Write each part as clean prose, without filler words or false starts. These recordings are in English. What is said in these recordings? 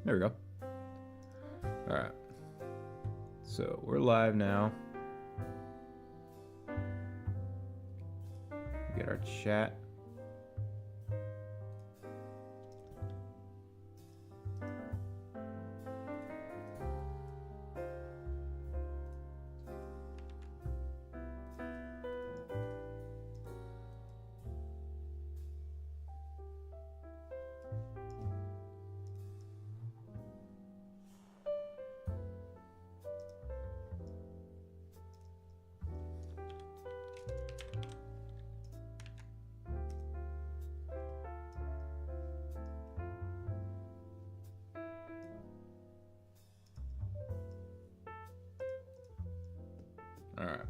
There we go. All right. So we're live now. Get our chat. Alright.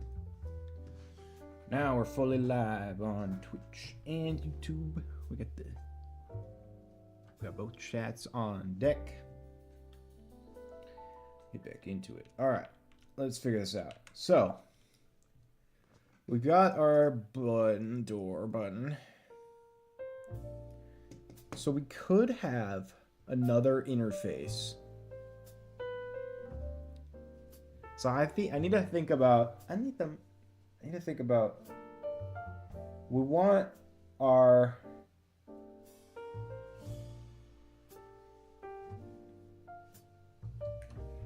Now we're fully live on Twitch and YouTube. We got both chats on deck. Get back into it. Alright. Let's figure this out. So we got our door button. So we could have another interface. So I need to think about. We want our.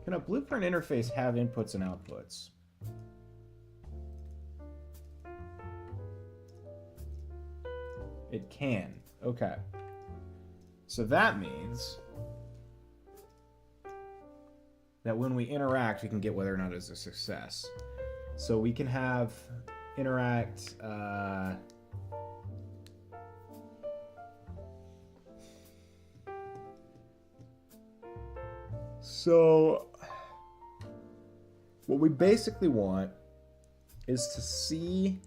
Can a blueprint interface have inputs and outputs? It can. Okay. So that means that when we interact, we can get whether or not it's a success. So we can have interact. So what we basically want is to see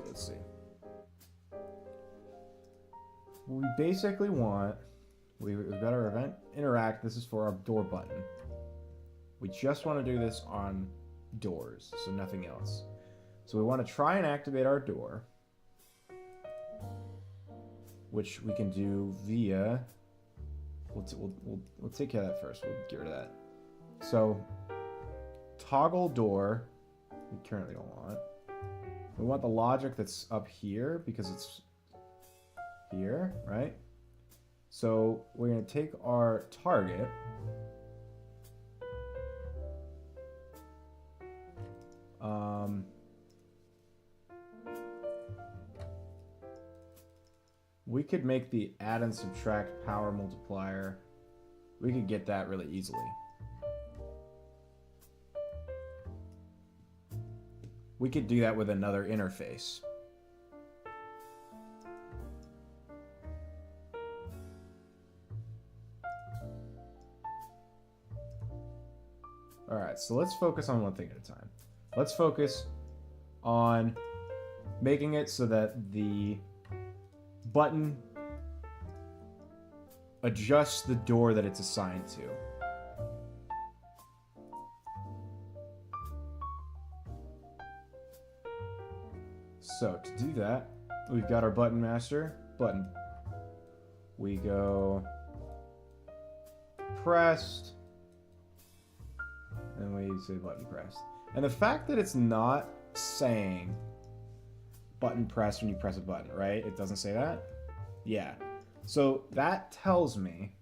Let's see. We basically want, we've got our event interact. This is for our door button. We just want to do this on doors, so nothing else. So we want to try and activate our door, which we can do via. We'll take care of that first. We'll get rid of that. So toggle door. We currently don't want. We want the logic that's up here because it's here, right? So we're going to take our target. We could make the add and subtract power multiplier. We could get that really easily. We could do that with another interface. All right, so let's focus on one thing at a time. Let's focus on making it so that the button adjusts the door that it's assigned to. So to do that, we've got our button master button. We go pressed, and we say button pressed. And the fact that it's not saying button pressed when you press a button, right? It doesn't say that? Yeah. So that tells me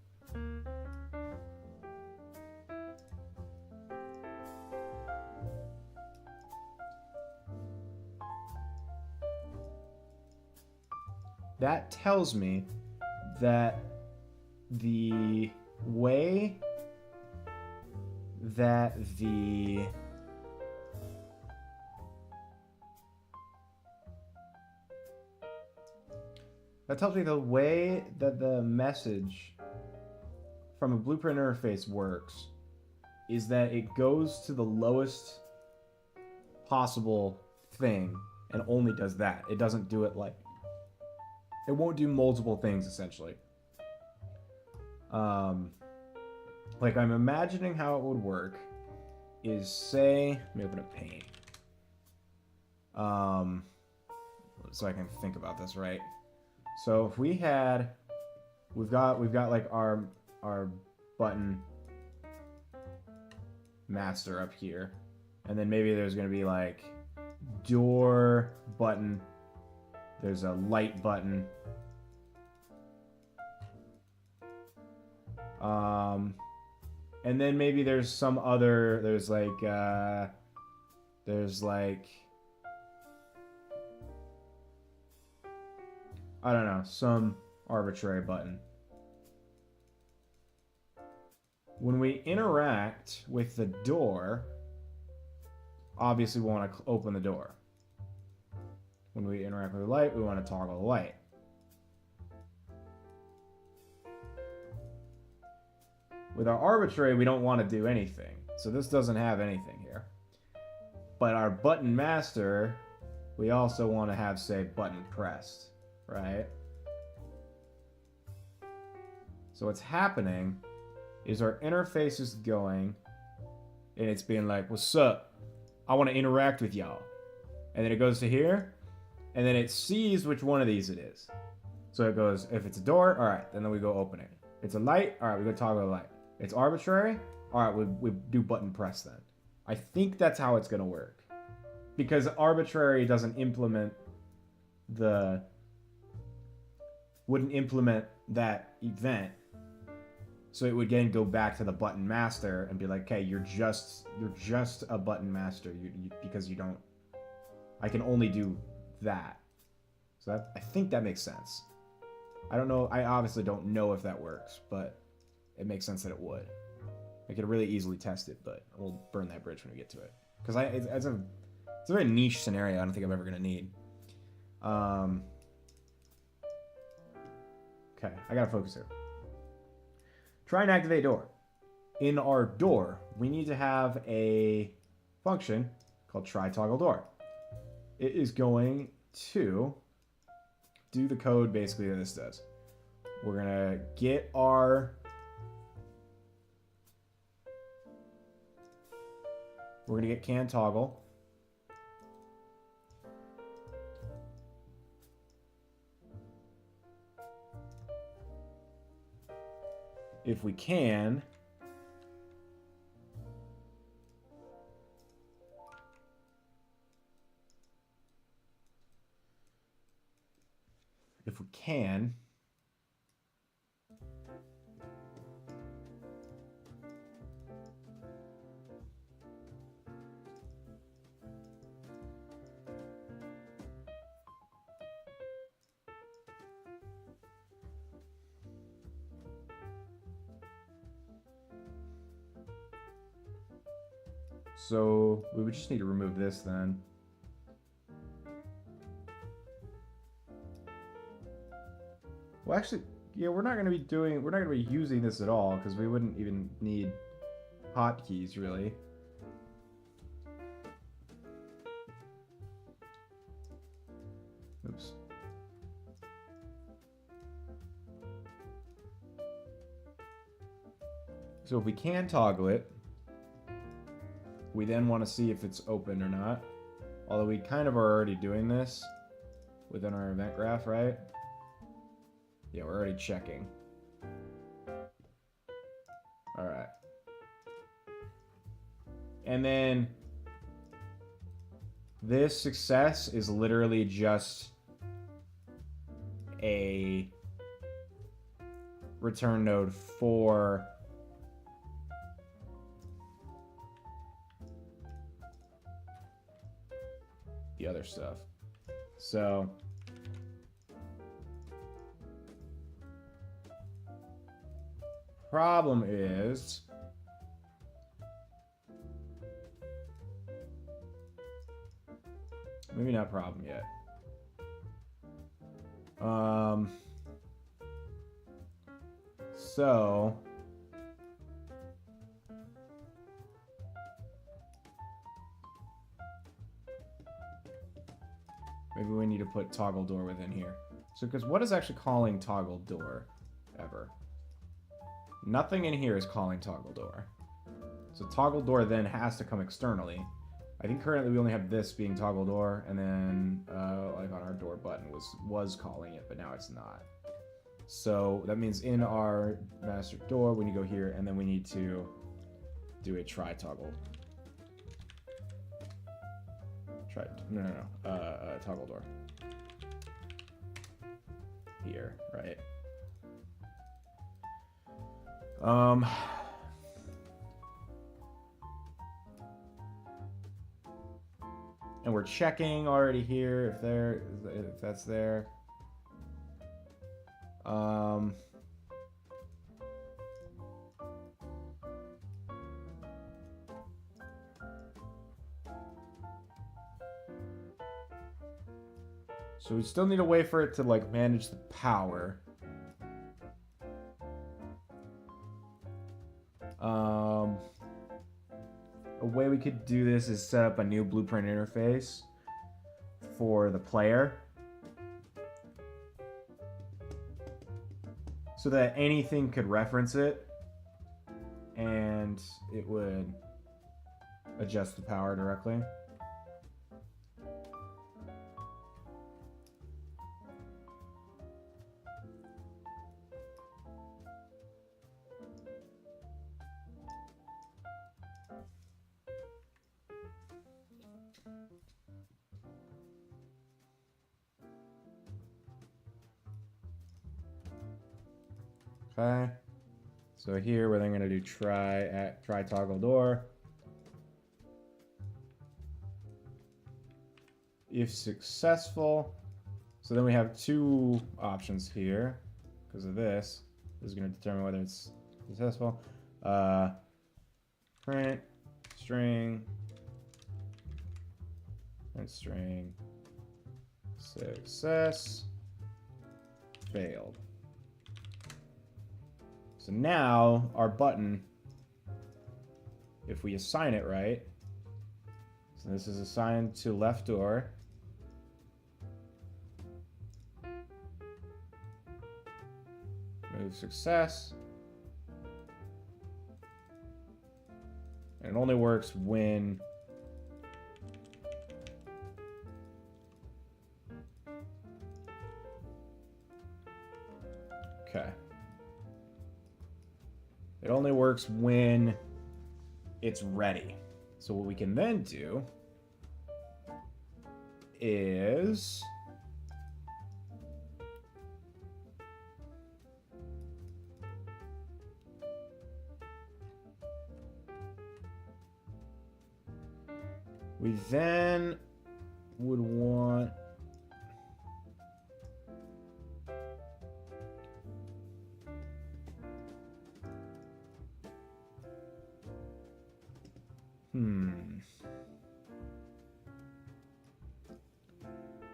that the way that the message from a blueprint interface works is that it goes to the lowest possible thing and only does that. It doesn't do it like... It won't do multiple things, essentially. Like, I'm imagining how it would work is, say... Let me open up Paint. So I can think about this right. So if we had, we've got like our button master up here, and then maybe there's gonna be like door button. There's a light button. And then maybe there's some other. There's like I don't know, some arbitrary button. When we interact with the door, obviously we want to open the door. When we interact with the light, we want to toggle the light. With our arbitrary, we don't want to do anything. So this doesn't have anything here. But our button master, we also want to have, say, button pressed, right? So what's happening is our interface is going, and it's being like, what's up? I want to interact with y'all. And then it goes to here, and then it sees which one of these it is. So it goes, if it's a door, all right, then we go open it. It's a light, all right, we go toggle the light. It's arbitrary, all right, we do button press then. I think that's how it's going to work. Because arbitrary doesn't implement wouldn't implement that event. So it would again go back to the button master and be like, okay, you're just a button master because you don't, I can only do that. So that, I think that makes sense. I don't know, I obviously don't know if that works, but it makes sense that it would. I could really easily test it, but we'll burn that bridge when we get to it. Because it's a very niche scenario I don't think I'm ever going to need. Okay, I got to focus here. Try and activate door. In our door, we need to have a function called try toggle door. It is going to do the code basically that this does. We're going to get our... We're going to get can toggle. If we can, so we would just need to remove this then. Well, actually, yeah, we're not going to be using this at all because we wouldn't even need hotkeys really. Oops. So if we can toggle it, we then want to see if it's open or not. Although we kind of are already doing this within our event graph, right? Yeah, we're already checking. All right. And then this success is literally just a return node for the other stuff. So problem is maybe not problem yet. So maybe we need to put toggle door within here. So, because what is actually calling toggle door ever? Nothing in here is calling toggle door. So toggle door then has to come externally. I think currently we only have this being toggle door, and then like on our door button was calling it, but now it's not. So that means in our master door, we need to go here, and then we need to do a try toggle. Toggle door. Here, right? And we're checking already here if that's there. So we still need a way for it to like manage the power. A way we could do this is set up a new blueprint interface for the player, so that anything could reference it and it would adjust the power directly. Okay, so here we're then going to do try toggle door. If successful, so then we have two options here because of this. This is going to determine whether it's successful. Print string and string success failed. So now our button, if we assign it right, so this is assigned to left door. Move success. And it only works when okay. It only works when it's ready. So what we can then do is we then would want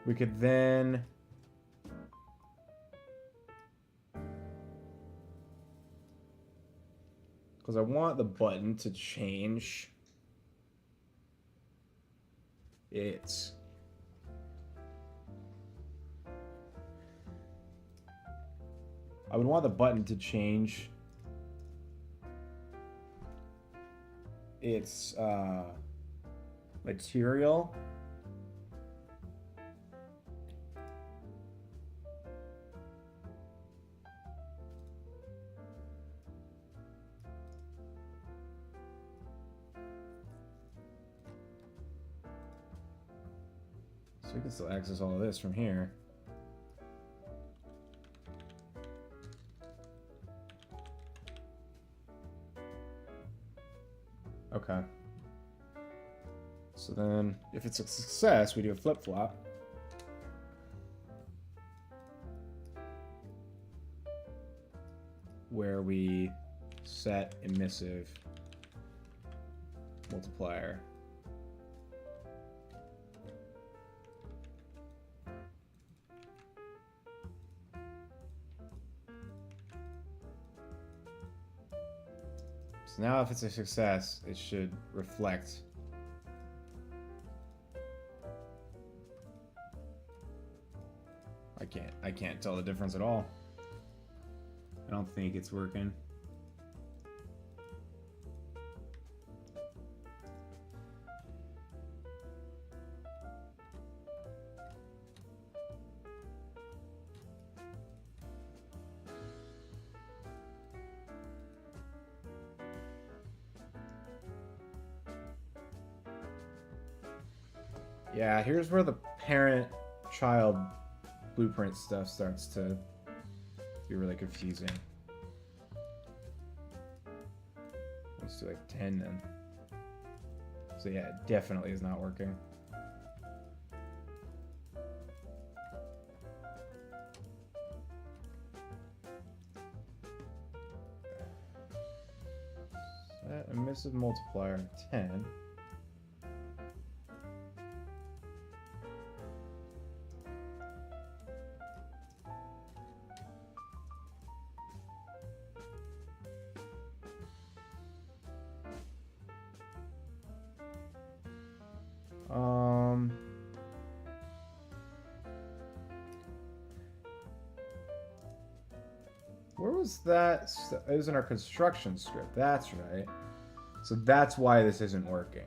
we could then because I want the button to change its I would want the button to change its material. So we can still access all of this from here. Okay. So then, if it's a success, we do a flip-flop. Where we set emissive multiplier. So now if it's a success, it should reflect I can't tell the difference at all. I don't think it's working. Yeah, here's where the parent-child blueprint stuff starts to be really confusing. Let's do like 10 then. So yeah, it definitely is not working. Set emissive multiplier of 10. Where was that? It was in our construction script. That's right. So that's why this isn't working.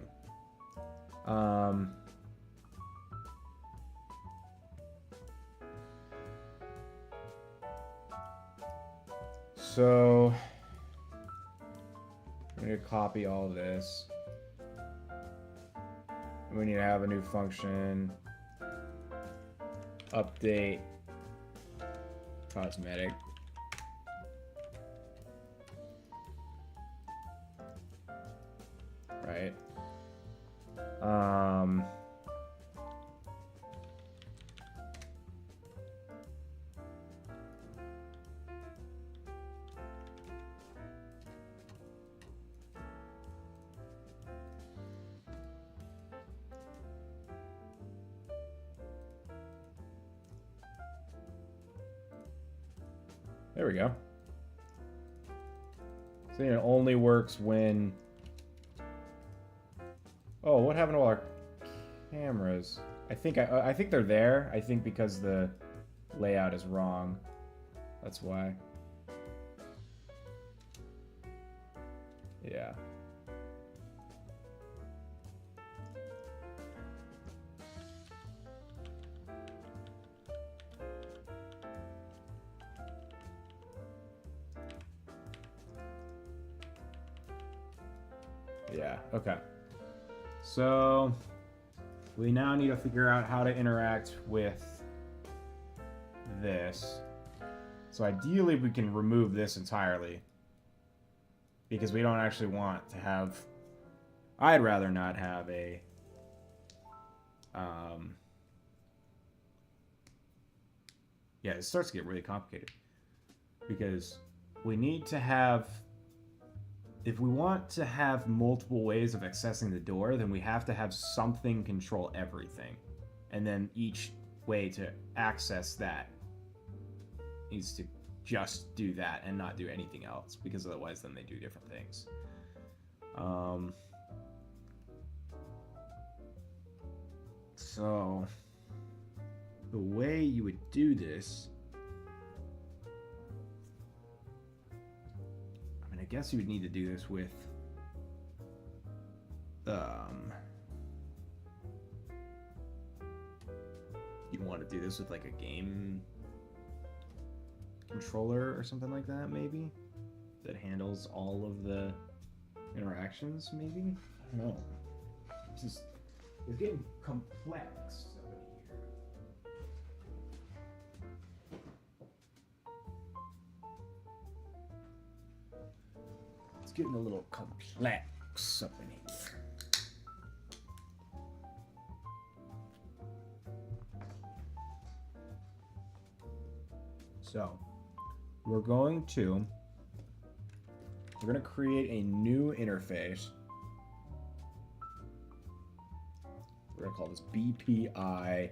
So we need to copy all of this. We need to have a new function. Update cosmetic. Right. There we go. So it only works when... Oh, what happened to all our cameras? I think they're there. I think because the layout is wrong. That's why. Yeah. Yeah, okay. So we now need to figure out how to interact with this. So ideally we can remove this entirely, because we don't actually want to have... I'd rather not have a... Yeah, it starts to get really complicated. Because we need to have... If we want to have multiple ways of accessing the door, then we have to have something control everything. And then each way to access that needs to just do that and not do anything else, because otherwise then they do different things. So the way you would do this, I guess you would need to do this with you want to do this with like a game controller or something like that, maybe, that handles all of the interactions, maybe? I don't know. It's getting complex over here. It's getting a little complex up in here. So, we're going to create a new interface. We're going to call this BPI.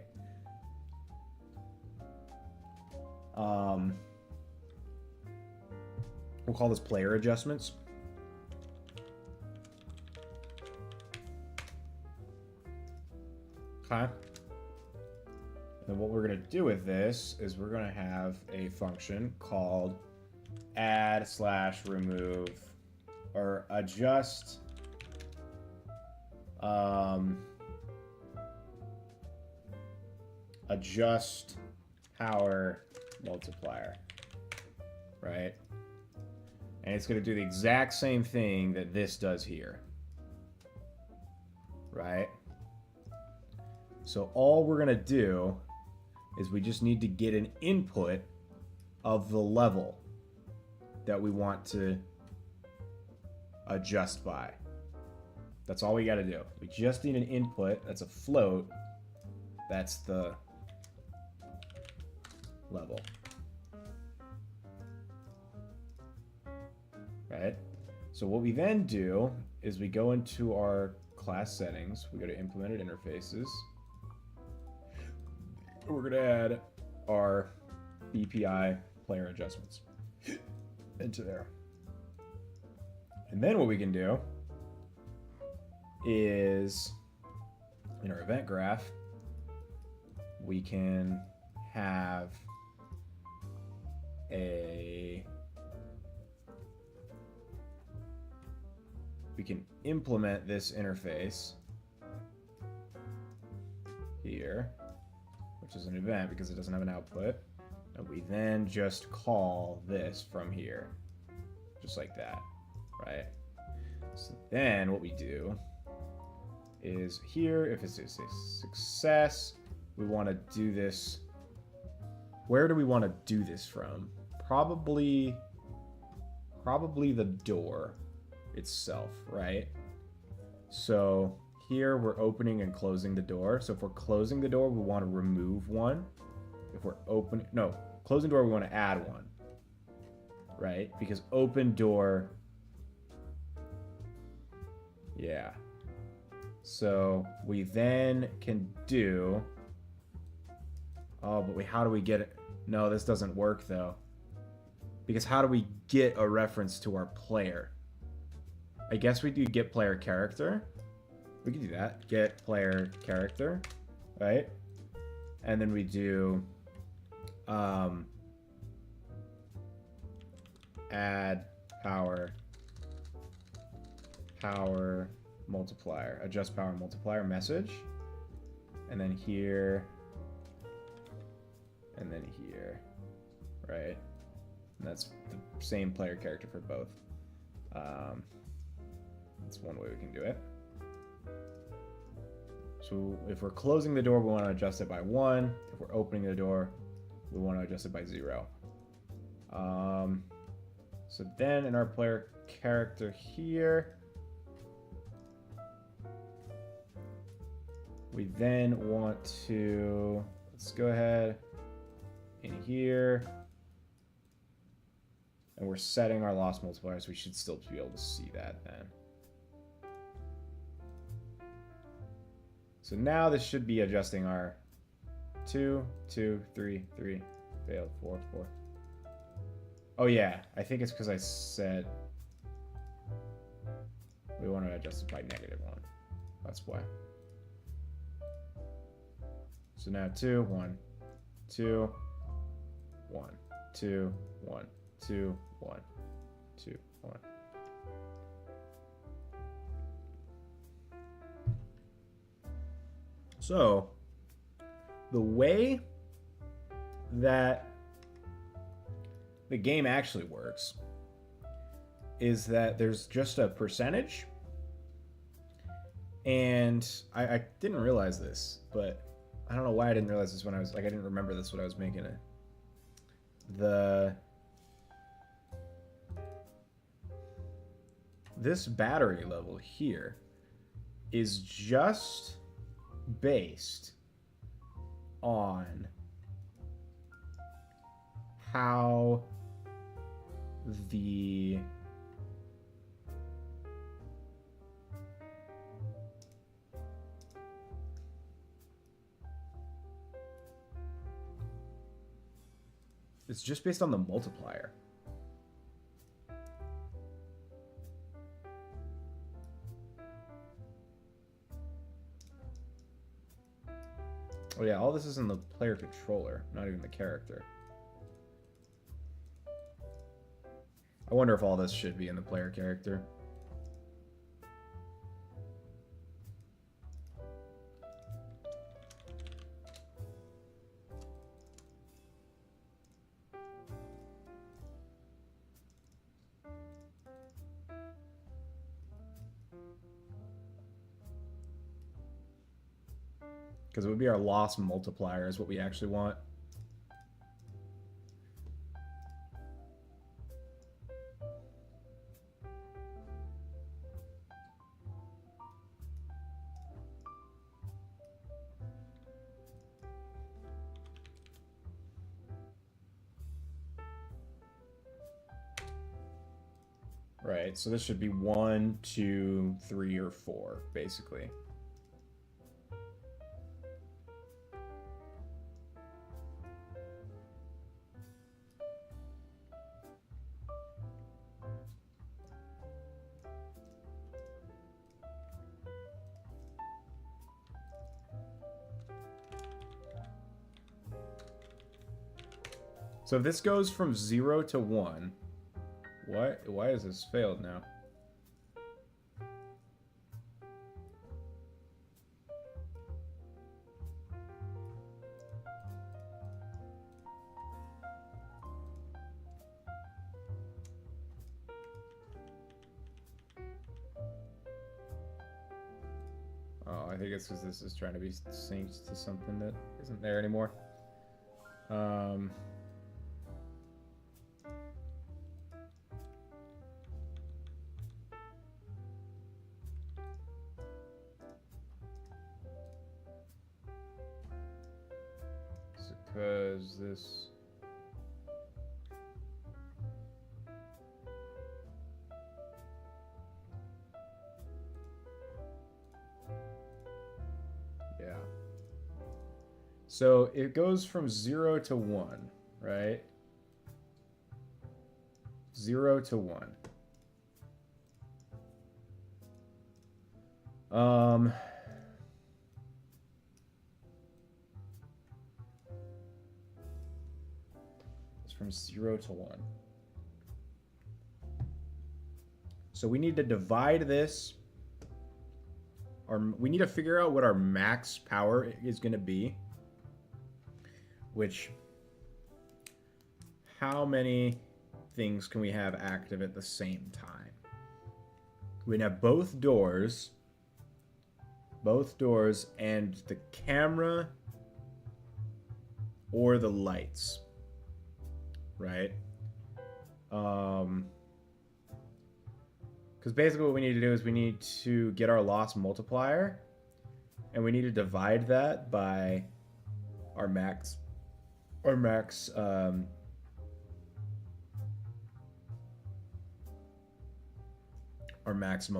We'll call this player adjustments. Okay. And what we're going to do with this is we're going to have a function called add/remove or adjust adjust power multiplier, right? And it's going to do the exact same thing that this does here, right? So all we're going to do is we just need to get an input of the level that we want to adjust by. That's all we got to do. We just need an input. That's a float. That's the level. Right? So what we then do is we go into our class settings. We go to implemented interfaces. We're going to add our BPI player adjustments into there. And then what we can do is in our event graph, we can have we can implement this interface here, which is an event because it doesn't have an output. And we then just call this from here, just like that, right? So then what we do is here, if it's a success, we want to do this. Where do we want to do this from? Probably the door itself, right? So here we're opening and closing the door. So if we're closing the door, we want to remove one. If we're closing door, we want to add one, right? Because open door, yeah. So we then can do, oh, but how do we get it? No, this doesn't work though. Because how do we get a reference to our player? I guess we do get player character. We can do that. Get player character, right? And then we do add power multiplier, adjust power multiplier message, and then here, and then here, right? And that's the same player character for both. That's one way we can do it. So if we're closing the door, we want to adjust it by 1. If we're opening the door, we want to adjust it by 0. So then in our player character here, we then want to, let's go ahead in here, and we're setting our loss multipliers. We should still be able to see that then. So now this should be adjusting our 2, 2, 3, 3, failed, 4, 4. Oh yeah, I think it's because I said we want to adjust it by -1. That's why. So now 2, 1, 2, 1, 2, 1, 2, 1, 2, 1. So the way that the game actually works is that there's just a percentage, and I didn't realize this, but I don't know why I didn't realize this when I was like, I didn't remember this when I was making it. This battery level here is just based on how the it's just based on the multiplier. Oh yeah, all this is in the player controller, not even the character. I wonder if all this should be in the player character. Because it would be our loss multiplier is what we actually want. Right, so this should be 1, 2, 3, or 4, basically. So if this goes from 0 to 1, why is this failed now? Oh, I think it's because this is trying to be synced to something that isn't there anymore. Because this... Yeah. So it goes from 0 to 1, right? 0 to 1. It's from 0 to 1. So we need to divide this, or we need to figure out what our max power is going to be, which, how many things can we have active at the same time? We can have both doors, and the camera or the lights, right? Because basically what we need to do is we need to get our loss multiplier, and we need to divide that by our maximum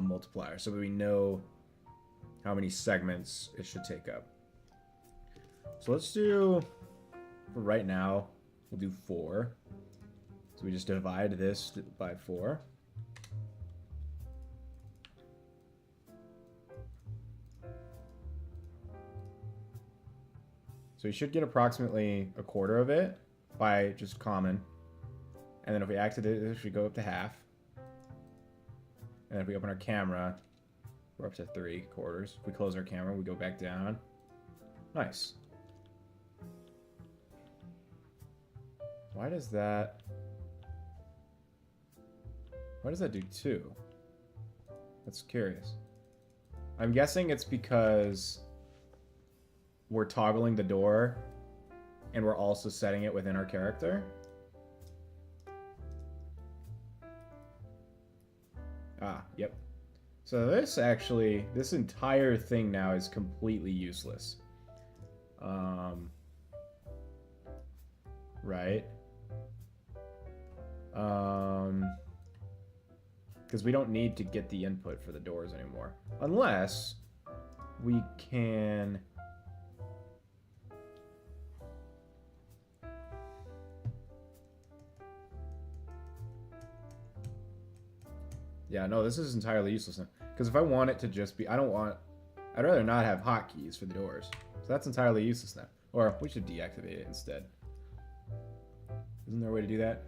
multiplier, so we know how many segments it should take up. So let's do, for right now, we'll do 4. So we just divide this by 4. So you should get approximately a quarter of it by just common. And then if we activate this, we go up to half. And if we open our camera, we're up to 3/4. If we close our camera, we go back down. Nice. Why does that do 2? That's curious. I'm guessing it's because we're toggling the door and we're also setting it within our character. Ah, yep. So this entire thing now is completely useless. Right? Because we don't need to get the input for the doors anymore. Unless we can... Yeah, no, this is entirely useless now. Because if I want it to just be... I'd rather not have hotkeys for the doors. So that's entirely useless now. Or we should deactivate it instead. Isn't there a way to do that?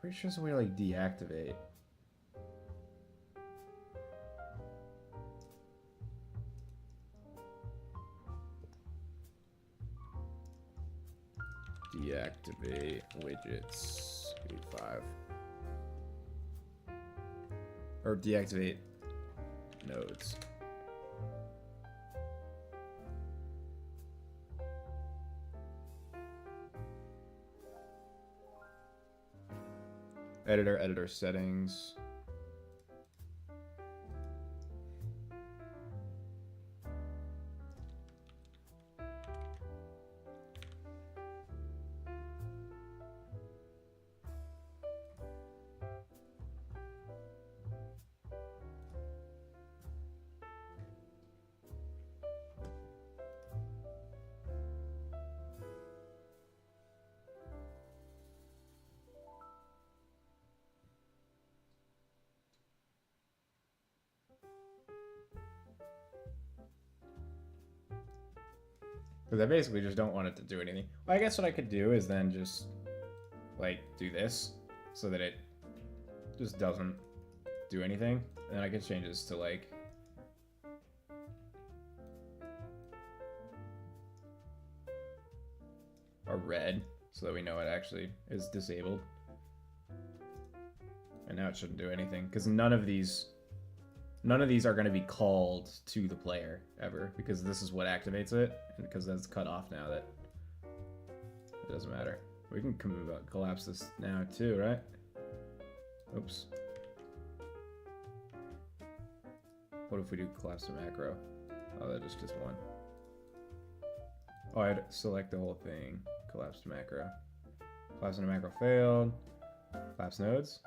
Pretty sure there's a way to like deactivate. Deactivate widgets. delete 5. Or deactivate nodes. Editor settings. Because I basically just don't want it to do anything. Well, I guess what I could do is then just, like, do this so that it just doesn't do anything. And then I can change this to, like, a red so that we know it actually is disabled. And now it shouldn't do anything because none of these are going to be called to the player ever because this is what activates it, and because that's cut off now, that it doesn't matter. We can collapse this now too, right? Oops. What if we do collapse the macro? Oh, that is just one. Oh, I'd select the whole thing. Collapse the macro. Collapse the macro failed. Collapse nodes.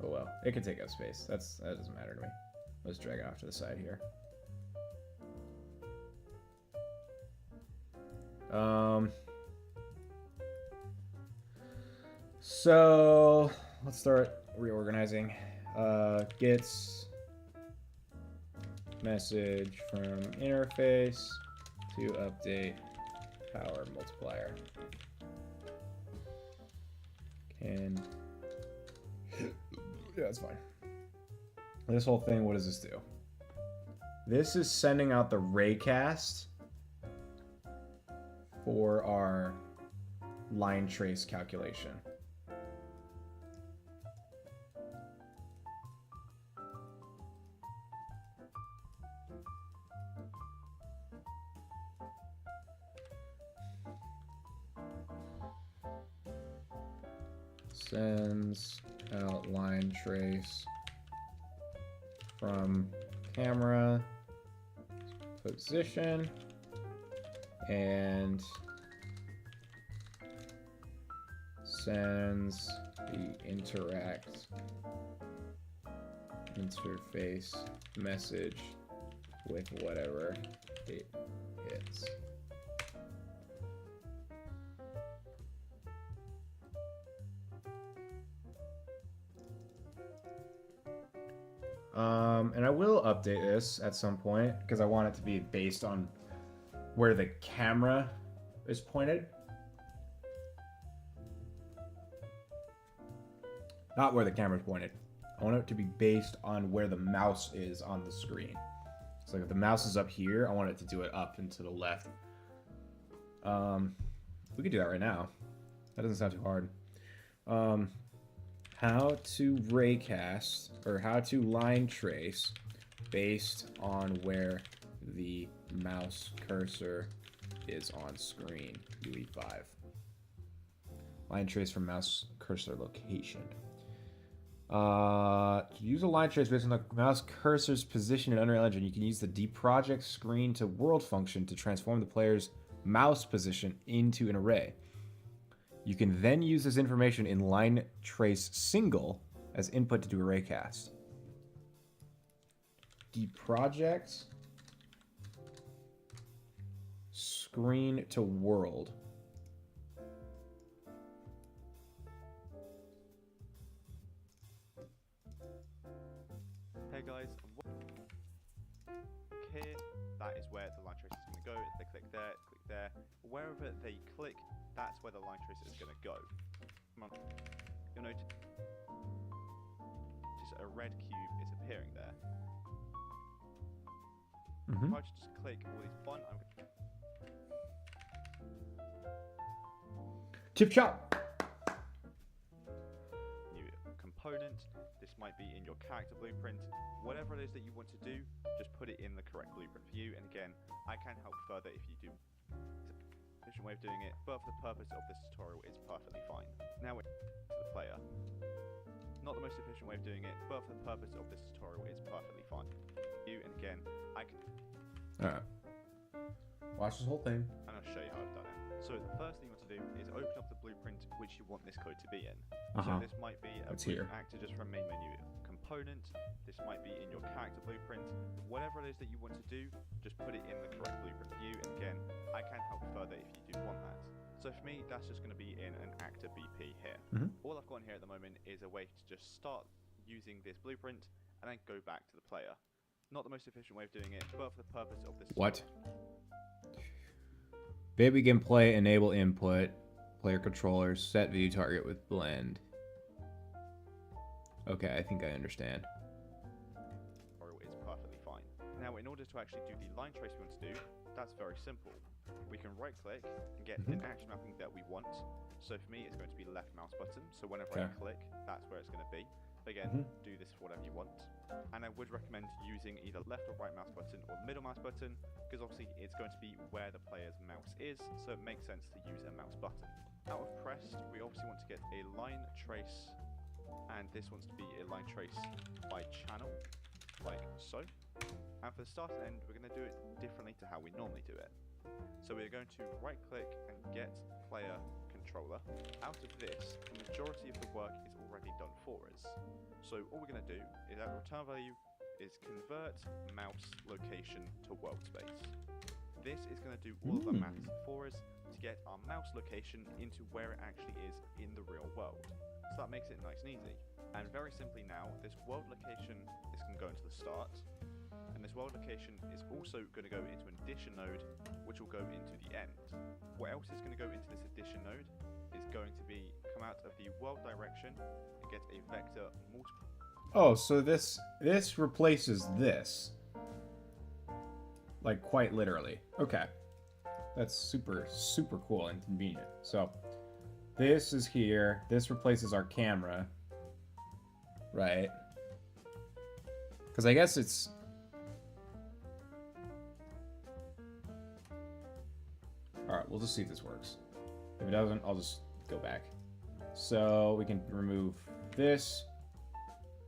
Oh well. It can take up space. That doesn't matter to me. Let's drag it off to the side here. So let's start reorganizing. Gets message from interface to update power multiplier. Can yeah, that's fine. This whole thing, what does this do? This is sending out the raycast for our line trace calculation. Sends out line trace from camera position and sends the interact interface message with whatever it hits. And I will update this at some point because I want it to be based on where the camera is pointed. Not where the camera is pointed. I want it to be based on where the mouse is on the screen. So like if the mouse is up here, I want it to do it up and to the left. We could do that right now. That doesn't sound too hard. How to raycast, or how to line trace based on where the mouse cursor is on screen, UE5. Line trace from mouse cursor location. To use a line trace based on the mouse cursor's position in Unreal Engine, you can use the deproject screen to world function to transform the player's mouse position into an array. You can then use this information in line trace single as input to do a raycast. Deproject screen to world. Hey guys, here, that is where the line trace is going to go. If they click there, wherever they click, that's where the line trace is going to go. You'll notice just a red cube is appearing there. If I just click all these Chip chop. New component. This might be in your character blueprint. Whatever it is that you want to do, just put it in the correct blueprint view. And again, I can help further if you do. It's a efficient way of doing it, but for the purpose of this tutorial, it's perfectly fine. Now we're to the player. Not the most efficient way of doing it, but for the purpose of this tutorial, it's perfectly fine. And again, I can. Alright. Watch this whole thing. And I'll show you how I've done it. So the first thing you want to do is open up the blueprint which you want this code to be in. So this might be a actor just from main menu component. This might be in your character blueprint. Whatever it is that you want to do, just put it in the correct blueprint view. And again, I can help further if you do want that. So for me, that's just going to be in an actor BP here. All I've got in here at the moment is a way to just start using this blueprint and then go back to the player. Not the most efficient way of doing it, but for the purpose of this. What? Baby can play, enable input, player controllers, set view target with blend. Okay, I think I understand. It's perfectly fine. Now, in order to actually do the line trace we want to do, that's very simple. We can right click and get an action mapping that we want. So for me, it's going to be left mouse button. So whenever I click, that's where it's going to be. But again, do this for whatever you want. And I would recommend using either left or right mouse button or middle mouse button, because obviously it's going to be where the player's mouse is, so it makes sense to use a mouse button. Out of pressed, we obviously want to get a line trace, and this wants to be a line trace by channel, like so. And for the start and end, we're going to do it differently to how we normally do it. So we're going to right click and get player controller. Out of this, the majority of the work is already done for us. So all we're going to do is our return value is convert mouse location to world space. This is going to do all of the maths for us to get our mouse location into where it actually is in the real world. So that makes it nice and easy. And very simply now, this world location is going to go into the start. And this world location is also going to go into an addition node, which will go into the end. What else is going to go into this addition node is going to be come out of the world direction and get a vector multiple. Oh, so this replaces this. Like quite literally. Okay. That's super, super cool and convenient. So this is here. This replaces our camera. Right. Because I guess it's... Alright, we'll just see if this works. If it doesn't, I'll just go back. So we can remove this.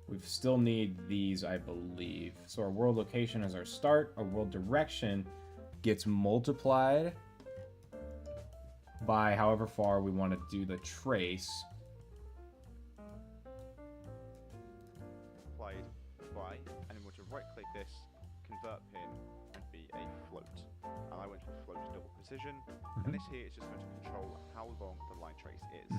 We still need these, I believe. So our world location is our start. Our world direction gets multiplied by however far we want to do the trace. Applied by, and we want to right click this, convert pin, and be a float. And I went for float double precision. And this here is just going to control how long the line trace is.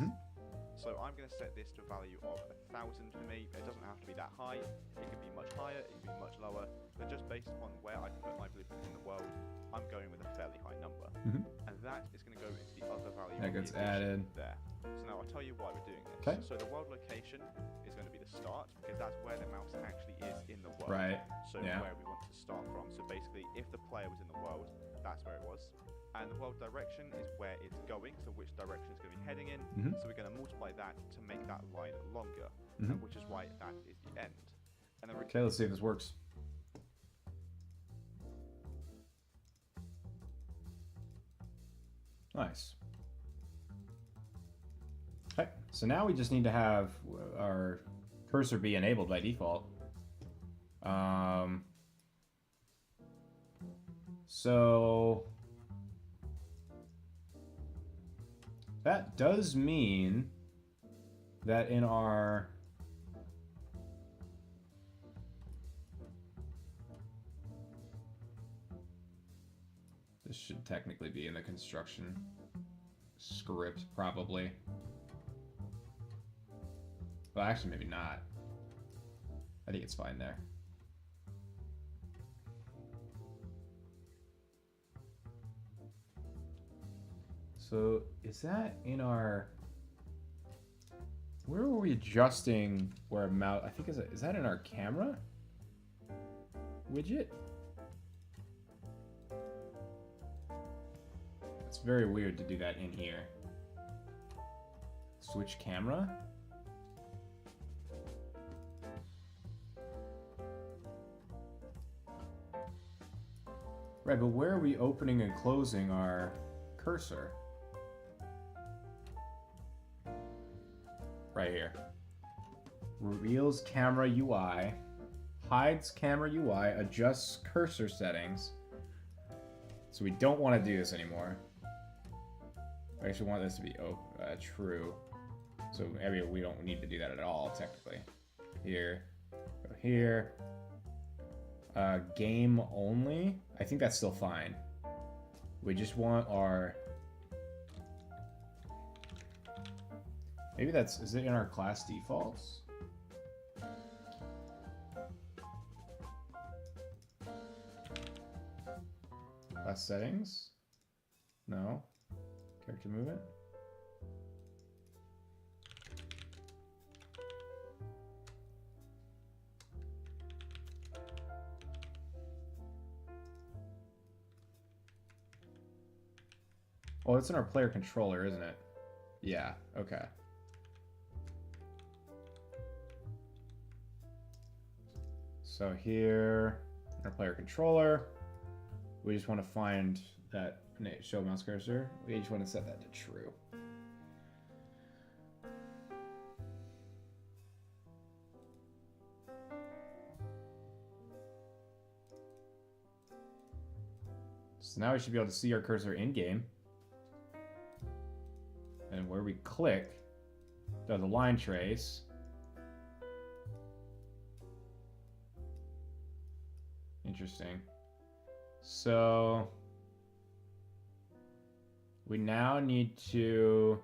So I'm going to set this to a value of 1,000 for me. It doesn't have to be that high. It can be much higher, it can be much lower. But just based upon where I put my blueprint in the world, I'm going with a fairly high number. And that is going to go into the other value. That gets added there. So now I'll tell you why we're doing this. Okay. So the world location is going to be the start, because that's where the mouse actually is in the world. Right. So where we want to start from. So basically, if the player was in the world, that's where it was. And the world direction is where it's going, so which direction it's going to be heading in. So we're going to multiply that to make that line longer, which is why that is the end. And then okay, let's see if this works. Nice. Okay, so now we just need to have our cursor be enabled by default. So that does mean that in our this should technically be in the construction script, probably. Well, actually, maybe not. I think it's fine there. So is that in our... Where were we adjusting where mouse... I think is that in our camera widget? It's very weird to do that in here. Switch camera? Right, but where are we opening and closing our cursor? Right here. Reveals camera UI, hides camera UI, adjusts cursor settings. So we don't want to do this anymore. I actually want this to be true. So maybe we don't need to do that at all, technically. Here, go here. Game only. I think that's still fine. We just want our... Maybe that's... Is it in our class defaults? Class settings? No. Character movement? Oh, it's in our player controller, isn't it? Yeah, okay. So here, in our player controller, we just want to find that show mouse cursor. We just want to set that to true. So now we should be able to see our cursor in game. And where we click, does a line trace. Interesting. So we now need to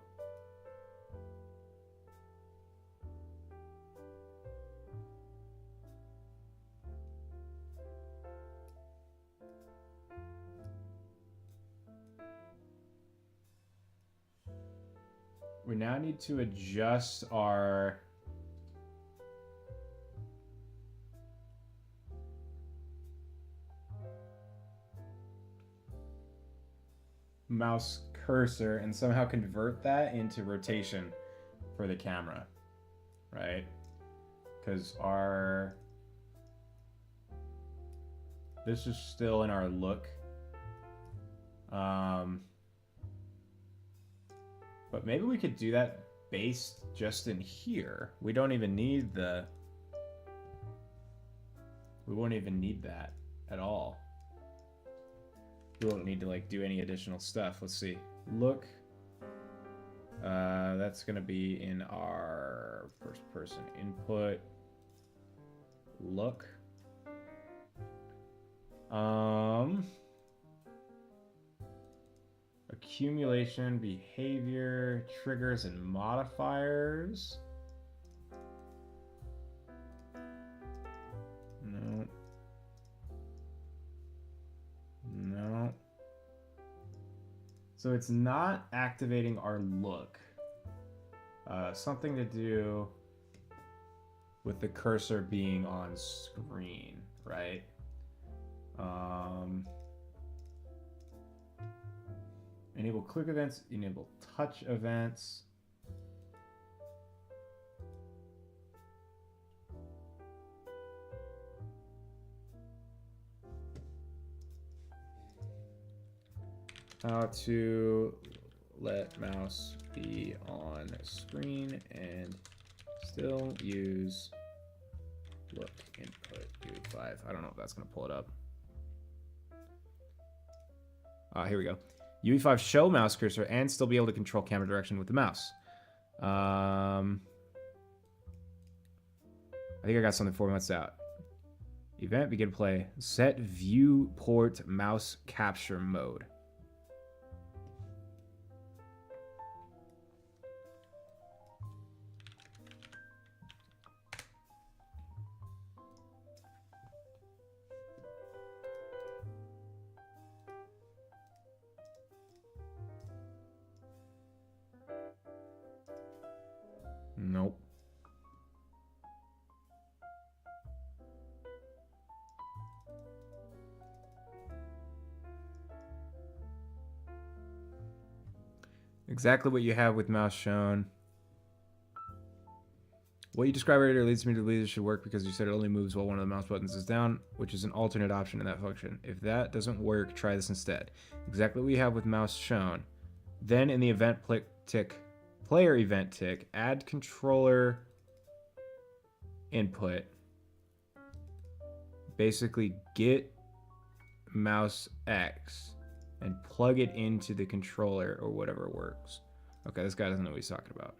adjust our mouse cursor and somehow convert that into rotation for the camera, right? Because this is still in our look. But maybe we could do that based just in here. We don't even need the... We won't even need that at all. We won't need to like do any additional stuff. Let's see. Look. That's gonna be in our first person input. Look. Accumulation, behavior, triggers, and modifiers. No. No. So it's not activating our look. Something to do with the cursor being on screen, right? Enable click events, enable touch events. How to let mouse be on screen and still use look input UE5. I don't know if that's going to pull it up. Here we go. UE5 show mouse cursor and still be able to control camera direction with the mouse. I think I got something for me. What's out? Event, begin play. Set viewport mouse capture mode. Nope. Exactly what you have with mouse shown. What you described earlier leads me to believe this should work because you said it only moves while one of the mouse buttons is down, which is an alternate option in that function. If that doesn't work, try this instead. Exactly what we have with mouse shown. Then in the event player event tick, add controller input. Basically get mouse X and plug it into the controller or whatever works. Okay, this guy doesn't know what he's talking about.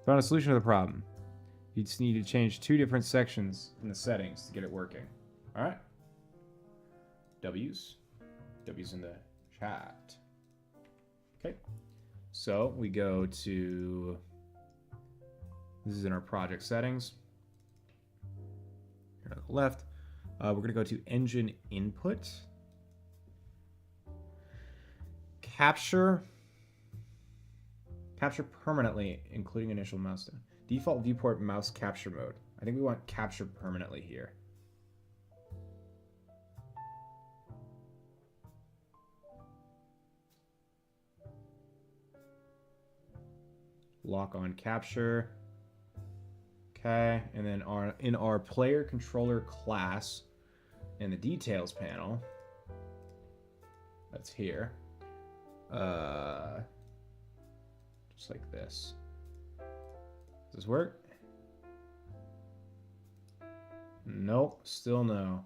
Found a solution to the problem. You just need to change 2 different sections in the settings to get it working. All right. W's in the chat. Okay. So we go to, this is in our project settings. Here on the left. We're going to go to engine input. Capture permanently, including initial mouse down. Default viewport mouse capture mode. I think we want capture permanently here. Lock on capture. Okay, and then in our player controller class in the details panel, that's here. Just like this. Does this work? Nope, still no.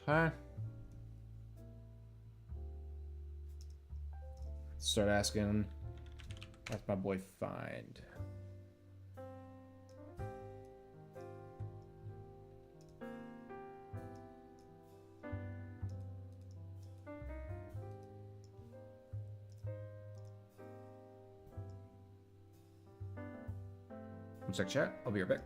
Okay. Start asking, what's my boy find? One sec, chat. I'll be right back.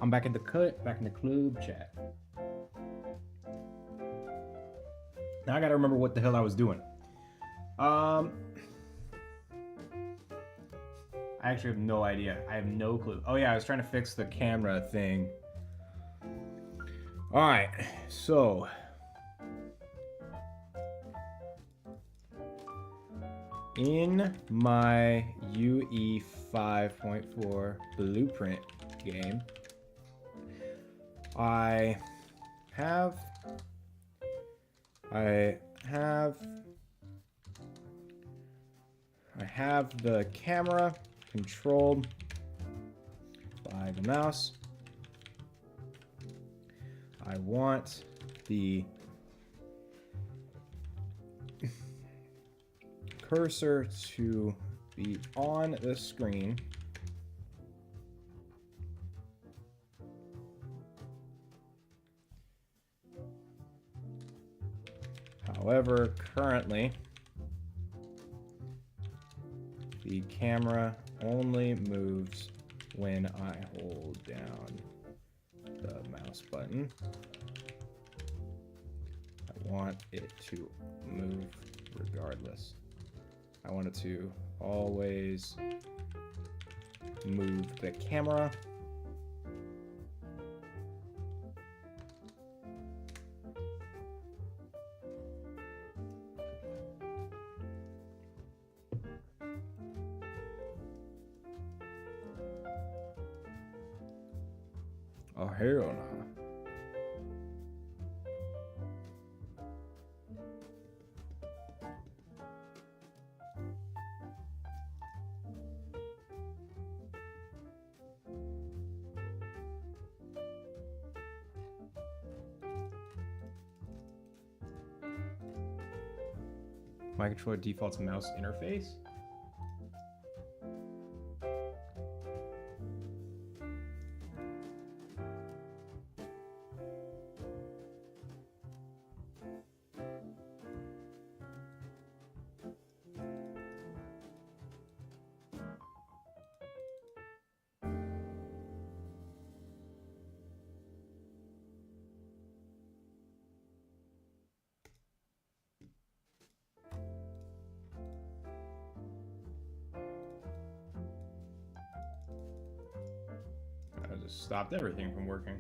I'm back in the club chat. Now I gotta remember what the hell I was doing. I actually have no idea. I have no clue. Oh yeah, I was trying to fix the camera thing. All right, so in my UE 5.4 blueprint game, I have the camera controlled by the mouse. I want the cursor to be on the screen. However, currently, the camera only moves when I hold down the mouse button. I want it to move regardless. I want it to always move the camera. Oh, hell no. My controller defaults mouse interface? I just stopped everything from working.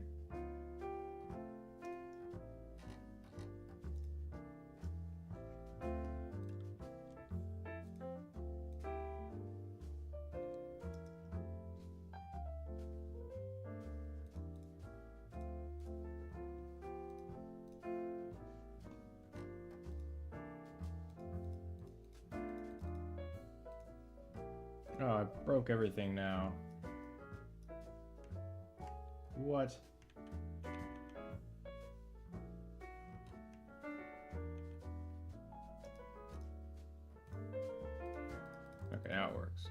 Oh, I broke everything now. What? Okay, now it works.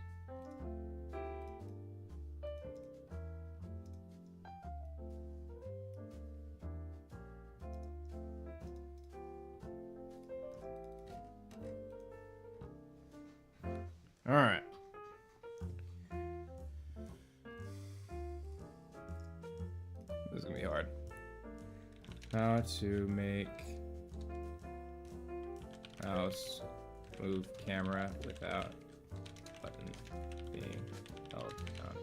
All right. This is gonna be hard. How to make mouse move camera without button being held down.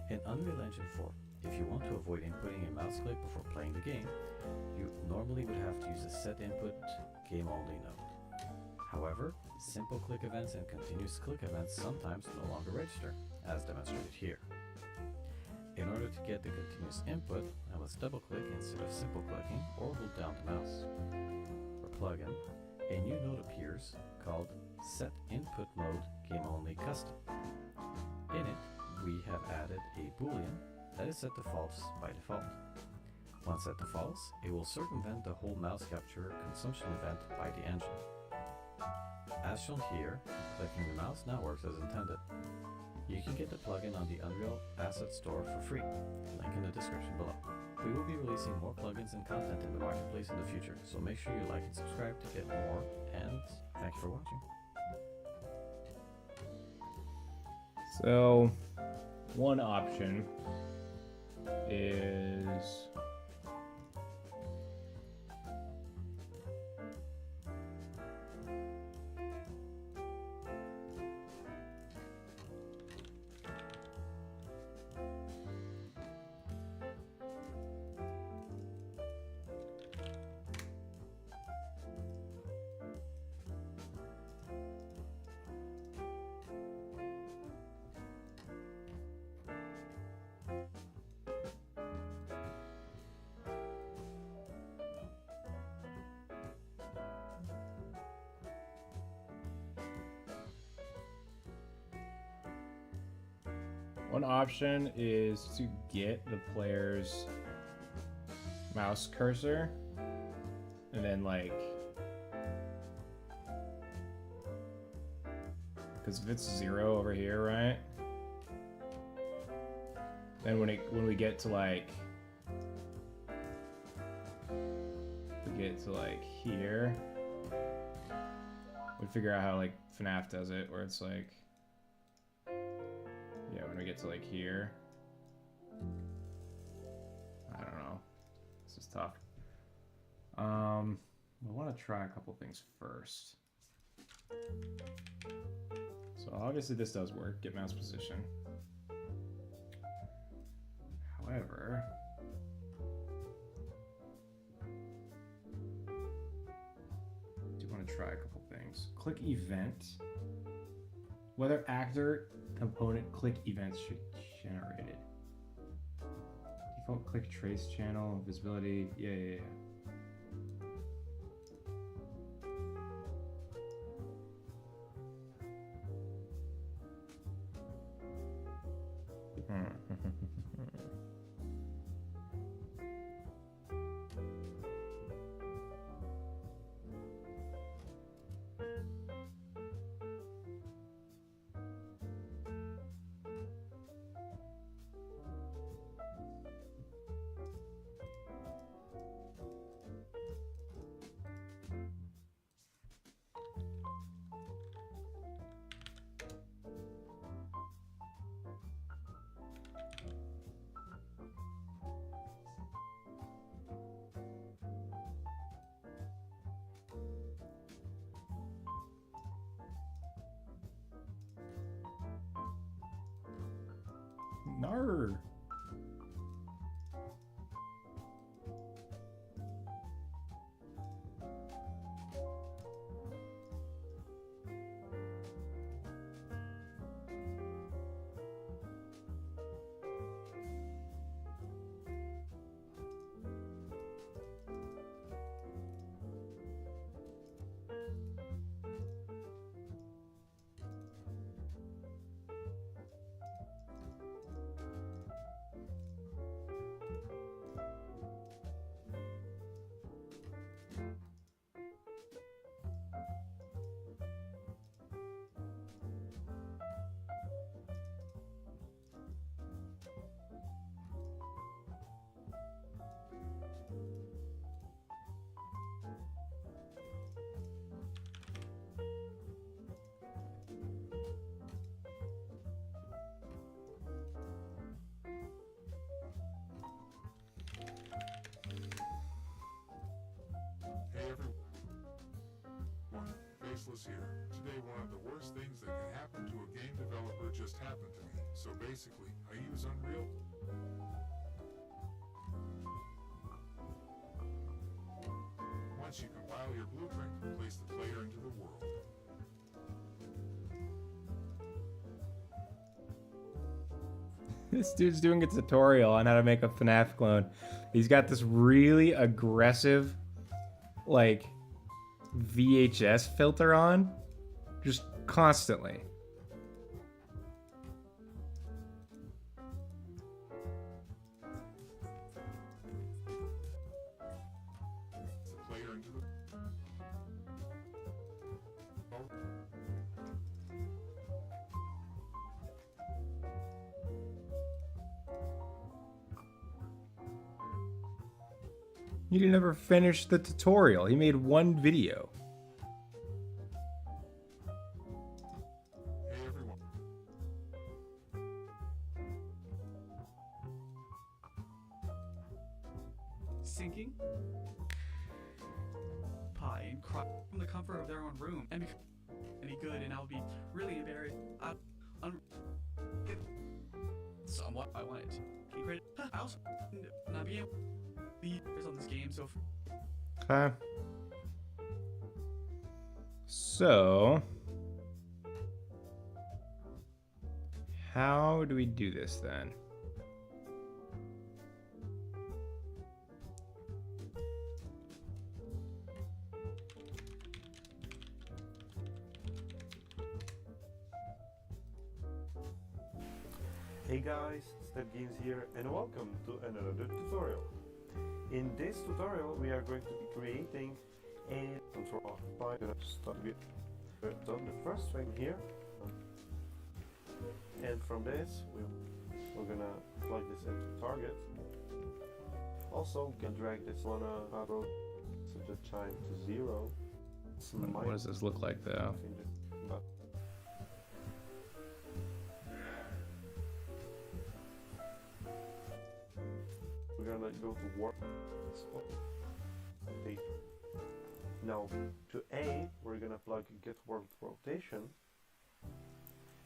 In Unreal Engine 4, if you want to avoid inputting a mouse click before playing the game, you normally would have to use a set input game only node. However, Simple click events and continuous click events sometimes no longer register, as demonstrated here. In order to get the continuous input, I must double click instead of simple clicking or hold down the mouse. For plugin, a new node appears called Set Input Mode Game Only Custom. In it, we have added a boolean that is set to false by default. Once set to false, it will circumvent the whole mouse capture consumption event by the engine. As shown here, clicking the mouse now works as intended. You can get the plugin on the Unreal Asset Store for free, link in the description below. We will be releasing more plugins and content in the marketplace in the future, so make sure you like and subscribe to get more, and thank you for watching. So, one option is to get the player's mouse cursor and then like, because if it's 0 over here, right? Then when we get to like here, we figure out how like FNAF does it, where it's like, yeah, when we get to like here, I don't know. This is tough. I want to try a couple things first. So obviously this does work, get mouse position. However, I do want to try a couple things. Click event. Whether actor component click events should be generated. Default click trace channel, visibility, yeah. No. Faceless here. Today, one of the worst things that can happen to a game developer just happened to me. So basically, I use Unreal. Once you compile your blueprint, place the player into the world. This dude's doing a tutorial on how to make a FNAF clone. He's got this really aggressive, like, VHS filter on, just constantly. The player into the He didn't ever finish the tutorial. He made one video. Hey everyone. Sinking pie and cry from the comfort of their own room and become any good, and I'll be really embarrassed. Somewhat I wanted to be great. I also not be able to be on this game, so Okay. So, how do we do this then? Hey guys, Step Games here and welcome to another tutorial. In this tutorial we are going to be creating a control by the start with done the first thing here, and from this we're gonna plug this into target. Also we can drag this one out of the chime to 0. What does this look like though? We're gonna go to work. Now to A we're gonna plug get world rotation,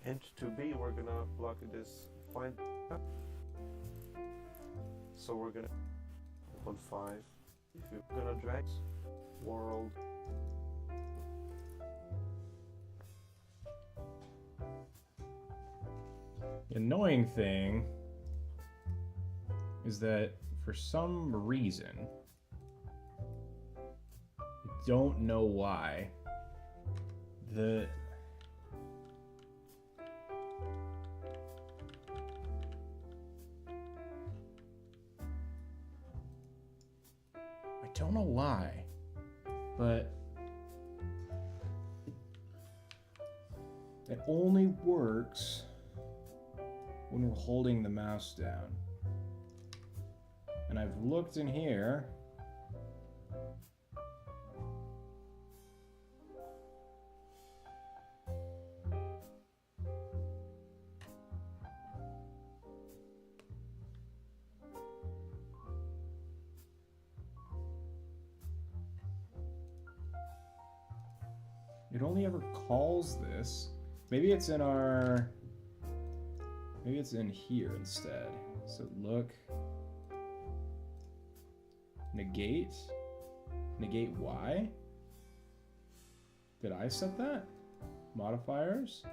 and to B we're gonna plug this find. So we're gonna open 5. If you're gonna drag world. The annoying thing is that for some reason, I don't know why, I don't know why, but it only works when we're holding the mouse down. And I've looked in here. It only ever calls this. Maybe it's in our... Maybe it's in here instead. So look... Negate Y? Did I set that? Modifiers?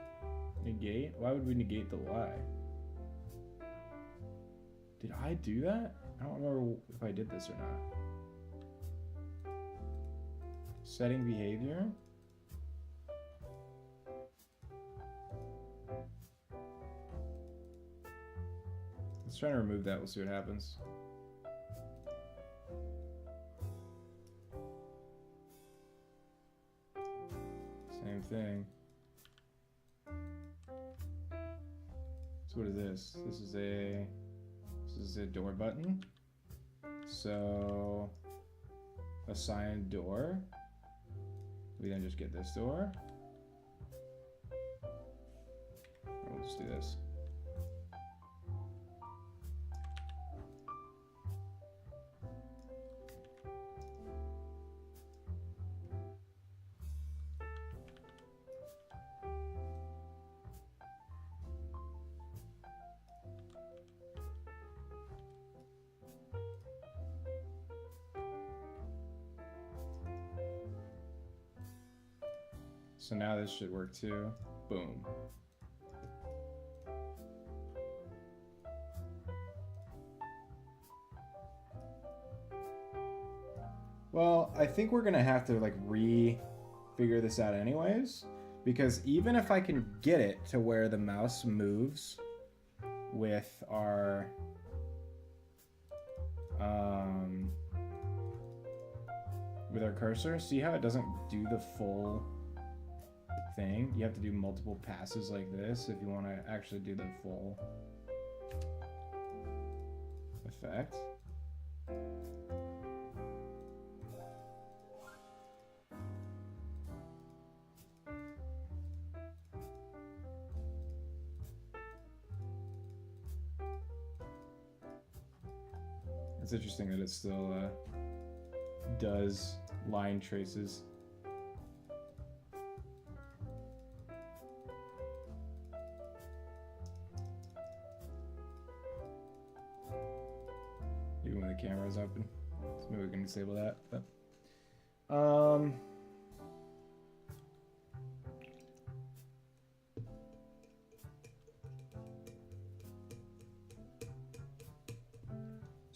Negate? Why would we negate the Y? Did I do that? I don't remember if I did this or not. Setting behavior? Let's try to remove that, we'll see what happens. Same thing. So what is this? This is a door button. So assign door. We then just get this door. We'll just do this. So now this should work too. Boom. Well, I think we're gonna have to like figure this out anyways, because even if I can get it to where the mouse moves with our cursor, see how it doesn't do the full thing? You have to do multiple passes like this if you want to actually do the full effect. It's interesting that it still does line traces. Even when the camera is open. So maybe we can disable that. But, so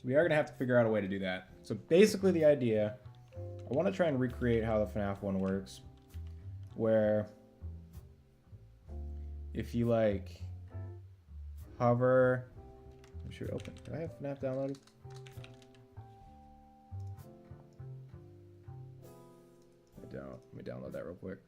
we are going to have to figure out a way to do that. So basically the idea, I want to try and recreate how the FNAF one works, where if you like hover, I'm sure open. Do I have FNAF downloaded? I don't. Let me download that real quick.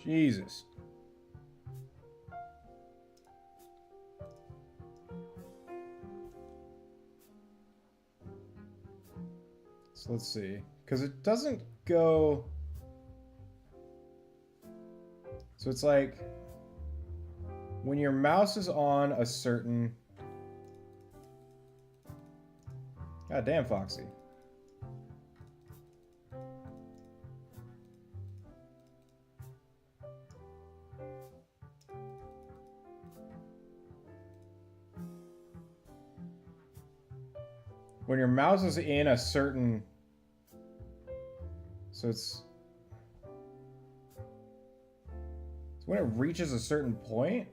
Jesus. So let's see. Because it doesn't go... So it's like... when your mouse is on a certain... God damn, Foxy. When your mouse is in a certain... So it's... So when it reaches a certain point...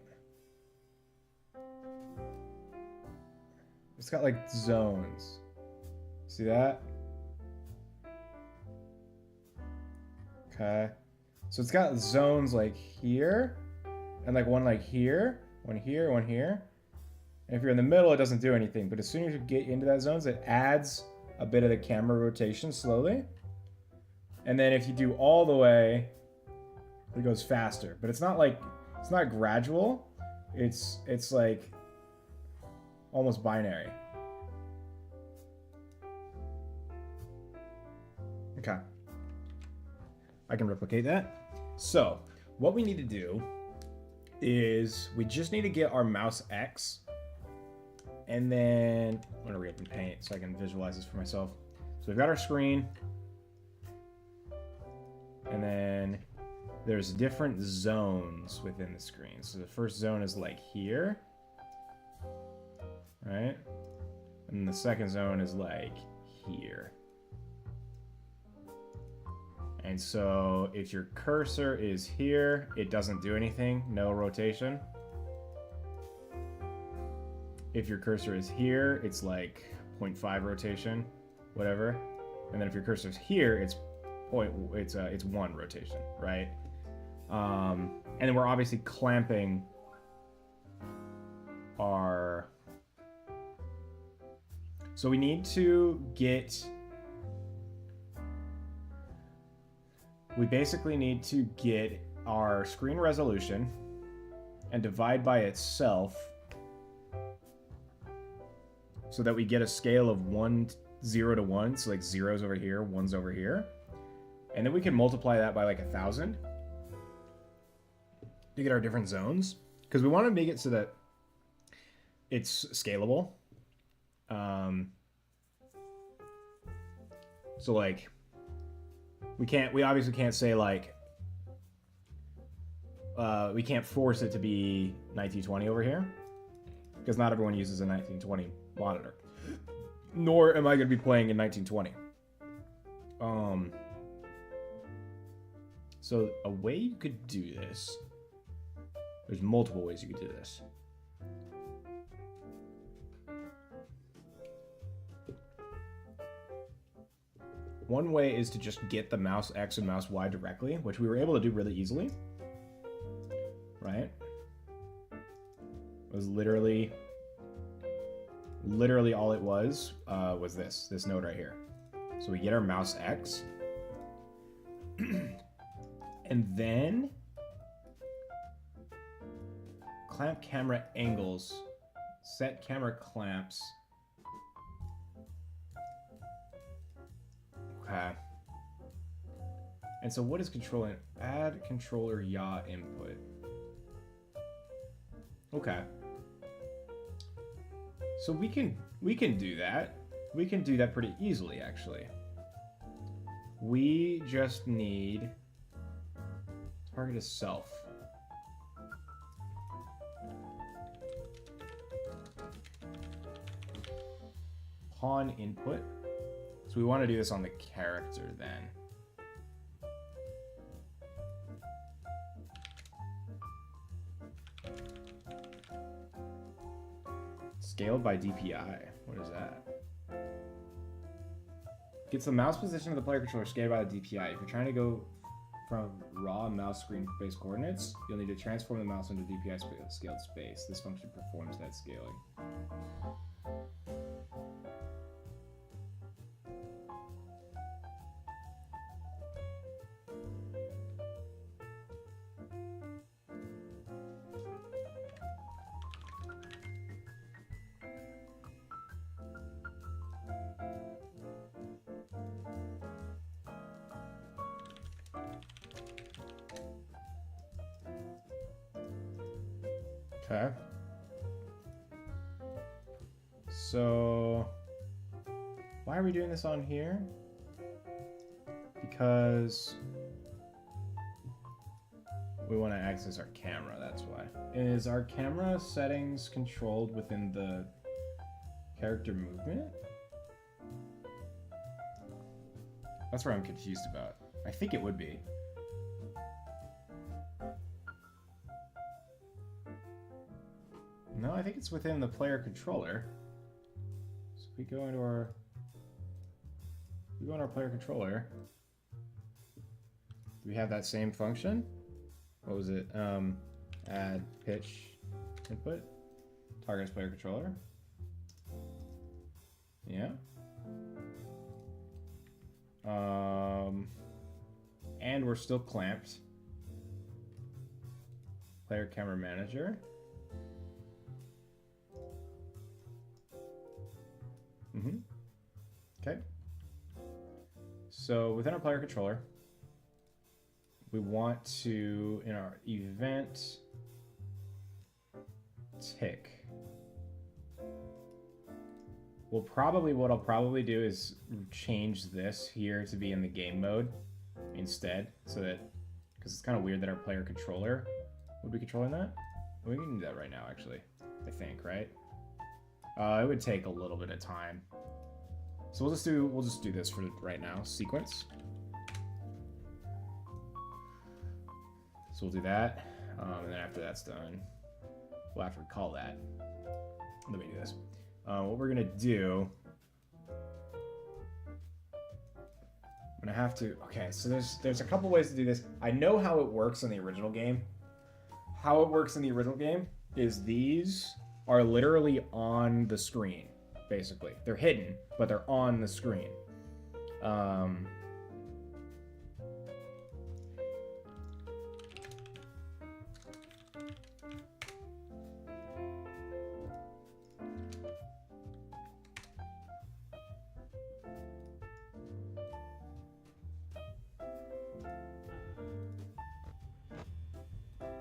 It's got like zones. See that? Okay. So it's got zones like here, and like one like here, one here, one here. And if you're in the middle, it doesn't do anything. But as soon as you get into that zones, it adds a bit of the camera rotation slowly. And then if you do all the way, it goes faster. But it's not like, it's not gradual. It's like almost binary. Okay. I can replicate that. So what we need to do is we just need to get our mouse X, and then I'm gonna reopen Paint so I can visualize this for myself. So we've got our screen, and then there's different zones within the screen. So the first zone is like here, right? And the second zone is like here. And so if your cursor is here, it doesn't do anything, no rotation. If your cursor is here, it's like 0.5 rotation, whatever. And then if your cursor is here, it's 1 rotation, right? And then we're obviously clamping our... So we need to get... We basically need to get our screen resolution and divide by itself so that we get a scale of 0 to 1. So like 0's over here, 1's over here. And then we can multiply that by like 1,000 to get our different zones. Because we want to make it so that it's scalable. So like, we obviously can't say like, we can't force it to be 1920 over here, because not everyone uses a 1920 monitor. Nor am I going to be playing in 1920. So a way you could do this, there's multiple ways you could do this. One way is to just get the mouse X and mouse Y directly, which we were able to do really easily. Right? It was literally all it was this node right here. So we get our mouse X, and then clamp camera angles, set camera clamps. Okay. And so what is controlling? Add controller yaw input. Okay. So we can do that. We can do that pretty easily, actually. We just need target as self. Pawn input. So we want to do this on the character then. Scaled by DPI. What is that? Gets the mouse position of the player controller scaled by the DPI. If you're trying to go from raw mouse screen based coordinates, you'll need to transform the mouse into DPI scaled space. This function performs that scaling. Okay. So, why are we doing this on here? Because we want to access our camera, that's why. Is our camera settings controlled within the character movement? That's where I'm confused about. I think it would be. No, I think it's within the player controller. So if we go into our player controller. Do we have that same function? What was it? Add pitch input. Target as player controller. Yeah. And we're still clamped. Player camera manager. Okay. So within our player controller, we want to, in our event tick, what I'll probably do is change this here to be in the game mode instead, so that, because it's kind of weird that our player controller would be controlling that. We can do that right now, actually, I think, right? It would take a little bit of time. So we'll just do this for right now. Sequence. So we'll do that, and then after that's done, we'll have to recall that. Let me do this. What we're gonna do, I'm gonna have to. Okay, so there's a couple ways to do this. I know how it works in the original game. How it works in the original game is these are literally on the screen. Basically, they're hidden, but they're on the screen.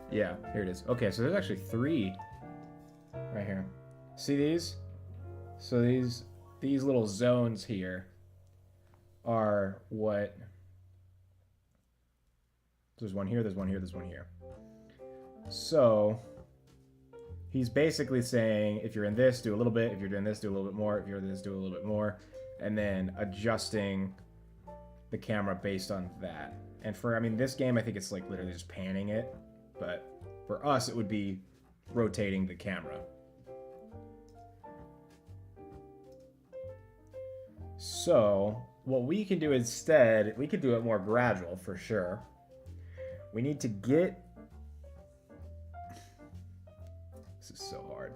Yeah, here it is. Okay, so there's actually 3 right here. See these? So these little zones here are what... There's one here, there's one here, there's one here. So he's basically saying, if you're in this, do a little bit. If you're doing this, do a little bit more. If you're in this, do a little bit more. And then adjusting the camera based on that. And for, I mean, this game, I think it's like literally just panning it. But for us, it would be rotating the camera. So what we can do instead, we could do it more gradual for sure. We need to get... This is so hard.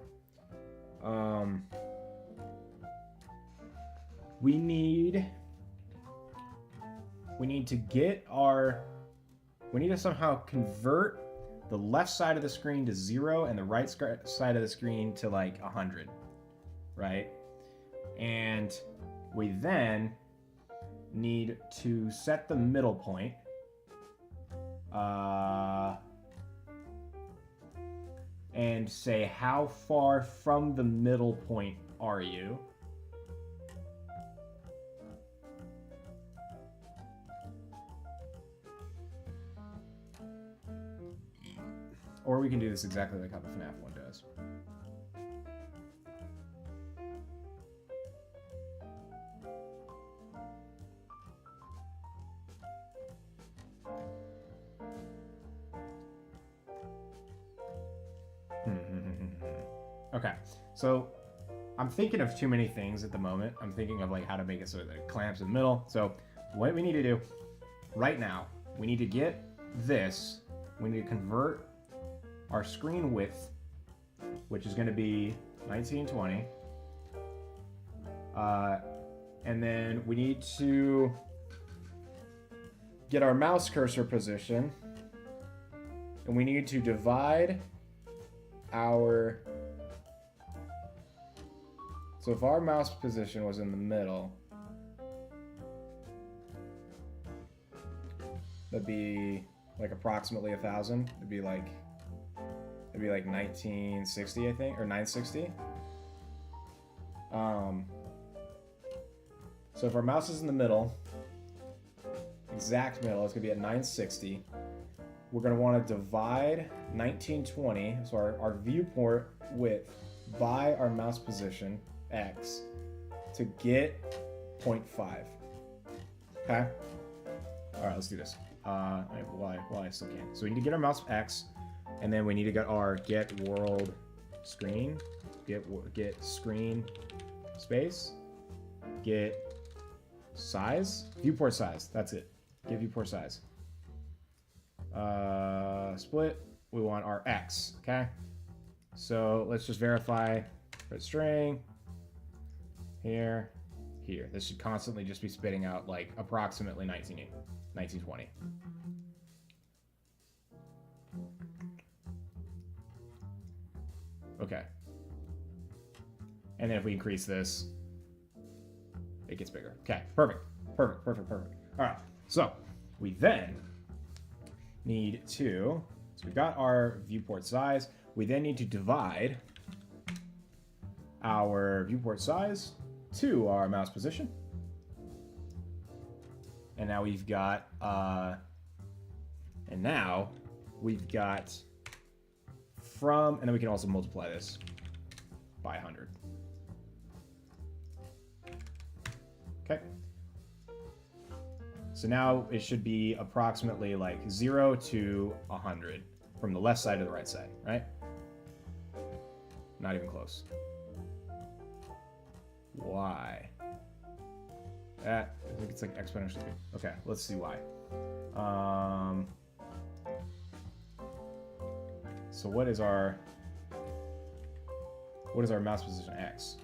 We need to get our... We need to somehow convert the left side of the screen to 0 and the right side of the screen to like 100, right? And we then need to set the middle point. And say, how far from the middle point are you? Or we can do this exactly like how the FNAF one does. Okay, so I'm thinking of too many things at the moment. I'm thinking of like how to make it so that it clamps in the middle. So what we need to do right now, we need to get this. We need to convert our screen width, which is going to be 1920. And then we need to get our mouse cursor position. And we need to divide our... So if our mouse position was in the middle, that'd be like approximately 1,000. It'd be like 1960, I think, or 960. So if our mouse is in the middle, exact middle, it's gonna be at 960. We're gonna want to divide 1920, so our viewport width, by our mouse position, X, to get 0.5. Okay? Alright, let's do this. While I still can. So we need to get our mouse X, and then we need to get our get world screen, get screen space, get size, viewport size, that's it. Get viewport size. Split, we want our X, okay? So let's just verify for string, here. This should constantly just be spitting out like approximately 1920. Okay. And then if we increase this, it gets bigger. Okay, perfect. All right, so we then need to, so we got our viewport size. We then need to divide our viewport size to our mouse position. And now we've got, from, and then we can also multiply this by 100. Okay. So now it should be approximately like 0 to 100 from the left side to the right side, right? Not even close. Why? I think it's like exponentially. Okay, let's see why. So what is our mouse position X?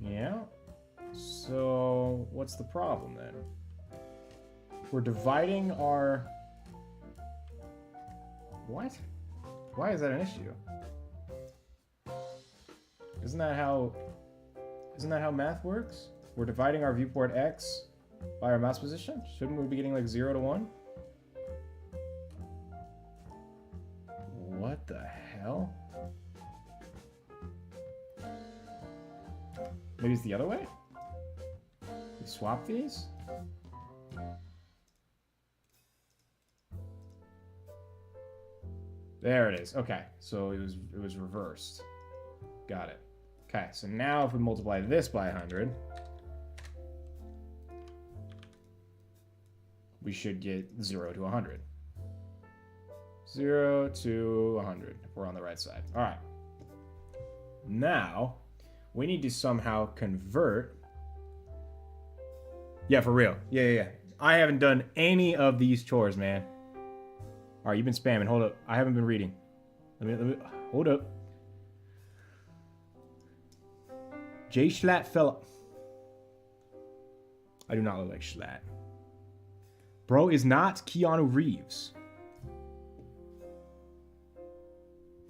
Yeah. So what's the problem then? We're dividing our... What? Why is that an issue? Isn't that how math works? We're dividing our viewport X by our mouse position? Shouldn't we be getting like 0 to 1? What the hell? Maybe it's the other way? We swap these? There it is. Okay, so it was reversed. Got it. Okay, so now if we multiply this by 100, we should get 0 to 100. 0 to 100, if we're on the right side. All right. Now, we need to somehow convert. Yeah, for real. Yeah. I haven't done any of these chores, man. All right, you've been spamming. Hold up. I haven't been reading. Let me hold up. J. Schlatt fell. I do not look like Schlatt. Bro is not Keanu Reeves.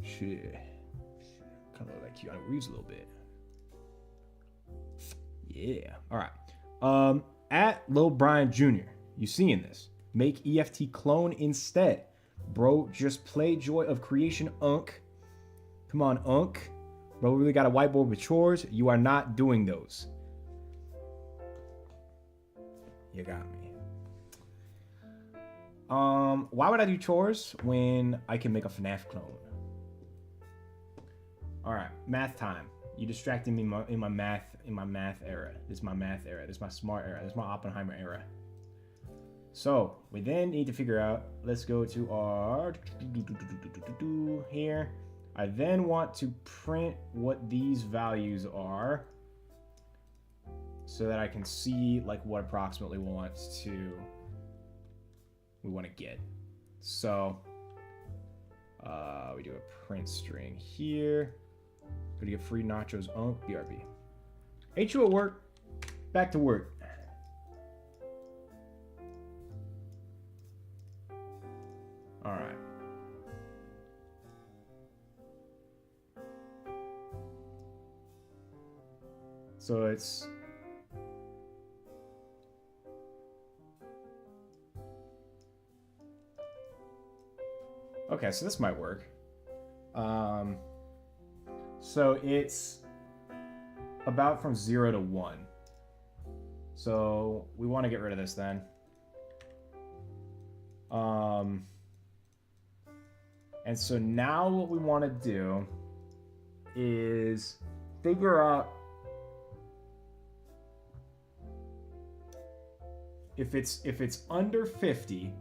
Shit. Kind of look like Keanu Reeves a little bit. Yeah. All right. At Lil Brian Jr. You seeing this? Make EFT clone instead. Bro, just play Joy of Creation, Unk. Come on, Unk. Bro, we really got a whiteboard with chores. You are not doing those. You got me. Why would I do chores when I can make a FNAF clone? All right, math time. You distracted me in my math era. This is my math era. This is my smart era. This is my Oppenheimer era. So we then need to figure out. Let's go to our here. I then want to print what these values are, so that I can see like what approximately we want to get. So we do a print string here. Gonna get free nachos on BRB. Ain't you at work? Back to work. All right. So it's okay, so this might work. So it's about from 0 to 1. So we want to get rid of this then. And so now what we want to do is figure out if it's under 50,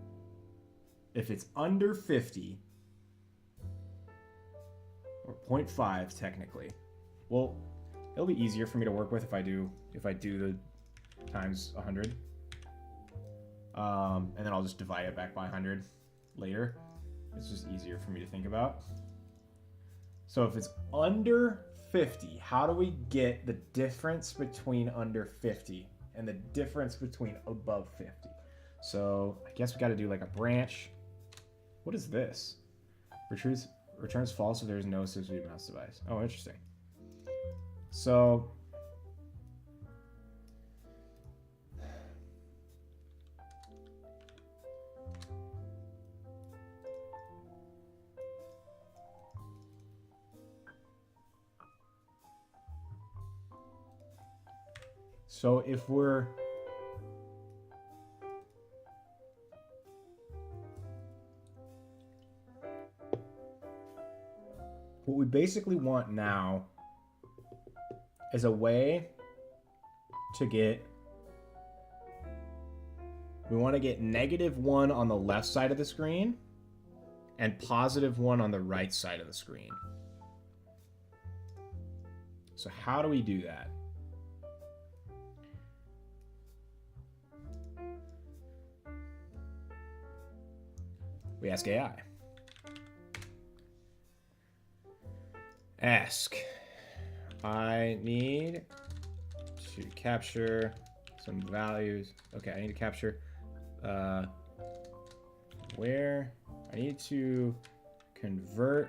or 0.5 technically. Well, it'll be easier for me to work with if I do the times 100. And then I'll just divide it back by 100 later. It's just easier for me to think about. So if it's under 50, how do we get the difference between under 50 and the difference between above 50? So I guess we got to do like a branch. What is this? Returns false if there's no associated mouse device. Oh, interesting. So if we're what we basically want now is a way to get, we want to get -1 on the left side of the screen and +1 on the right side of the screen. So how do we do that? We ask AI. Ask. I need to capture some values. Okay, I need to capture where I need to convert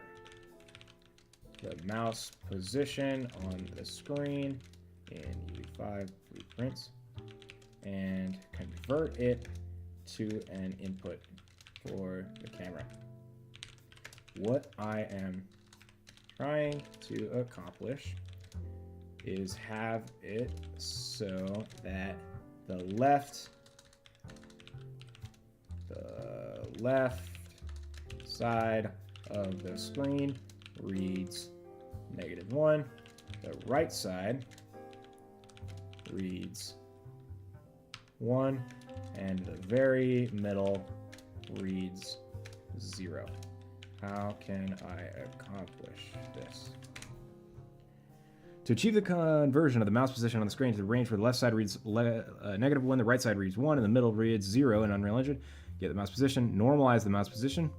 the mouse position on the screen in U5 blueprints and convert it to an input for the camera. what I am trying to accomplish is have it so that the left side of the screen reads -1, the right side reads 1, and the very middle reads 0. How can I accomplish this? To achieve the conversion of the mouse position on the screen to the range where the left side reads -1, the right side reads 1, and the middle reads 0 in Unreal Engine, get the mouse position, normalize the mouse position.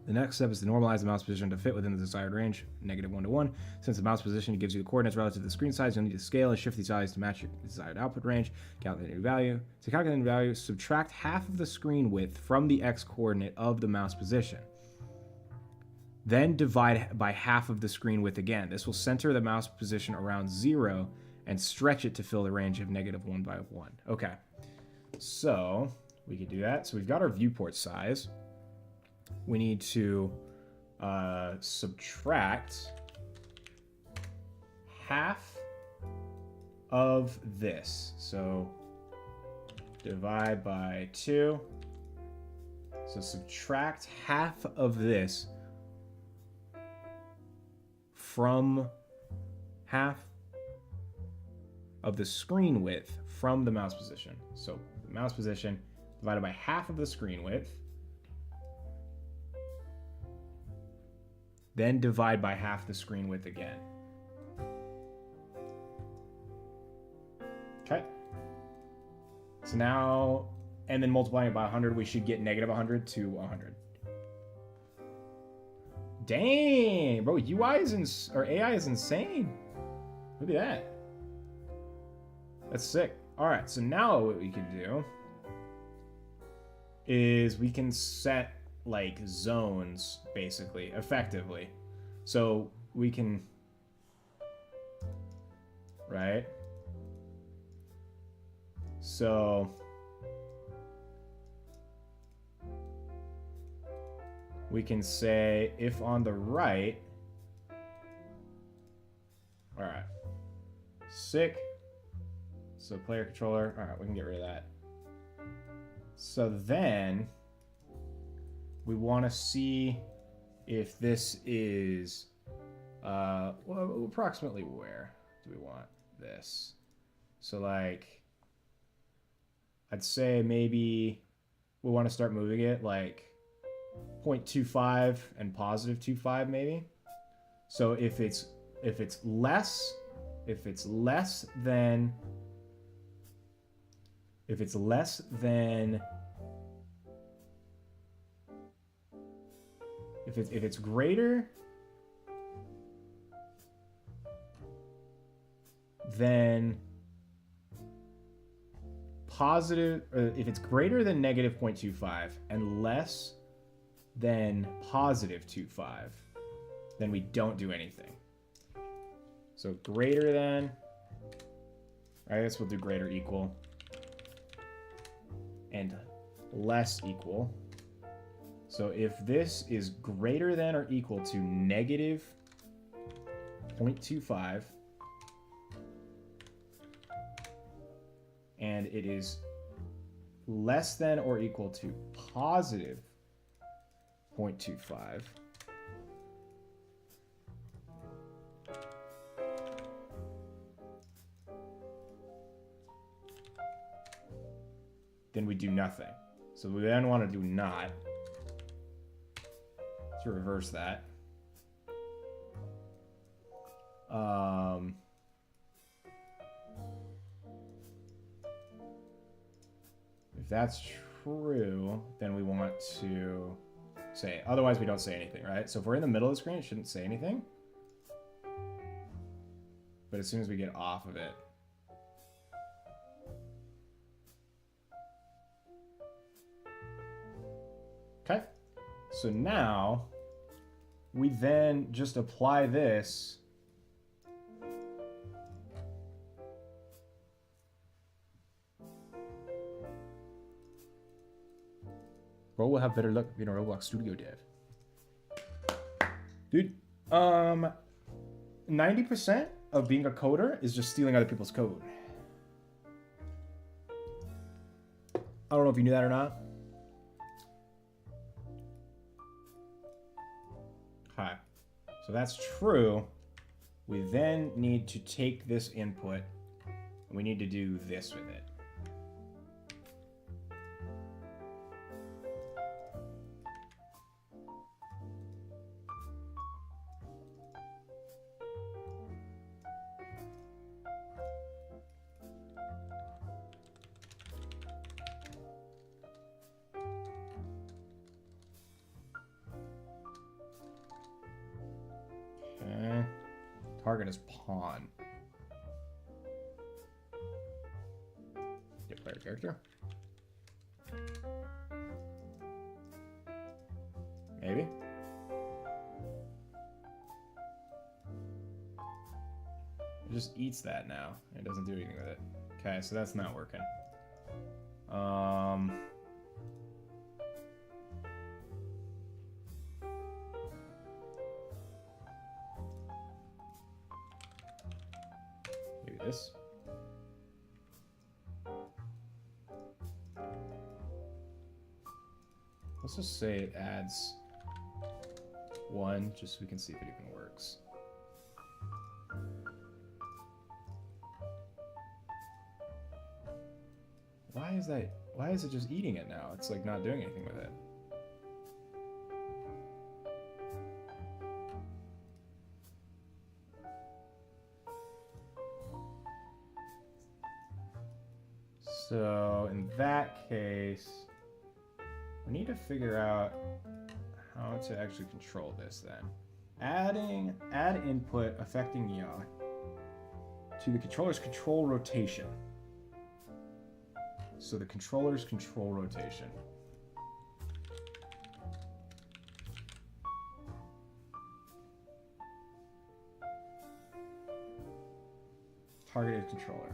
The next step is to normalize the mouse position to fit within the desired range, -1 to 1. Since the mouse position gives you the coordinates relative to the screen size, you'll need to scale and shift these values to match your desired output range. Calculate a new value. To calculate a new value, subtract half of the screen width from the x coordinate of the mouse position. Then divide by half of the screen width again. This will center the mouse position around 0 and stretch it to fill the range of -1 by 1. Okay, so we could do that. So we've got our viewport size. We need to subtract half of this. So divide by 2. So subtract half of this from half of the screen width from the mouse position. So the mouse position divided by half of the screen width, then divide by half the screen width again. Okay. So now, and then multiplying it by 100, we should get -100 to 100. Dang, bro, UI is AI is insane. Look at that. That's sick. All right, so now what we can do is we can set like zones, basically, effectively. So we can, right? So we can say if on the right, all right, sick. So player controller, all right, we can get rid of that. So then we want to see if this is, well, approximately where do we want this? So like, I'd say maybe we want to start moving it like 0.25 and +2.5 maybe. So if it's less than if it's greater than positive, or if it's greater than -0.25 and less than +2.5, then we don't do anything. So greater than, I guess we'll do greater equal, and less equal. So if this is greater than or equal to -0.25, and it is less than or equal to +0.25, then we do nothing. So we then want to do not, to reverse that. If that's true, then we want to say, otherwise we don't say anything, right? So if we're in the middle of the screen, it shouldn't say anything. But as soon as we get off of it, okay. So now we then just apply this Bro will have better luck being a Roblox Studio dev. Dude, 90% of being a coder is just stealing other people's code. I don't know if you knew that or not. Okay. So that's true. We then need to take this input and we need to do this with it. Okay. Target is pawn. Get player character. Maybe. It just eats that now. It doesn't do anything with it. Okay, so that's not working. Maybe this. Let's just say it adds 1, just so we can see if it even works. Why is that? Why is it just eating it now? It's like not doing anything with it. So in that case, we need to figure out how to actually control this then. Add input affecting yaw to the controller's control rotation. So the controller's control rotation. Targeted controller.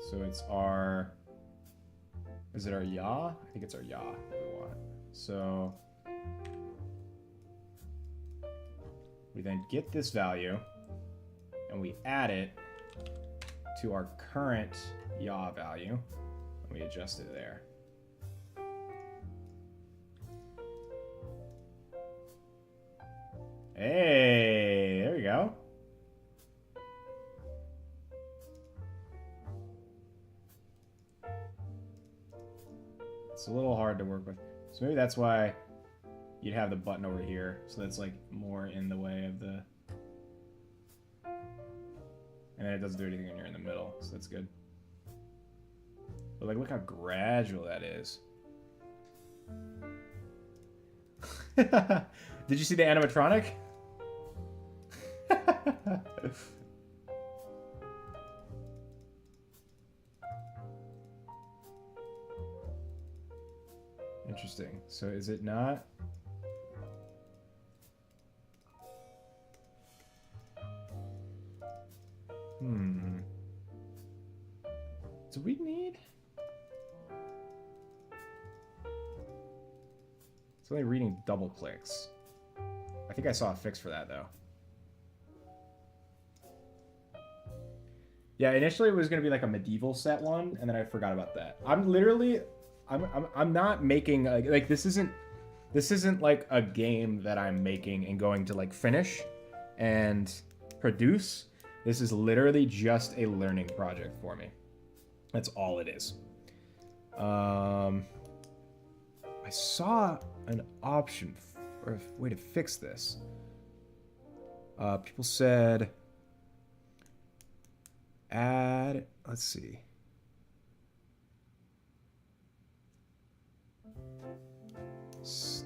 So it's our... Is it our yaw? I think it's our yaw that we want. So we then get this value and we add it to our current yaw value and we adjust it there. Hey, there we go. It's a little hard to work with. So maybe that's why you'd have the button over here. So that's like more in the way of the... And then it doesn't do anything when you're in the middle. So that's good. But like, look how gradual that is. Did you see the animatronic? Interesting. So is it not? Do we need? It's only reading double clicks. I think I saw a fix for that though. Yeah, initially it was gonna be like a medieval set one, and then I forgot about that. I'm not making like this isn't like a game that I'm making and going to like finish and produce. This is literally just a learning project for me. That's all it is. I saw an option or a way to fix this. People said add, let's see.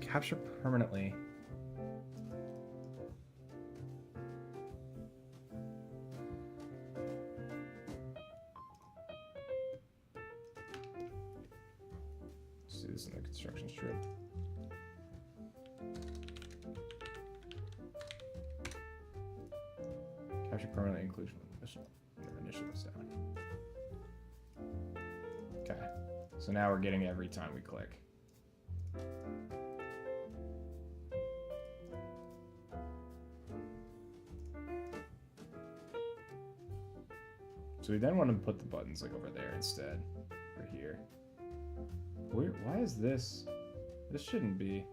Capture permanently. Let's do this in the construction strip. Refreshing permanently inclusion initial is down. Okay. So now we're getting every time we click. So we then want to put the buttons like over there instead, or here. Where? Why is this? This shouldn't be.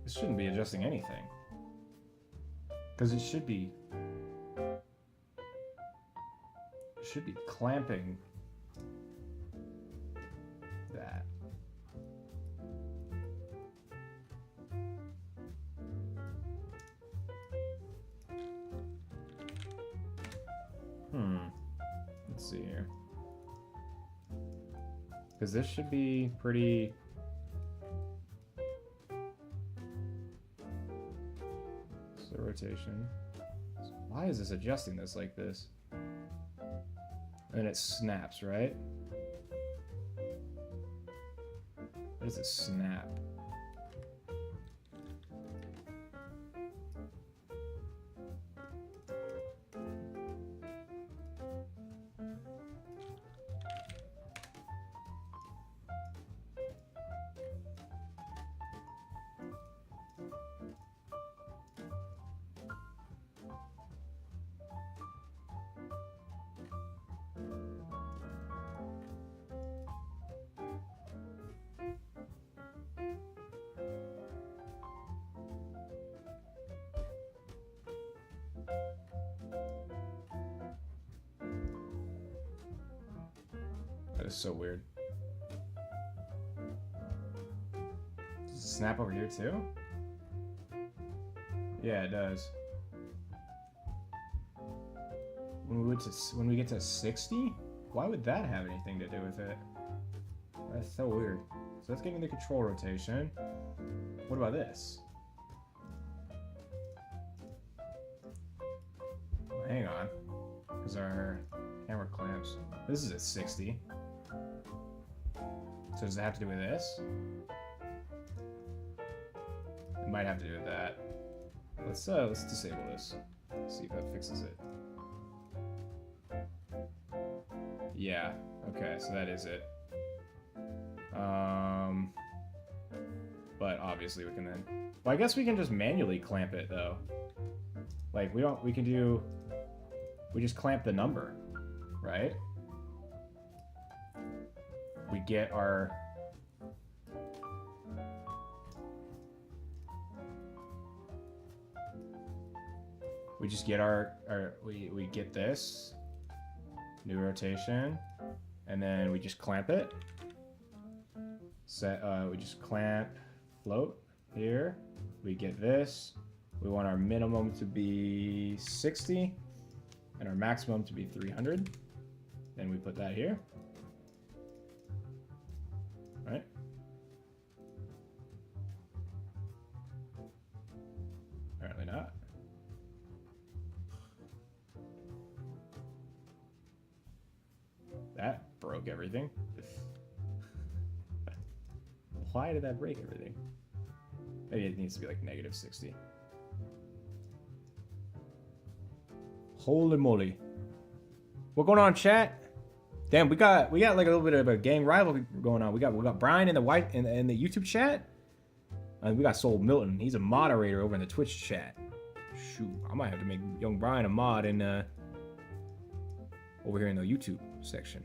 This shouldn't be adjusting anything. Because it should be. It should be clamping that. Let's see here. Because this should be pretty. So rotation. So why is this adjusting this like this? And it snaps, right? What does it snap? That is so weird. Does it snap over here too? Yeah, it does. When we get to 60, why would that have anything to do with it? That's so weird. So that's getting the control rotation. What about this? Well, hang on, because our camera clamps. This is at 60. So does it have to do with this? It might have to do with that. Let's disable this. See if that fixes it. Yeah. Okay, so that is it. But obviously we can then. Well, I guess we can just manually clamp it though. Like we just clamp the number, right? We get our we get this new rotation, and then we just clamp it. We just clamp float here. We get this. We want our minimum to be 60 and our maximum to be 300. Then we put that here. Right? Apparently not. That broke everything. Why did that break everything? Maybe it needs to be like negative 60. Holy moly. What going on, chat? Damn, we got like a little bit of a gang rivalry going on. We got Brian in the YouTube chat. And we got Soul Milton. He's a moderator over in the Twitch chat. Shoot, I might have to make young Brian a mod in over here in the YouTube section.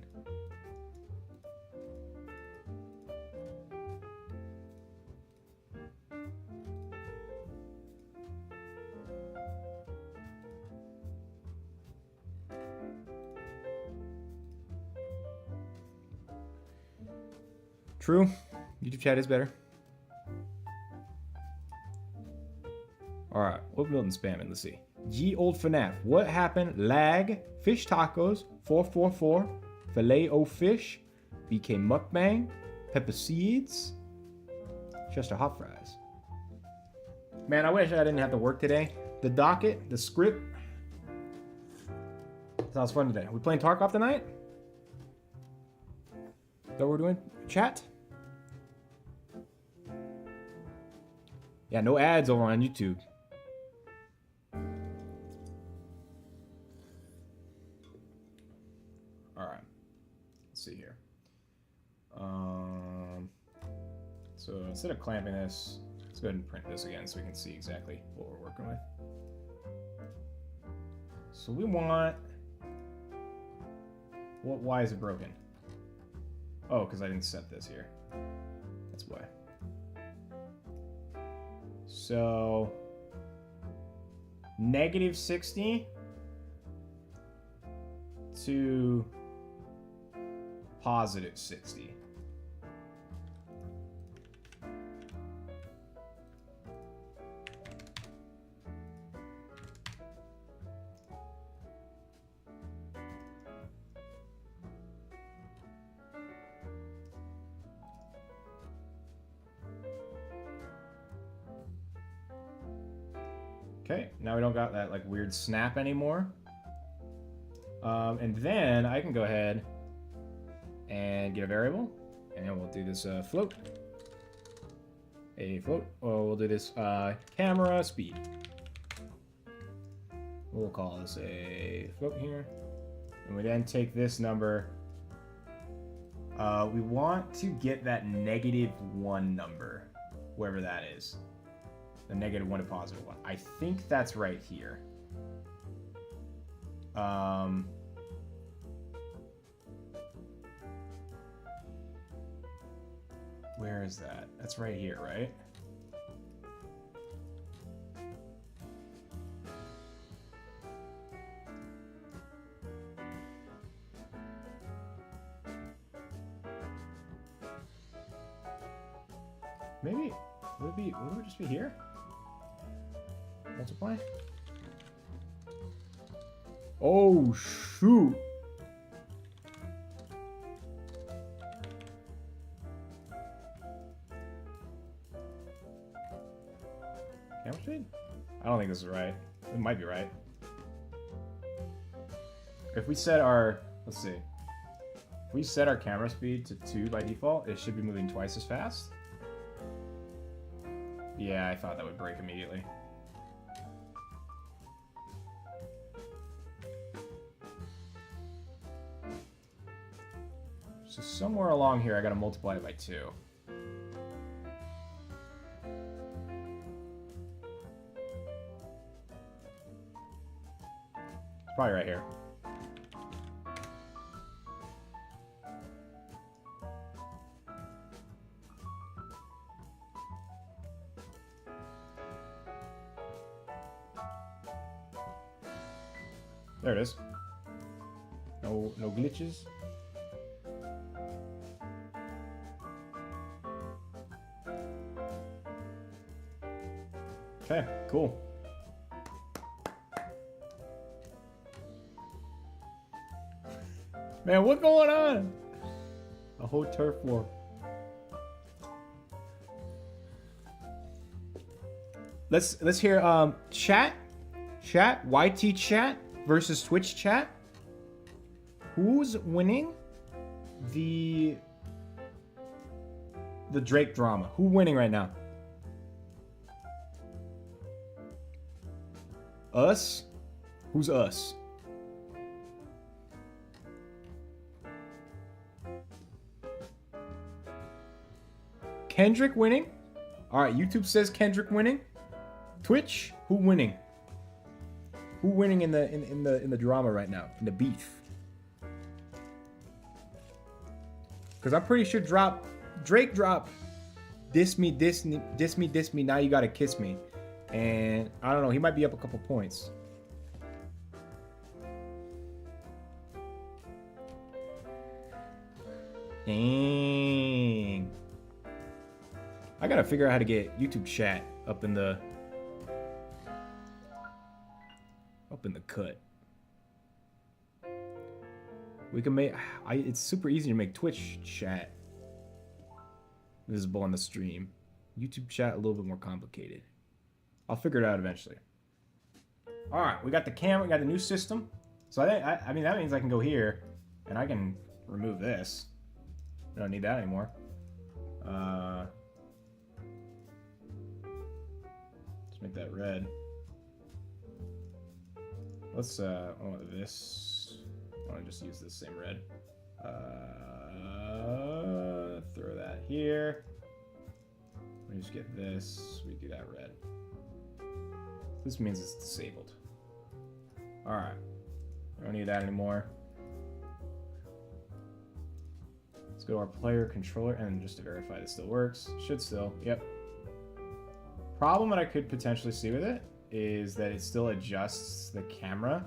True. YouTube chat is better. Alright, what Milton spamming? Let's see. Ye old FNAF. What happened? Lag. Fish tacos. 444. Filet o fish. BK mukbang. Pepper seeds. Chester hot fries. Man, I wish I didn't have to work today. The docket, the script. Sounds fun today. Are we playing Tarkov tonight? Is that what we're doing? Chat? Yeah, no ads over on YouTube. All right. Let's see here. So instead of clamping this, let's go ahead and print this again so we can see exactly what we're working with. So we want... Why is it broken? Oh, because I didn't set this here. That's why. So... -60 to +60. Okay, now we don't got that like weird snap anymore. And then I can go ahead and get a variable, and we'll do this float. A float, or we'll do this camera speed. We'll call this a float here. And we then take this number. We want to get that -1 number, wherever that is. The -1 to +1. I think that's right here. Where is that? That's right here, right? Maybe would it just be here? Multiply? Oh shoot! Camera speed? I don't think this is right. It might be right. If we set our, let's see. If we set our camera speed to 2 by default, it should be moving twice as fast. Yeah, I thought that would break immediately. So somewhere along here, I gotta multiply it by 2. It's probably right here. There it is. No glitches. Okay, cool. Man, what's going on? A whole turf war. Let's hear chat, YT chat versus Twitch chat. Who's winning the Drake drama? Who winning right now? Us? Who's us? Kendrick winning? Alright, YouTube says Kendrick winning. Twitch, who winning? Who winning in the drama right now? In the beef? Because I'm pretty sure Drake dropped diss me, now you gotta kiss me. And I don't know, he might be up a couple points. Dang. I gotta figure out how to get YouTube chat up in the cut. We can make it's super easy to make Twitch chat visible on the stream. YouTube chat a little bit more complicated. I'll figure it out eventually. All right, we got the camera, we got the new system. So I mean that means I can go here and I can remove this. I don't need that anymore. Let's make that red. Let's this. I want to just use this same red. Throw that here. We just get this. We do that red. This means it's disabled. All right. We don't need that anymore. Let's go to our player controller and just to verify this still works. Should still. Yep. Problem that I could potentially see with it is that it still adjusts the camera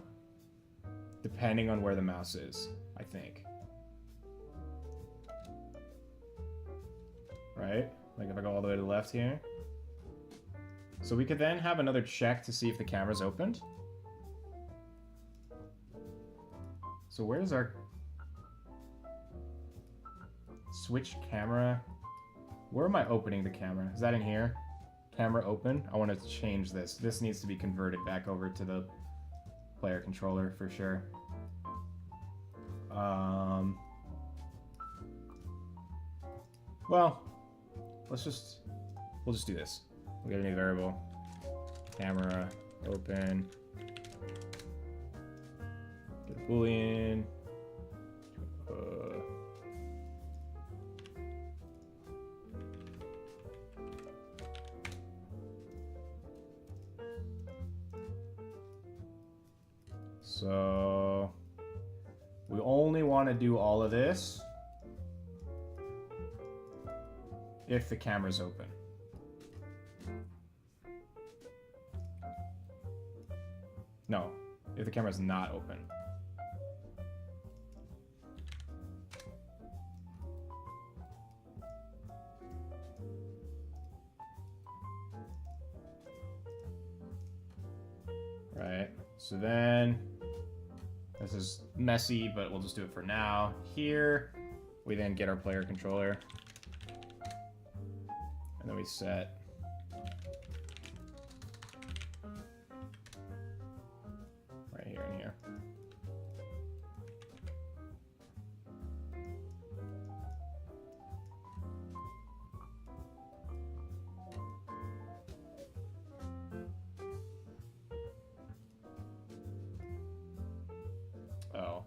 depending on where the mouse is, I think. Right? Like if I go all the way to the left here. So we could then have another check to see if the camera's opened. So where's our switch camera? Where am I opening the camera? Is that in here? Camera open? I want to change this. This needs to be converted back over to the player controller for sure. Well, we'll just do this. We'll get a new variable. Camera open. Get a boolean. So we only want to do all of this if the camera's open. No, if the camera's not open. Right, so then this is messy, but we'll just do it for now. Here, we then get our player controller. And then we set right here and here. Oh.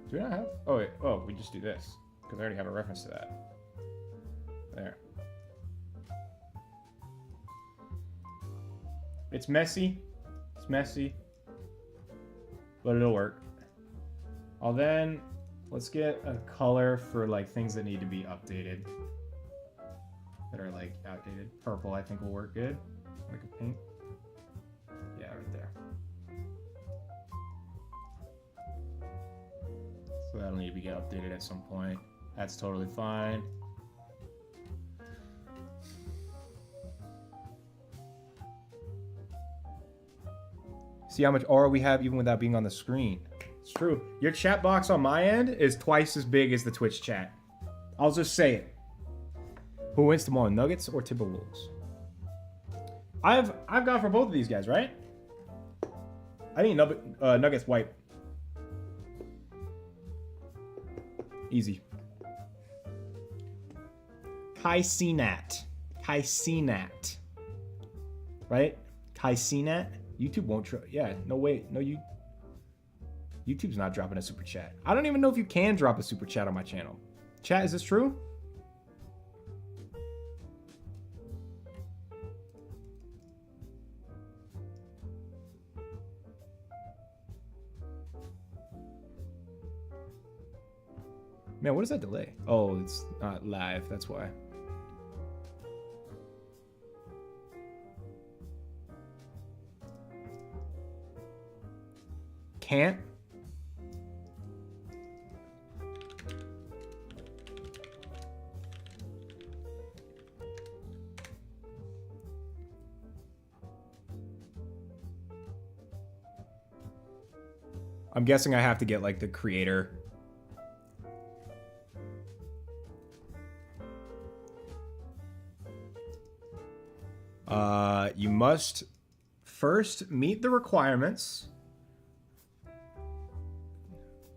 Do we not have? Oh, wait. Oh, we just do this. Because I already have a reference to that. There. It's messy. It's messy. But it'll work. Let's get a color for like things that need to be updated. That are like outdated. Purple I think will work good. Like a pink. Yeah, right there. So that'll need to get updated at some point. That's totally fine. See how much aura we have even without being on the screen. It's true. Your chat box on my end is twice as big as the Twitch chat. I'll just say it. Who wins tomorrow, Nuggets or Timberwolves? I've gone for both of these guys, right? I think Nuggets wipe. Easy. Kai CNAT. Kai CNAT. Right? Kai CNAT? YouTube won't yeah, no way. No, YouTube's not dropping a super chat. I don't even know if you can drop a super chat on my channel. Chat, is this true? Man, what is that delay? Oh, it's not live, that's why. Can't? I'm guessing I have to get like the creator. You must first meet the requirements.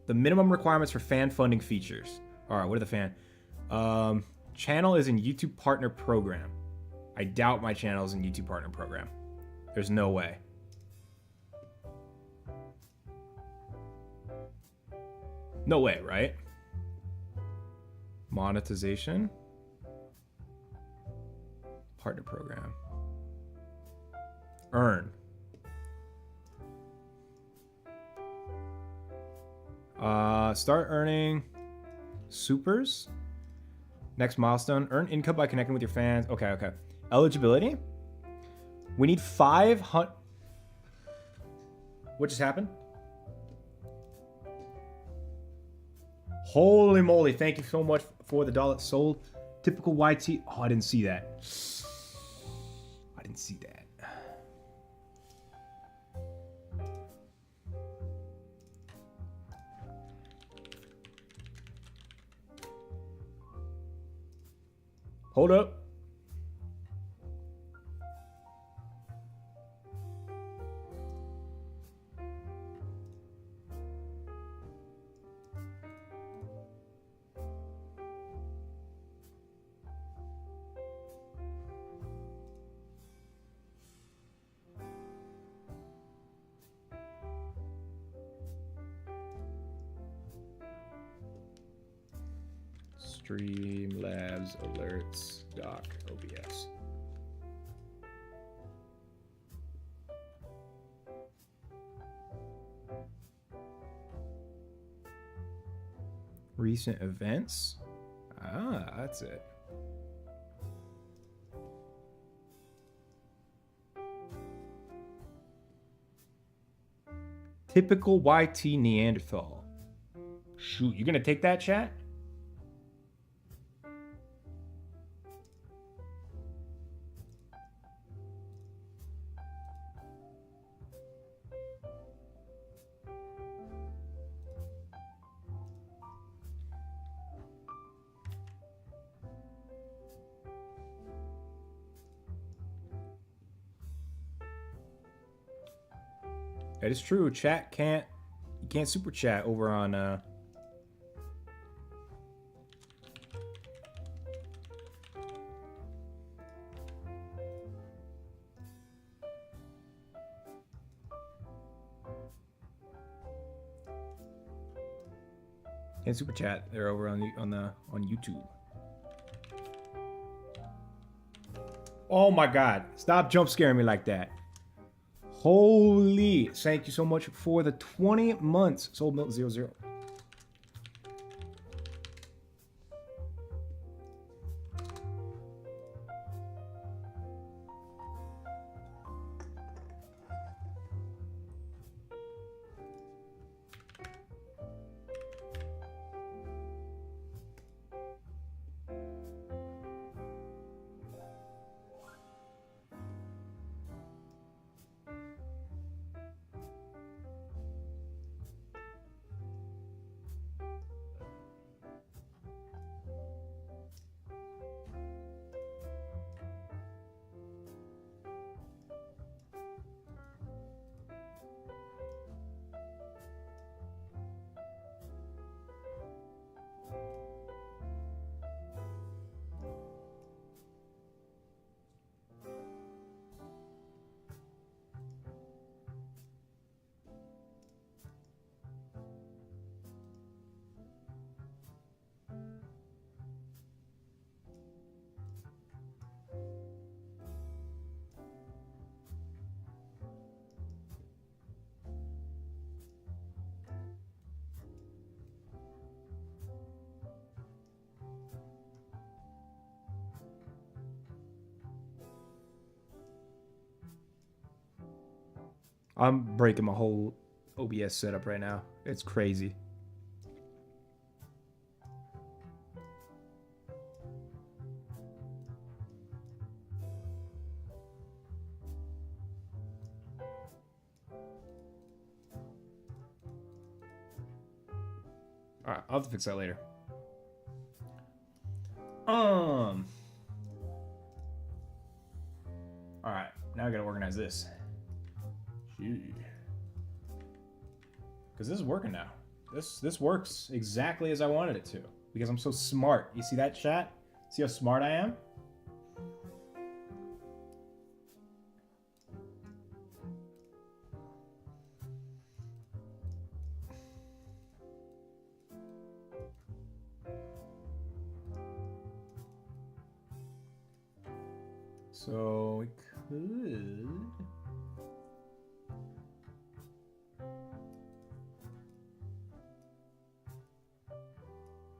The minimum requirements for fan funding features. All right, what are the fan? Channel is in YouTube Partner Program. I doubt my channel is in YouTube Partner Program. There's no way. No way, right? Monetization. Partner Program. Earn. Start earning supers. Next milestone. Earn income by connecting with your fans. Okay. Eligibility. We need 500. What just happened? Holy moly. Thank you so much for the dollar sold. Typical YT. Oh, I didn't see that. I didn't see that. Hold up. Streamlabs alerts doc OBS. Recent events. Ah, that's it. Typical YT Neanderthal. Shoot, you're gonna take that, chat? That is true. Chat can't. You can't super chat over on. Can't super chat. They're over on YouTube. Oh my God! Stop jump scaring me like that. Holy, thank you so much for the 20 months. Soul Milk 00. I'm breaking my whole OBS setup right now. It's crazy. Alright, I'll have to fix that later. Alright, now I gotta organize this. Because this is working now. This works exactly as I wanted it to. Because I'm so smart. You see that, chat? See how smart I am? So we could.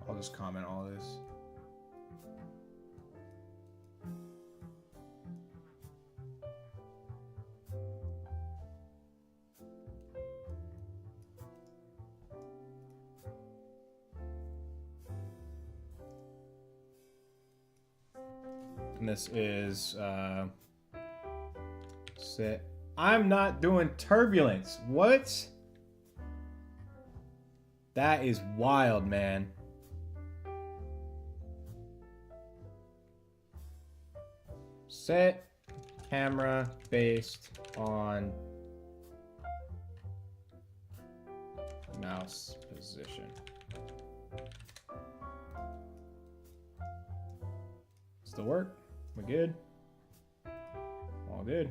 I'll just comment all this. And this is set. I'm not doing turbulence. What? That is wild, man. Set camera based on mouse position. Still work? We good? All good.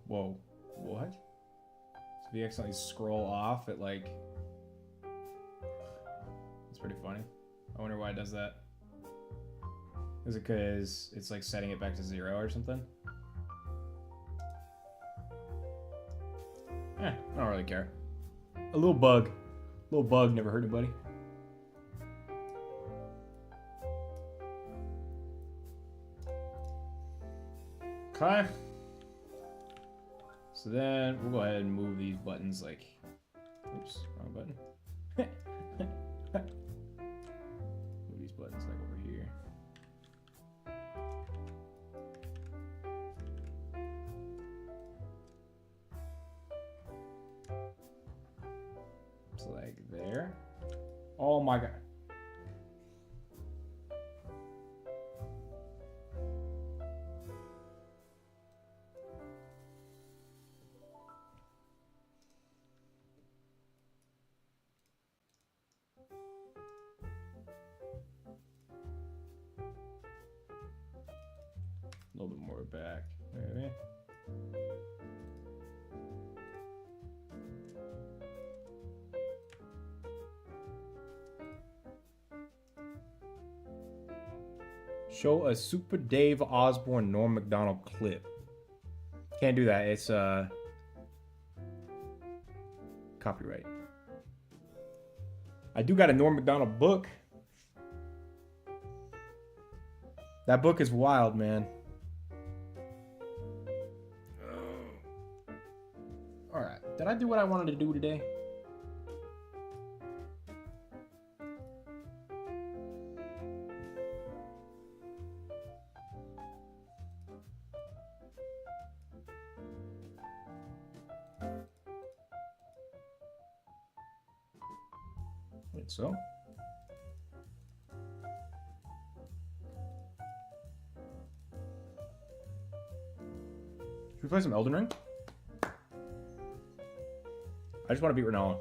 Whoa, what? So if you accidentally scroll off, it like... It's pretty funny. I wonder why it does that. Is it because it's like setting it back to 0 or something? I don't really care. A little bug. A little bug never hurt anybody. Okay. So then we'll go ahead and move these buttons like, oops, wrong button. Move these buttons like over here. So like there. Oh my god. A little bit more back, maybe. Show a Super Dave Osborne Norm Macdonald clip. Can't do that. It's copyright. I do got a Norm Macdonald book. That book is wild, man. Alright, did I do what I wanted to do today? I think so. Should we play some Elden Ring? I just want to beat Renala.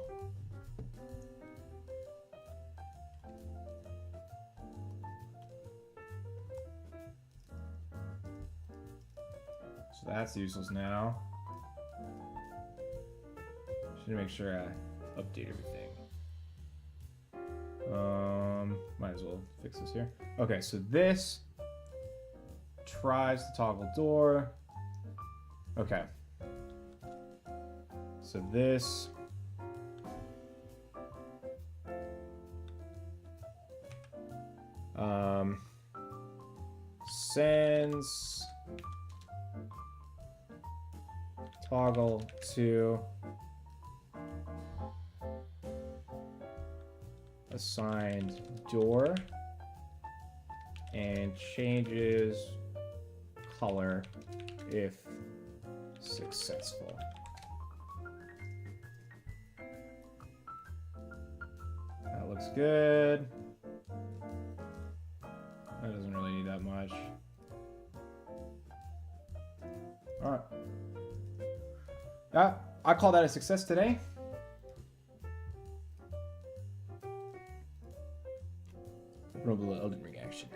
So that's useless now. Should make sure I update everything. Might as well fix this here. Okay, so this tries to toggle door. Okay. So this sends toggle to assigned door and changes color if successful. That looks good. That doesn't really need that much. Alright. I call that a success today. up a little Elden Ring action.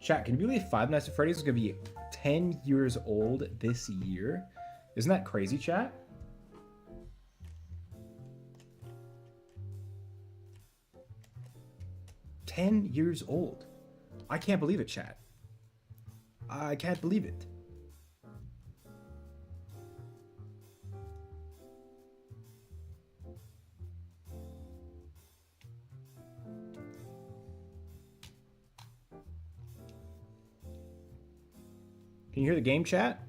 Chat, can you believe Five Nights at Freddy's is gonna be 10 years old this year? Isn't that crazy, chat? $10 old. I can't believe it, chat. I can't believe it. Can you hear the game chat?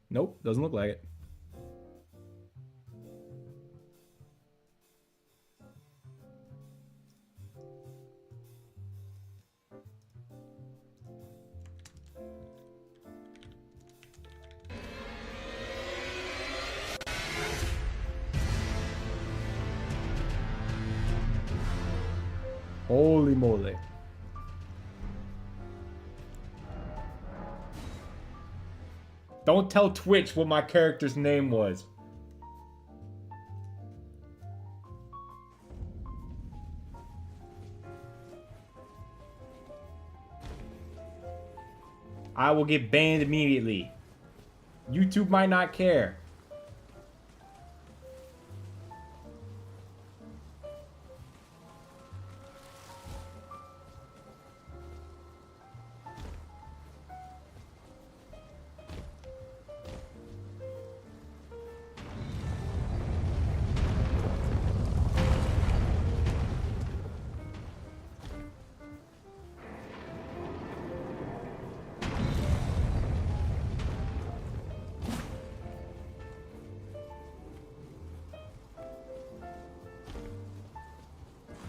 Nope, doesn't look like it. Holy moly. Don't tell Twitch what my character's name was. I will get banned immediately. YouTube might not care.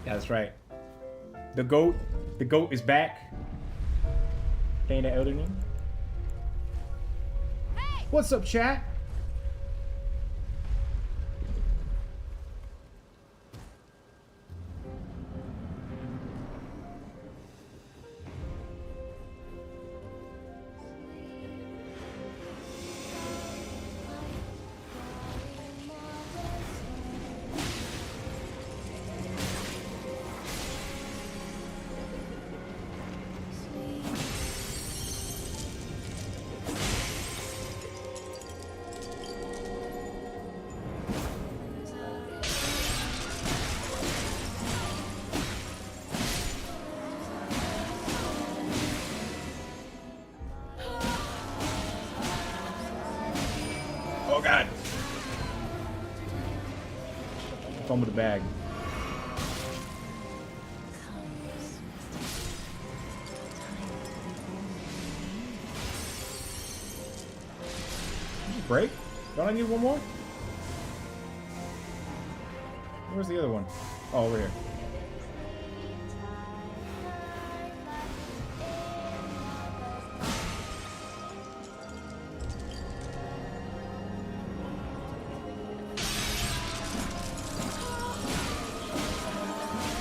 Yeah, that's right. The goat is back. Playing the Elden Ring. Hey! What's up, chat? Oh god. Fumble the bag. Break? Don't I need one more? Where's the other one? Oh, over here.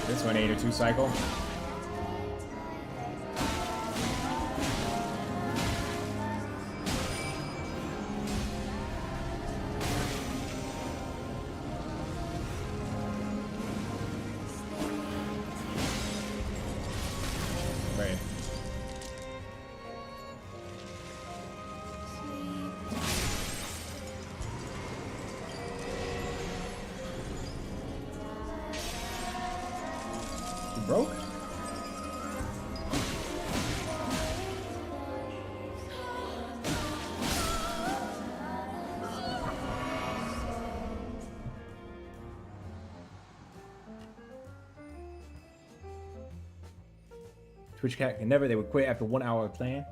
This one 8 or 2 cycle. Right. You broke? Twitch cat can never, they would quit after 1 hour of playing.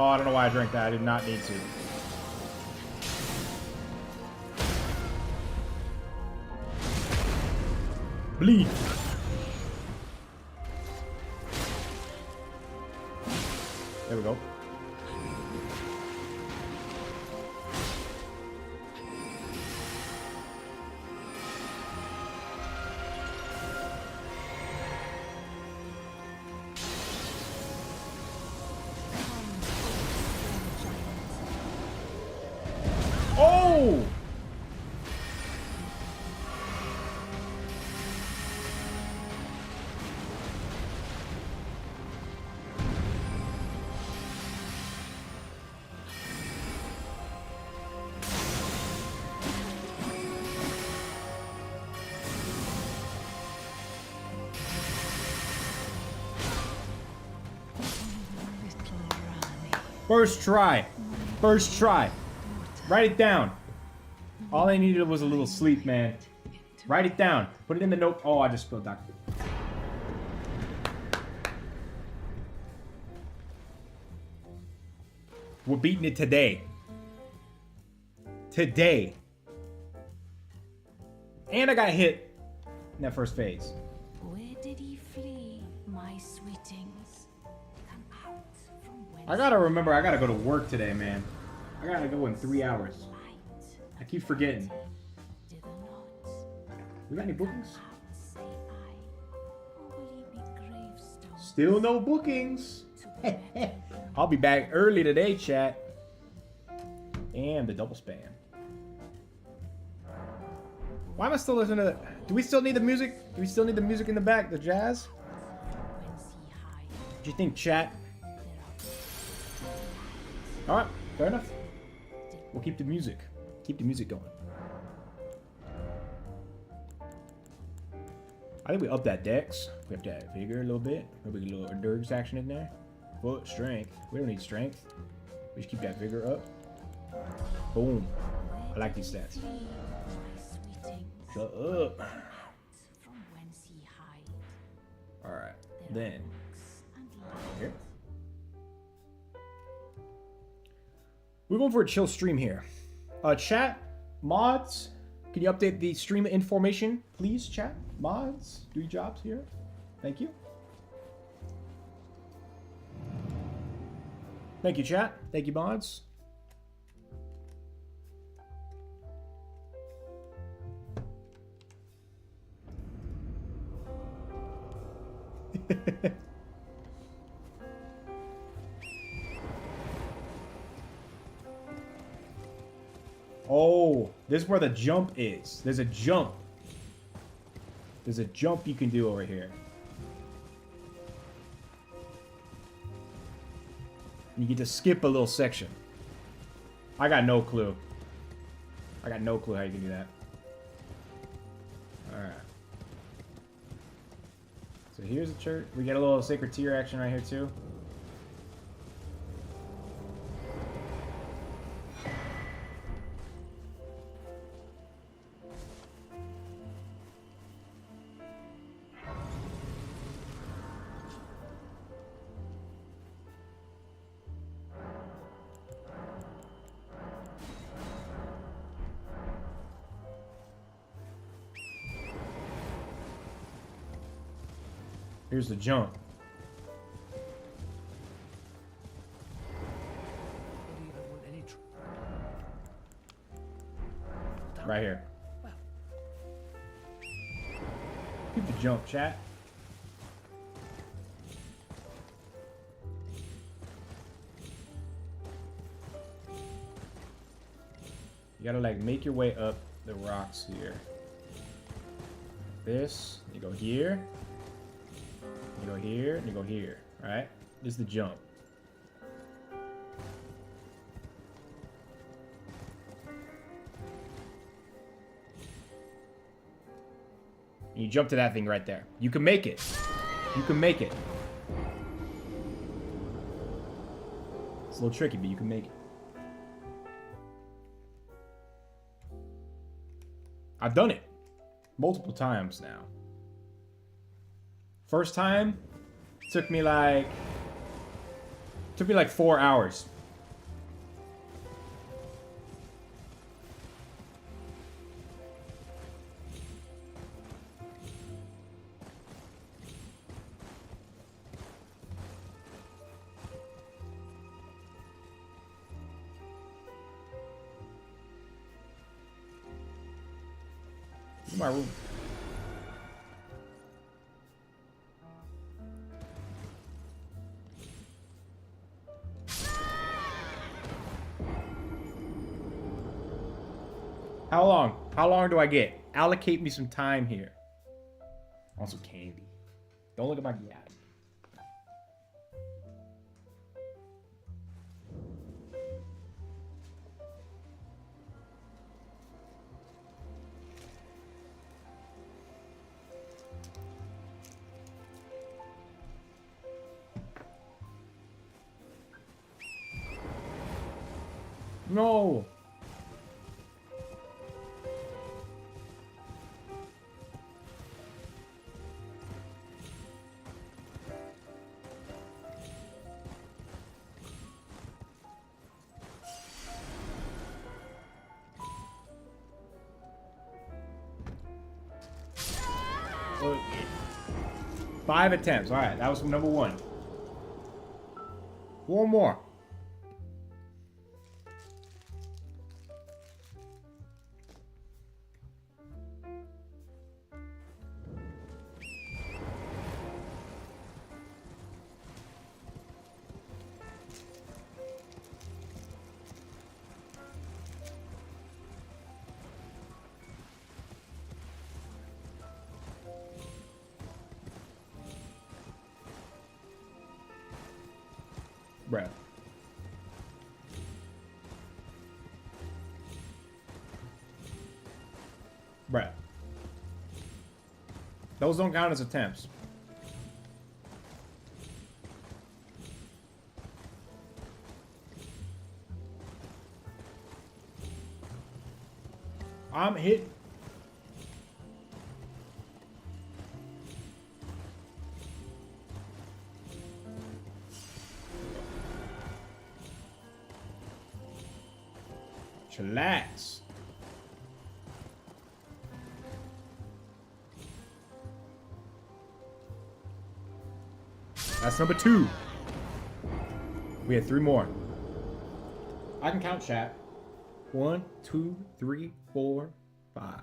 Oh, I don't know why I drank that. I did not need to. Bleed. There we go. Oh! First try. First try. Write it down. All I needed was a little sleep, man. Write it down. Put it in the note. Oh, I just spilled Dr. We're beating it today. Today. And I got hit in that first phase. Where did he flee, my sweetings? Come out from whence I gotta remember, I gotta go to work today, man. I gotta go in 3 hours. light I keep forgetting. did not. We got any bookings? Out, say I, or will he be gravestone Still no bookings. to prevent I'll be back early today, chat. And the double spam. Why am I still listening to that? Do we still need the music? Do we still need the music in the back? The jazz? whence he hides? Do you think, chat? There Alright, fair enough. We'll keep the music. Keep the music going. I think we up that dex. We have that vigor a little bit. Maybe a little endurance action in there. Foot strength. We don't need strength. We just keep that vigor up. Boom. I like these stats. flee, my sweetings? Shut up. From whence he hides? Alright. There Then. books and light. Here. We're going for a chill stream here. Chat, mods, can you update the stream information, please, chat? Mods, do your jobs here. Thank you. Thank you, chat. Thank you, mods. Oh, this is where the jump is. There's a jump. There's a jump you can do over here. You get to skip a little section. I got no clue. I got no clue how you can do that. Alright. So here's the church. We get a little sacred tear action right here too. Here's the jump. Right here. Keep the jump, chat. You gotta like make your way up the rocks here. This, you go here. You go here, and you go here, right? This is the jump. And you jump to that thing right there. You can make it. You can make it. It's a little tricky, but you can make it. I've done it multiple times now. First time took me like Took me like 4 hours. In my room. How long? How long do I get? Allocate me some time here. I want some candy. Don't look at my gap. No. Look. 5 attempts. All right, that was number 1. One more. Bruh. Bruh. Those don't count as attempts. I'm hit. Chillax. That's number 2. We had 3 more. I can count, chat. 1, 2, 3, 4, 5.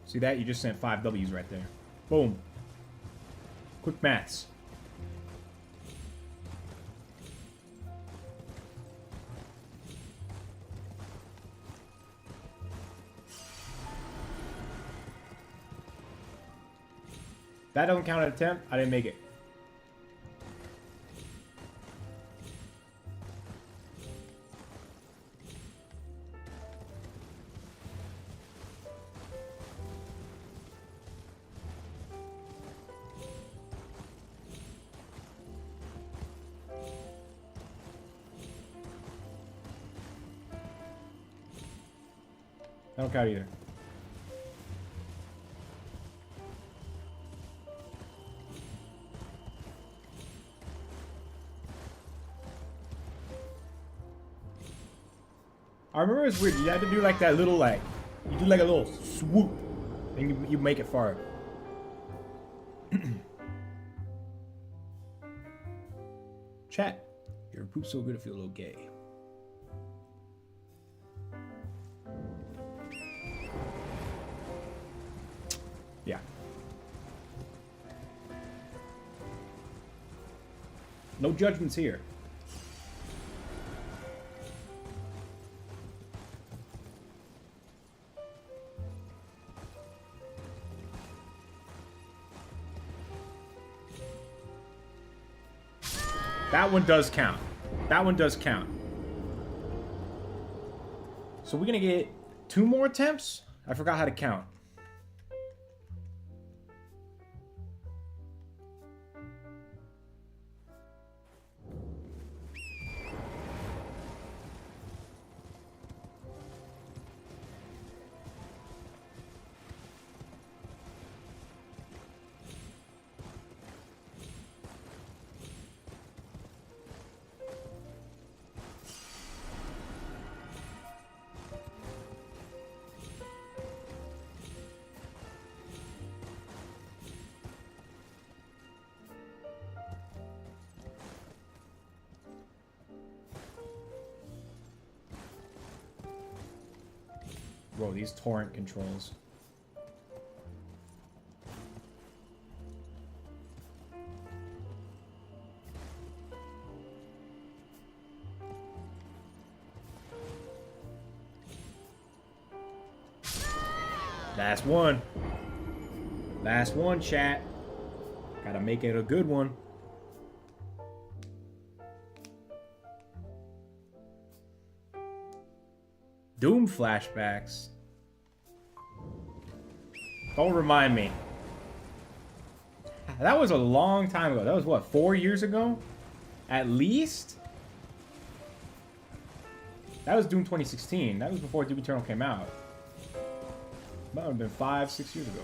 See that? You just sent 5 W's right there. Boom. Quick maths. That doesn't count as an attempt. I didn't make it. I don't count either. I remember it's weird. You had to do like that little like, you do like a little swoop, and you make it far. Chat, your poop's so good I feel a little gay. Yeah. No judgments here. That one does count. That one does count. So we're gonna get 2 more attempts? I forgot how to count. Bro, these torrent controls. Last one. Last one, chat. Gotta make it a good one. Doom flashbacks. Don't remind me. That was a long time ago. That was what, 4 years ago? At least? That was Doom 2016. That was before Doom Eternal came out. That would have been 5, 6 years ago.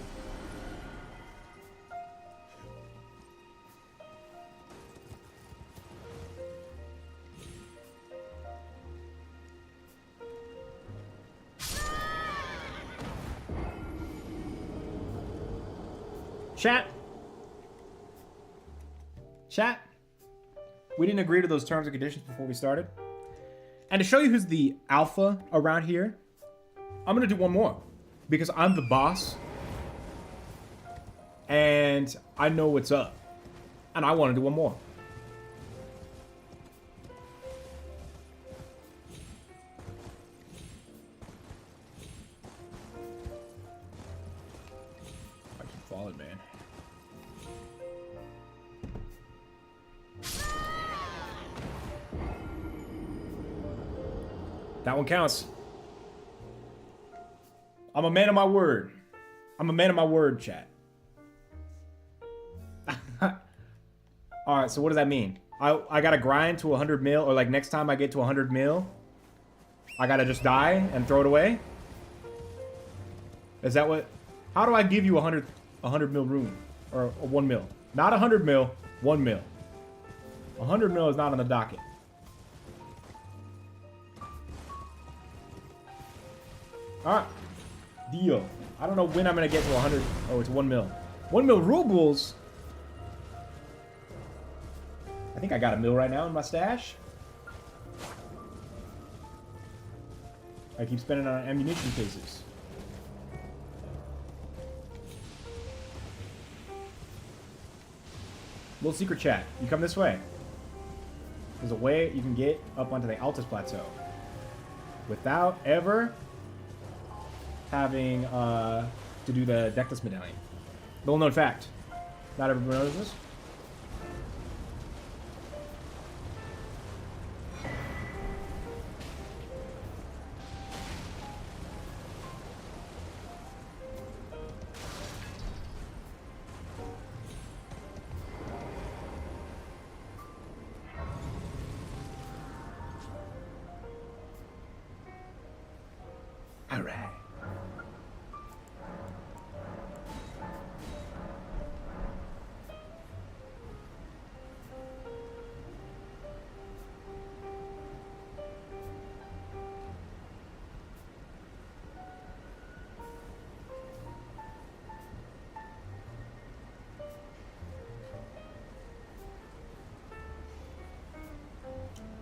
Chat. We didn't agree to those terms and conditions before we started. And to show you who's the alpha around here, I'm going to do one more. Because I'm the boss. And I know what's up. And I want to do one more. I keep falling, man. That one counts. I'm a man of my word. I'm a man of my word, chat. Alright, so what does that mean? I gotta grind to 100 mil, or like next time I get to 100 mil, I gotta just die and throw it away? Is that what... How do I give you 100 mil rune? Or 1 mil? Not 100 mil, 1 mil. 100 mil is not on the docket. Alright. Deal. I don't know when I'm gonna get to 100. Oh, it's 1 mil. 1 mil rubles? I think I got a mil right now in my stash. I keep spending on ammunition cases. Little secret chat. You come this way. There's a way you can get up onto the Altus Plateau without ever having to do the Deckless Medallion. Little known fact. Not everyone knows this. All right.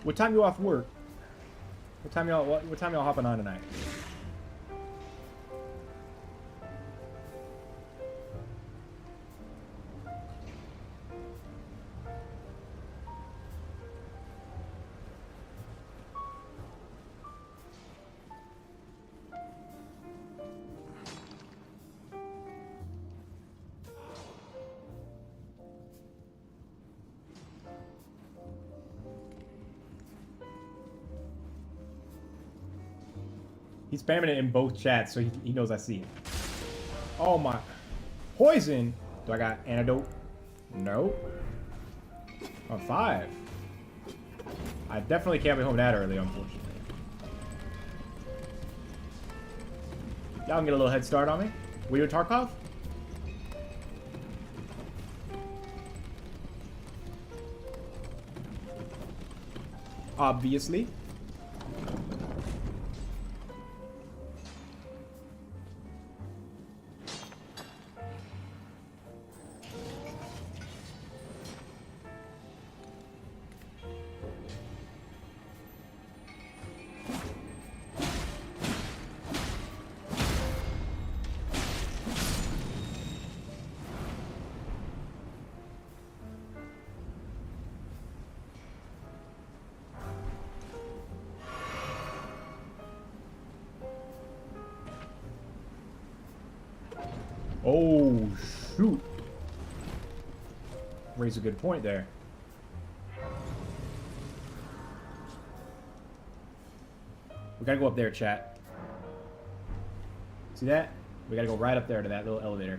What time you off work? What time y'all hopping on tonight? He's spamming it in both chats, so he knows I see it. Oh my. Poison? Do I got antidote? No. Oh, 5. I definitely can't be home that early, unfortunately. Y'all can get a little head start on me. Were you a Tarkov? Obviously. Oh, shoot. Raise a good point there. We gotta go up there, chat. See that? We gotta go right up there to that little elevator.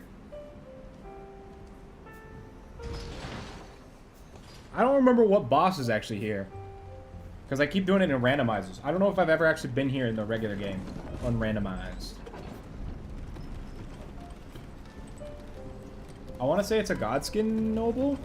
I don't remember what boss is actually here. Because I keep doing it in randomizers. I don't know if I've ever actually been here in the regular game. Unrandomized. I want to say it's a Godskin Noble?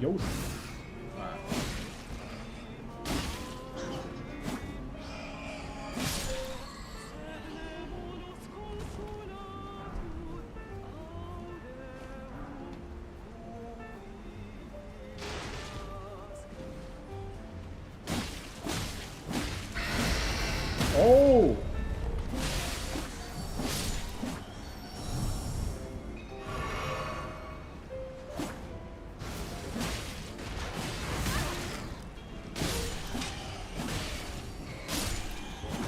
Yoda. Oh!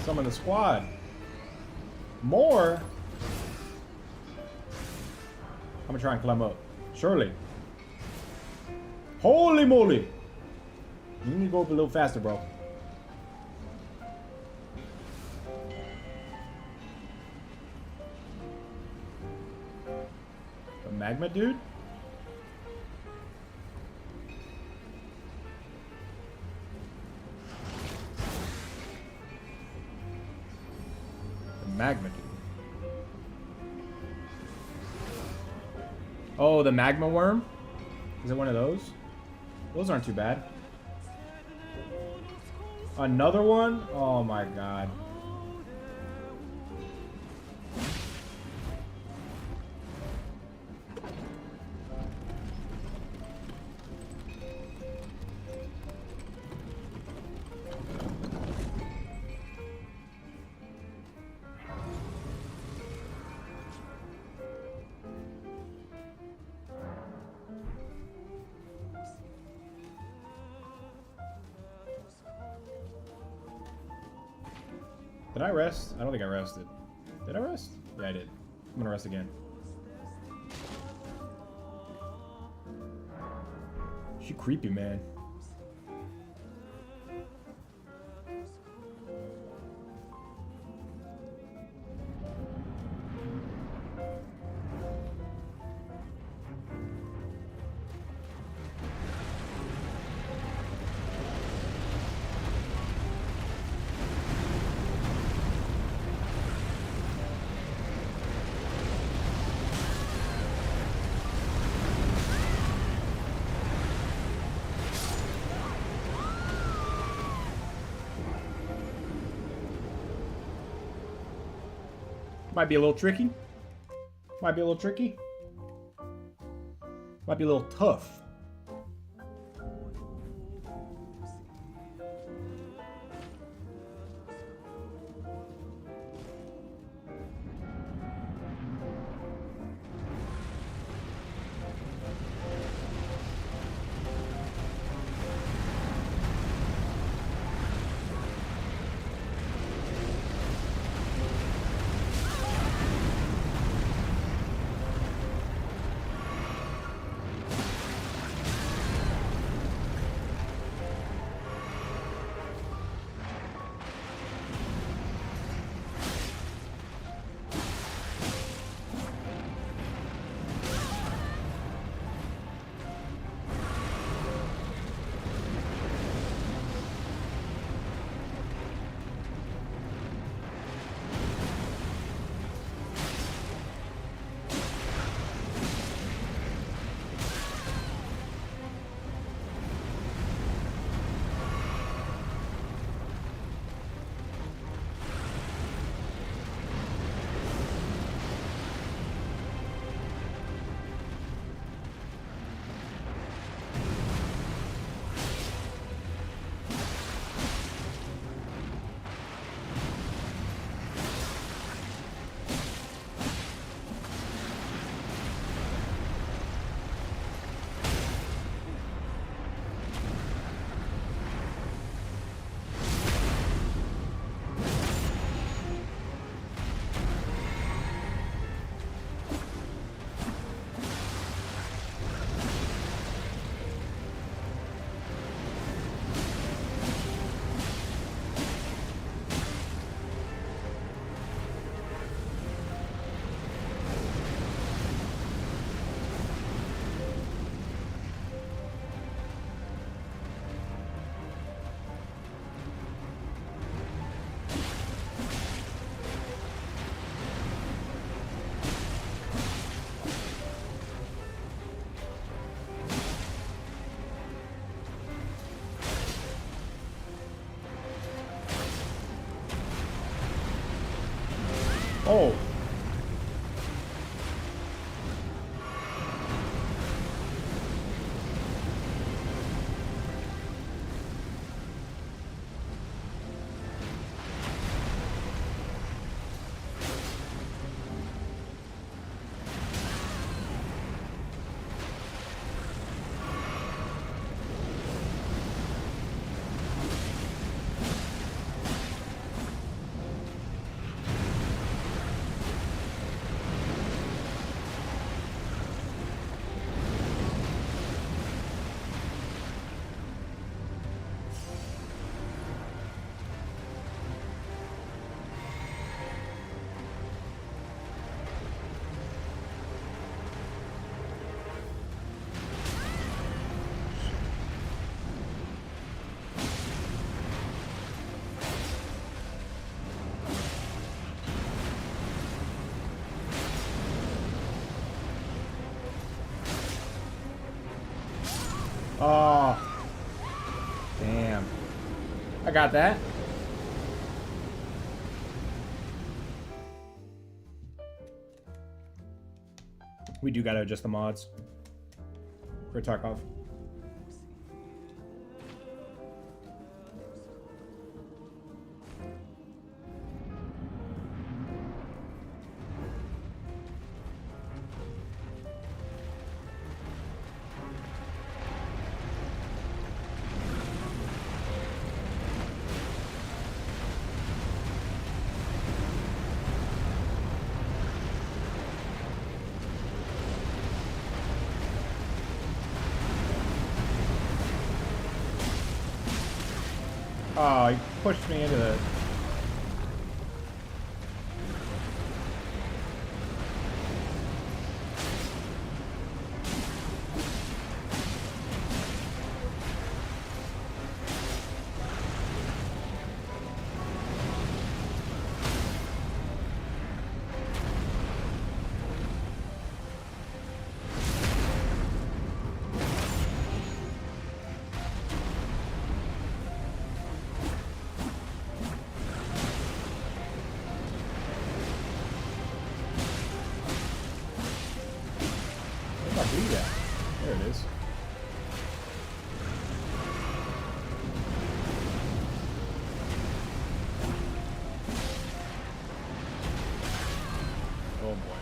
Some in the squad. More? I'm gonna try and climb up. Surely. Holy moly! You need to go up a little faster, bro. The magma dude? The magma dude. Oh, the magma worm? Is it one of those? Those aren't too bad. Another one? Oh my god. Did I rest? I don't think I rested. Did I rest? Yeah, I did. I'm gonna rest again. She creepy, man. Might be a little tricky. Might be a little tricky. Might be a little tough. Oh. Oh. Damn. I got that. We do gotta adjust the mods for Tarkov. Oh, he pushed me into the... Where'd I do that? There it is. Oh boy.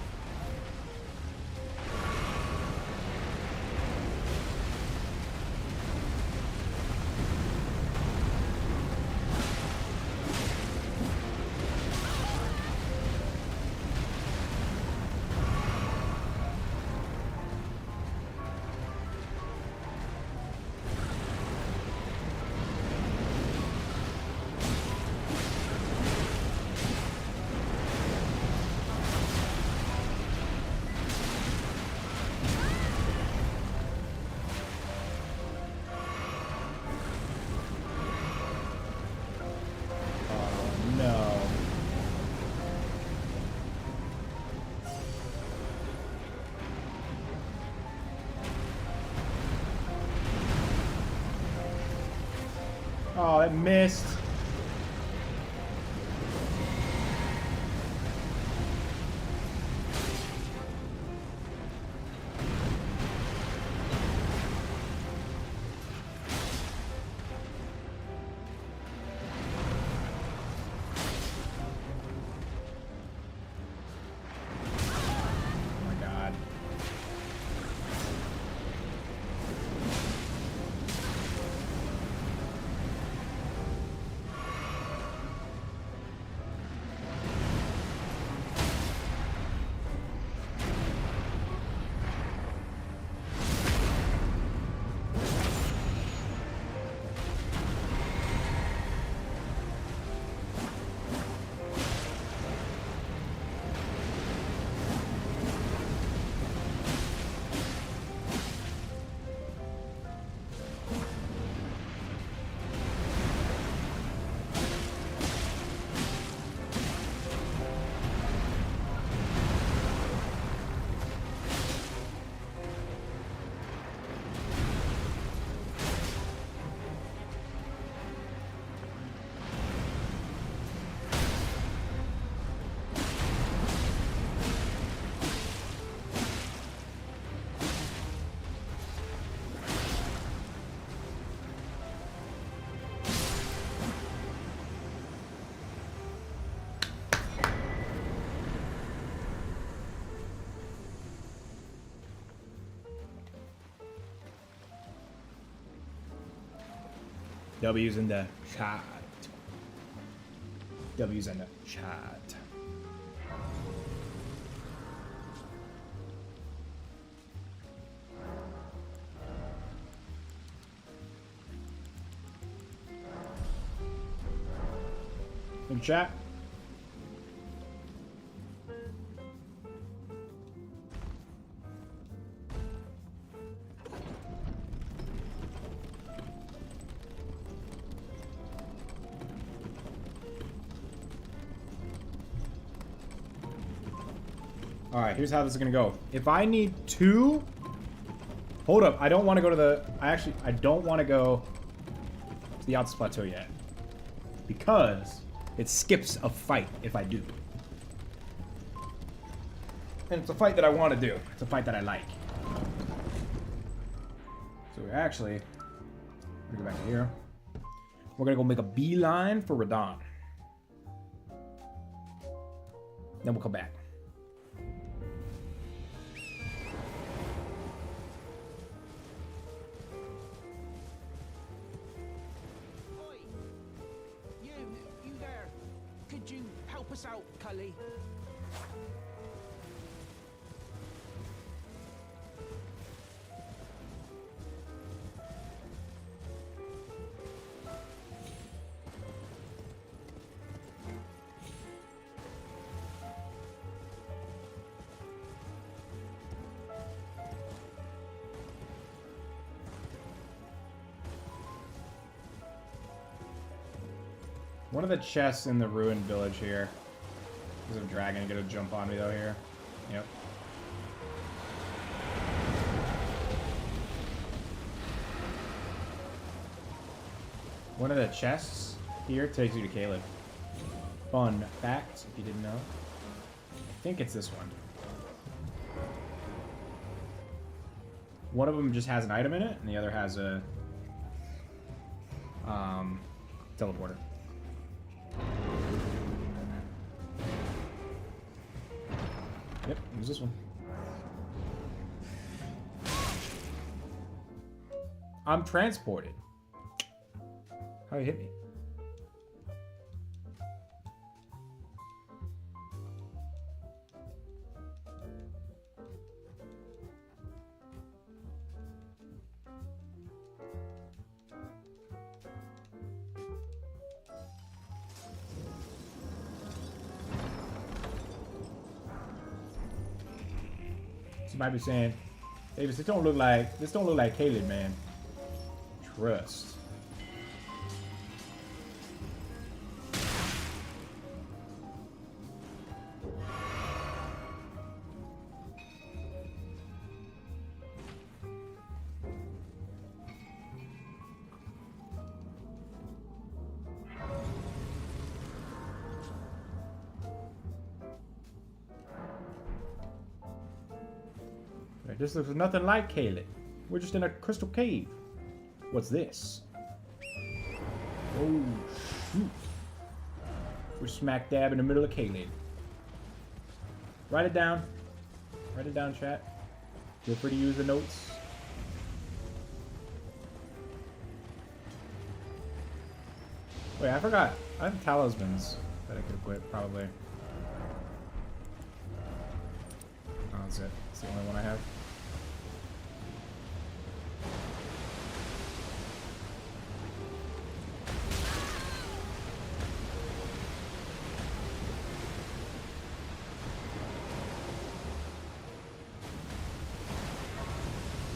Oh no. Oh, it missed. Oh my god. W's in the chat. W's in the chat. In chat. Alright, here's how this is gonna go. If I need 2... Hold up, I don't want to go to the... I don't want to go to the Altus Plateau yet. Because it skips a fight if I do. And it's a fight that I want to do. It's a fight that I like. So we're actually... We're gonna go back to here. We're gonna go make a beeline for Radon. Then we'll come back. You there. Could you help us out, Cully? One of the chests in the ruined village here. There's a dragon gonna jump on me though here. Yep. One of the chests here takes you to Caleb. Fun fact, if you didn't know. I think it's this one. One of them just has an item in it, and the other has a teleporter. Yep, use this one. I'm transported. How you hit me? Might be saying, Davis, this don't look like Caleb, man. Trust. This looks nothing like Caleb. We're just in a crystal cave. What's this? Oh, shoot. We're smack dab in the middle of Caleb. Write it down. Write it down, chat. Feel free to use the notes. Wait, I forgot. I have talismans that I could equip, probably. Oh, that's it. It's the only one I have.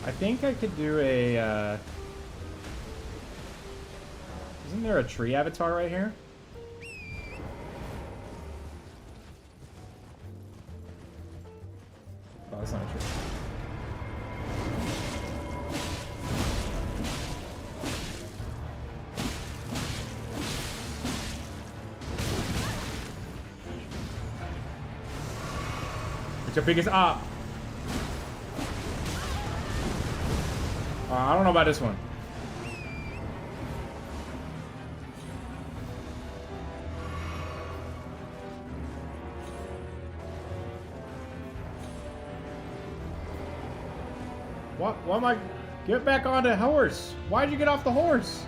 I think I could do a, isn't there a tree avatar right here? Oh, that's not a tree. It's your biggest op. I don't know about this one. What? Why am I... Get back on the horse. Why'd you get off the horse?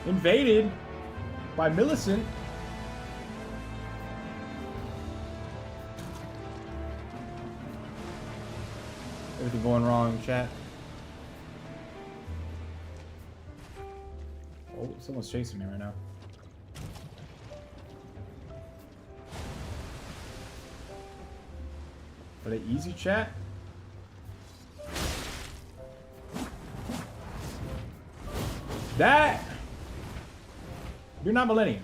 Invaded by Millicent. Everything going wrong, chat. Oh, someone's chasing me right now. Are they easy, chat? That! You're not Millennium.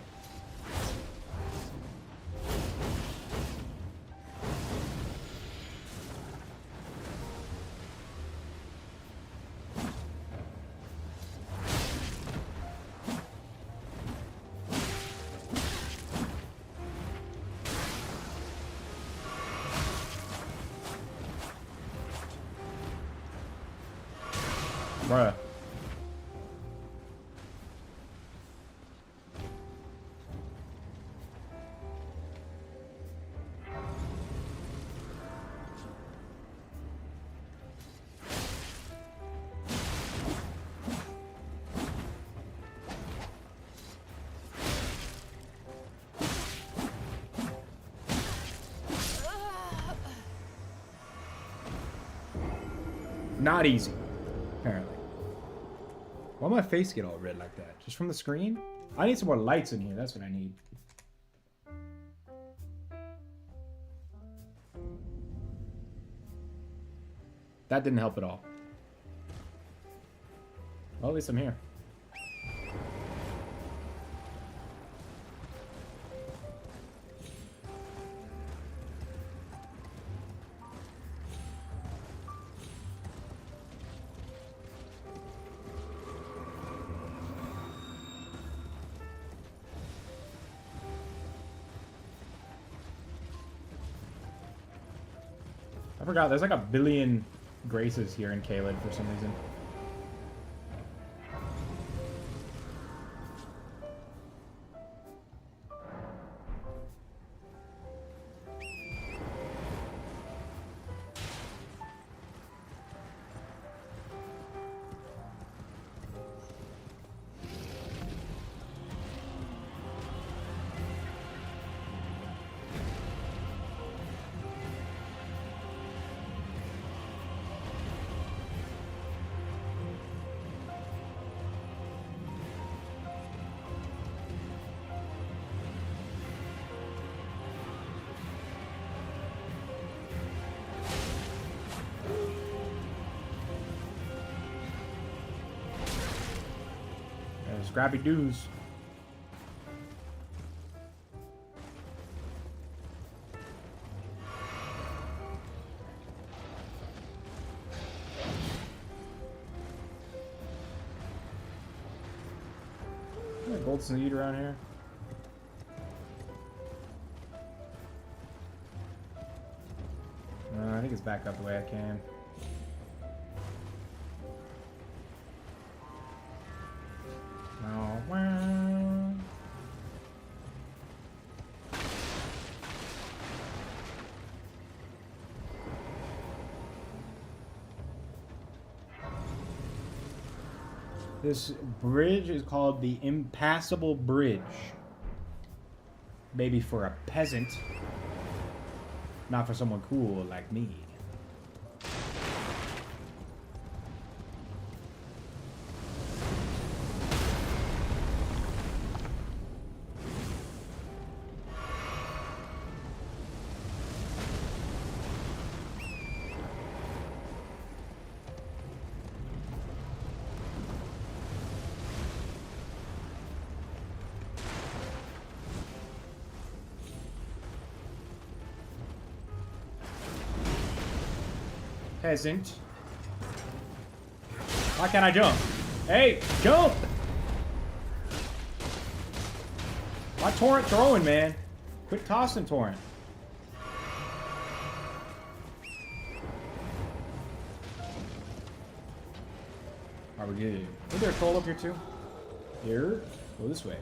Bruh. Not easy, apparently. Why my face get all red like that? Just from the screen? I need some more lights in here. That's what I need. That didn't help at all. Well, at least I'm here. I forgot, there's like a billion Graces here in Caelid for some reason. Scrappy dudes. Gold seed around here. I think it's back up the way I can. This bridge is called the Impassable Bridge. Maybe for a peasant. Not for someone cool like me. Peasant. Why can't I jump? Hey, jump! Why Torrent throwing, man? Quit tossing, Torrent. Are we good? Is there a troll up here too? Here? Go this way.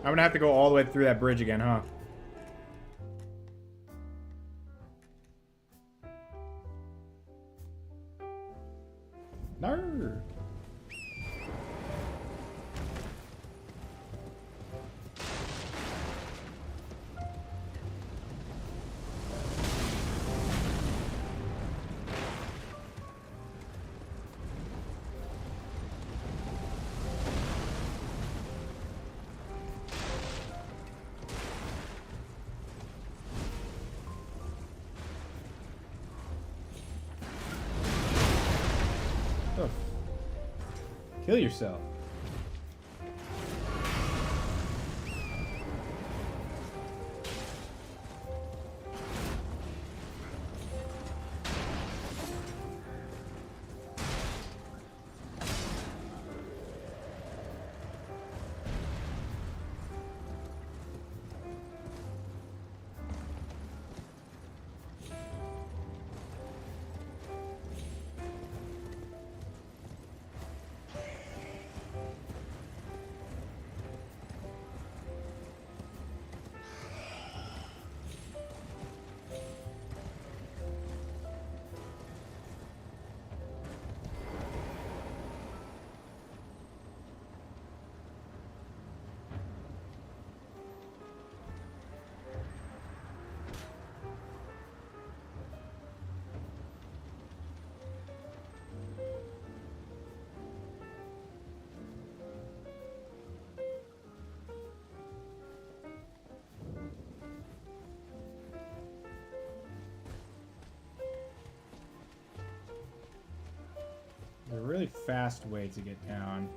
I'm gonna have to go all the way through that bridge again, huh? No. Kill yourself. There's a really fast way to get down.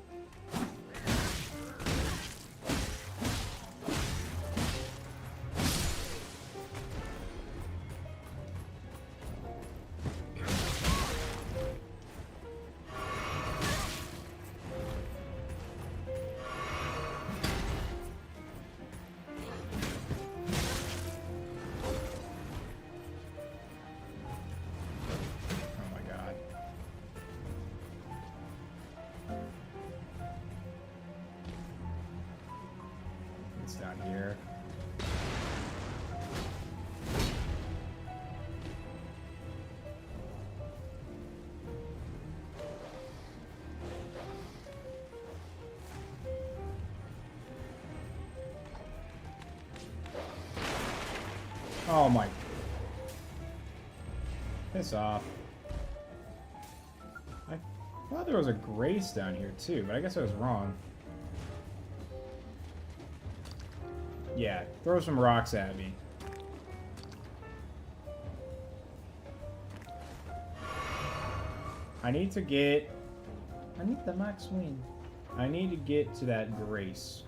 Down here. Oh my. Piss off. I thought there was a grace down here too, but I guess I was wrong. Yeah, throw some rocks at me. I need to get... I need the max win. I need to get to that grace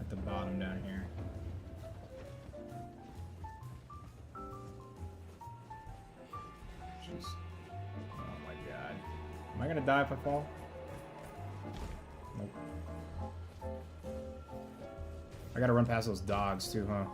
at the bottom down here. Jeez. Oh my god. Am I gonna die if I fall? Nope. I gotta run past those dogs too, huh?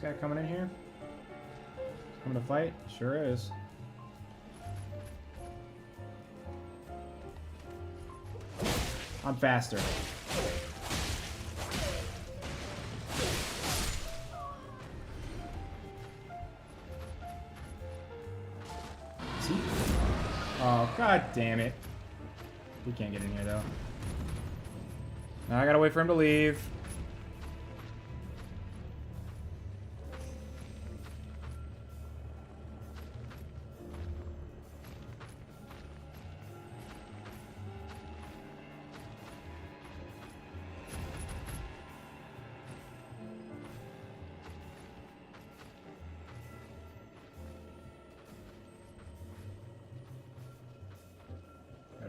Guy coming in here? Coming to fight? Sure is. I'm faster. See? Oh, god damn it. He can't get in here though. Now I gotta wait for him to leave.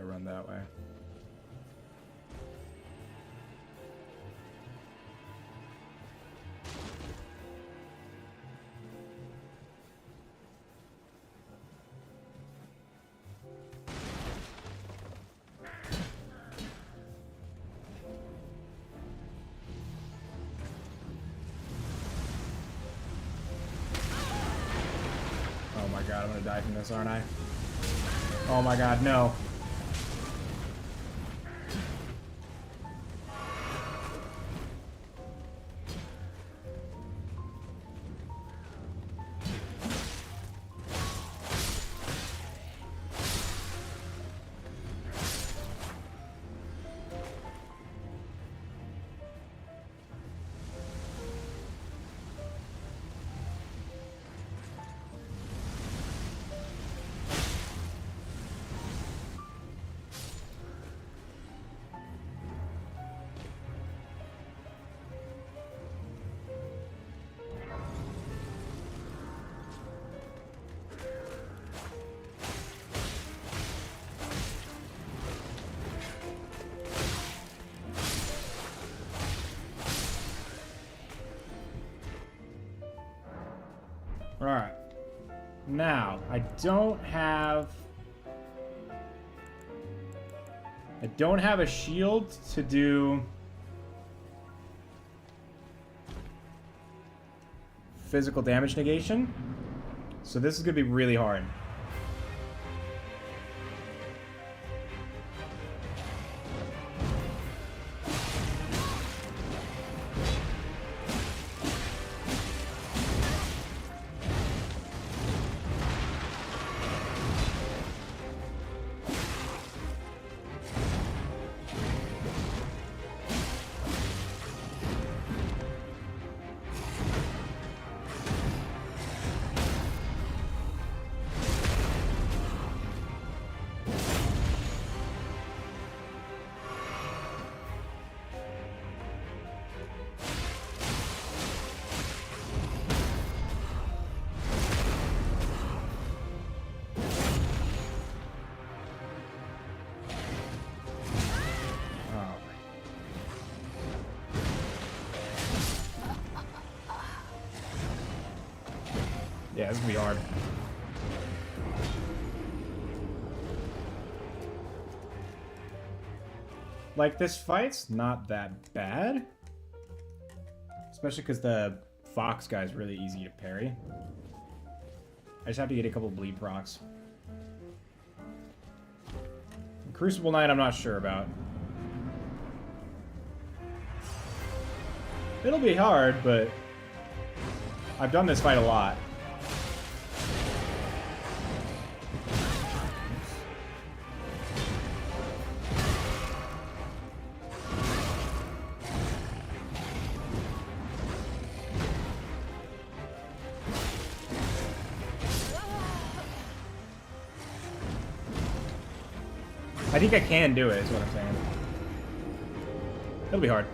Run that way. god, I'm gonna die from this, aren't I? Oh my god, no. Alright. Now, I don't have a shield to do physical damage negation. So this is going to be really hard. Yeah, this is gonna be hard. Like, this fight's not that bad. Especially because the Fox guy is really easy to parry. I just have to get a couple bleed procs. Crucible Knight, I'm not sure about. It'll be hard, but I've done this fight a lot. I think I can do it, is what I'm saying. It'll be hard.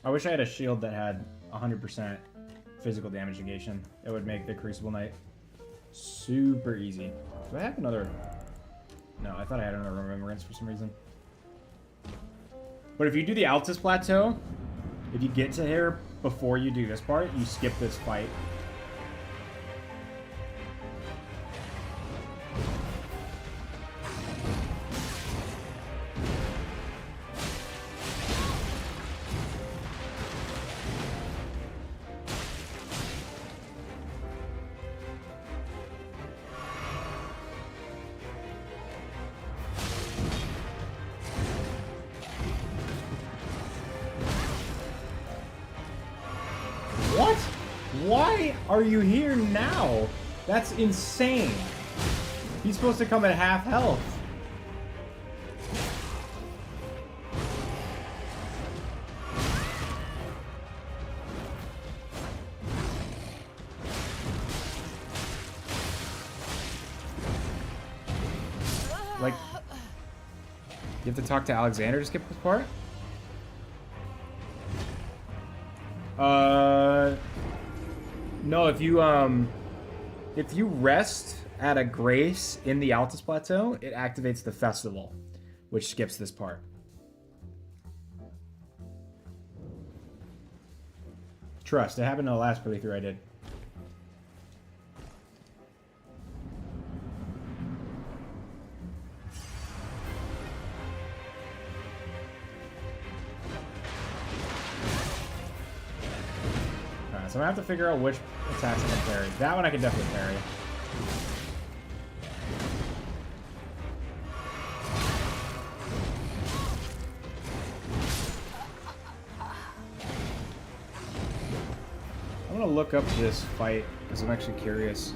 I wish I had a shield that had 100% physical damage negation. It would make the Crucible Knight super easy. Do I have another? No, I thought I had another Remembrance for some reason. But if you do the Altus Plateau, if you get to here before you do this part, you skip this fight. What? Why are you here now? That's insane. He's supposed to come at half health. Like, you have to talk to Alexander to skip this part? No, if you rest at a grace in the Altus Plateau, it activates the festival, which skips this part. Trust, it happened in the last playthrough I did. Alright, so I'm gonna have to figure out which attacks I can parry. That one I can definitely parry. I'm gonna look up this fight because I'm actually curious.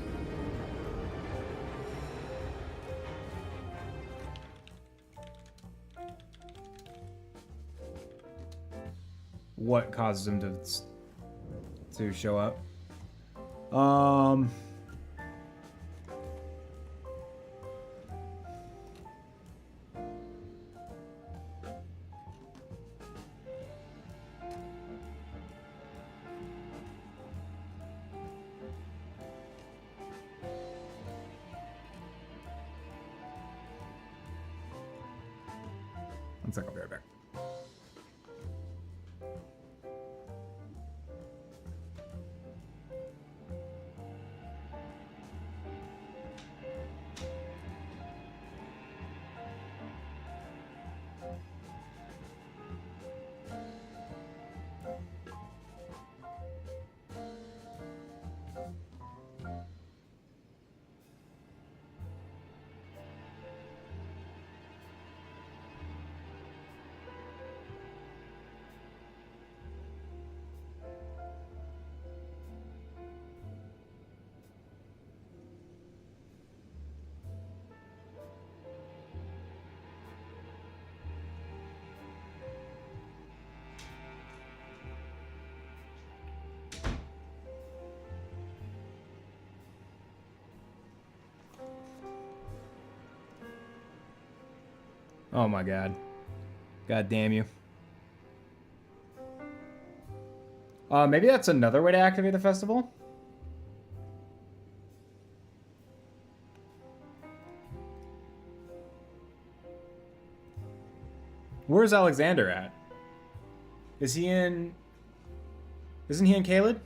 What causes him to show up? One sec, I'll be right back. Oh my god. God damn you. Maybe that's another way to activate the festival? Where's Alexander at? Is he in... Isn't he in Caelid?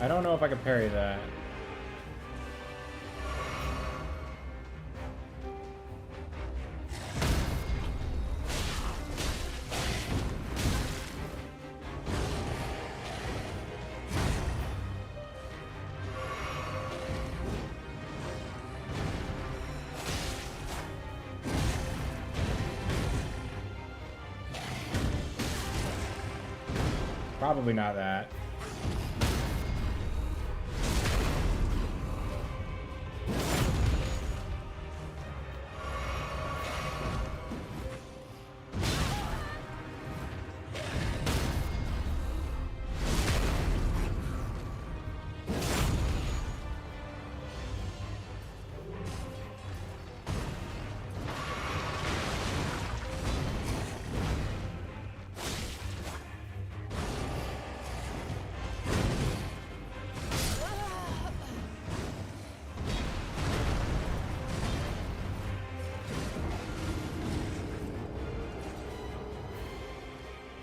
I don't know if I can parry that. Probably not that.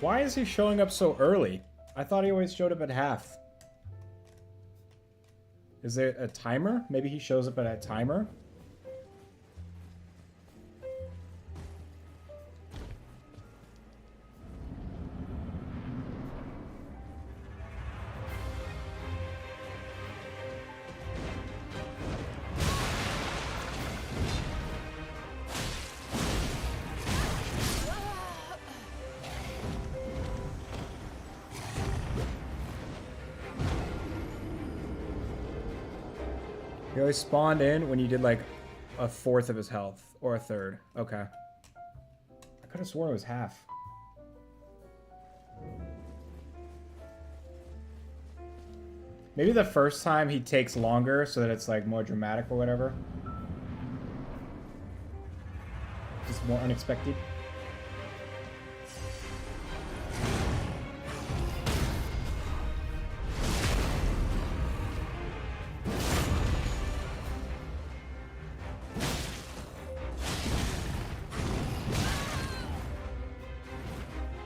Why is he showing up so early? I thought he always showed up at half. Is there a timer? Maybe he shows up at a timer? He always spawned in when you did like a fourth of his health or a third. Okay. I could have sworn it was half. Maybe the first time he takes longer so that it's like more dramatic or whatever. Just more unexpected.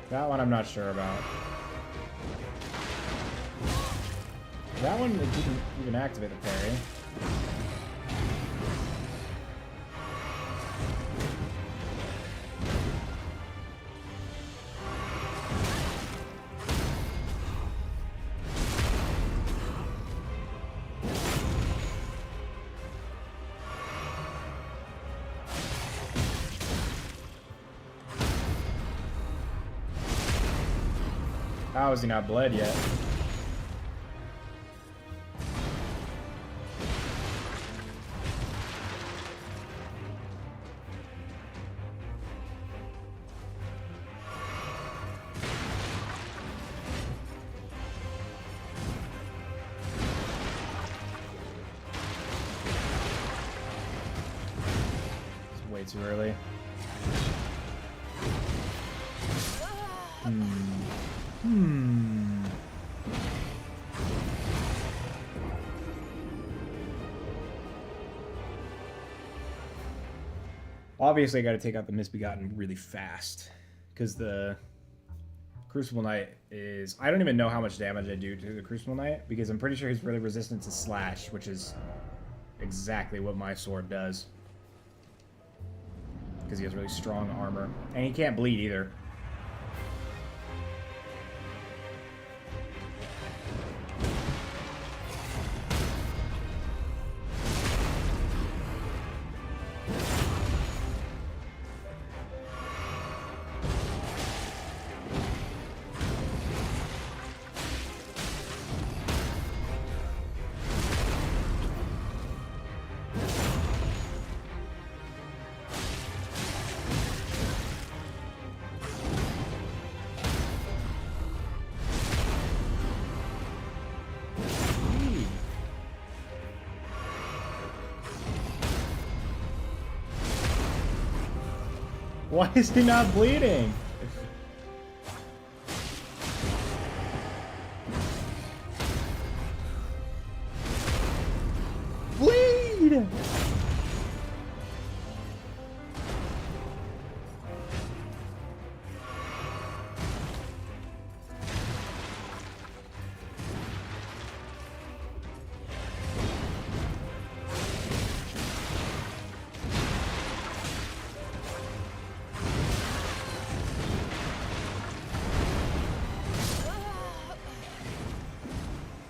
That one I'm not sure about. That one, it didn't even activate the parry. How is he not bled yet? It's way too early. Obviously, I got to take out the Misbegotten really fast, because the Crucible Knight is... I don't even know how much damage I do to the Crucible Knight, because I'm pretty sure he's really resistant to Slash, which is exactly what my sword does. Because he has really strong armor. And he can't bleed either. Why is he not bleeding? Bleed!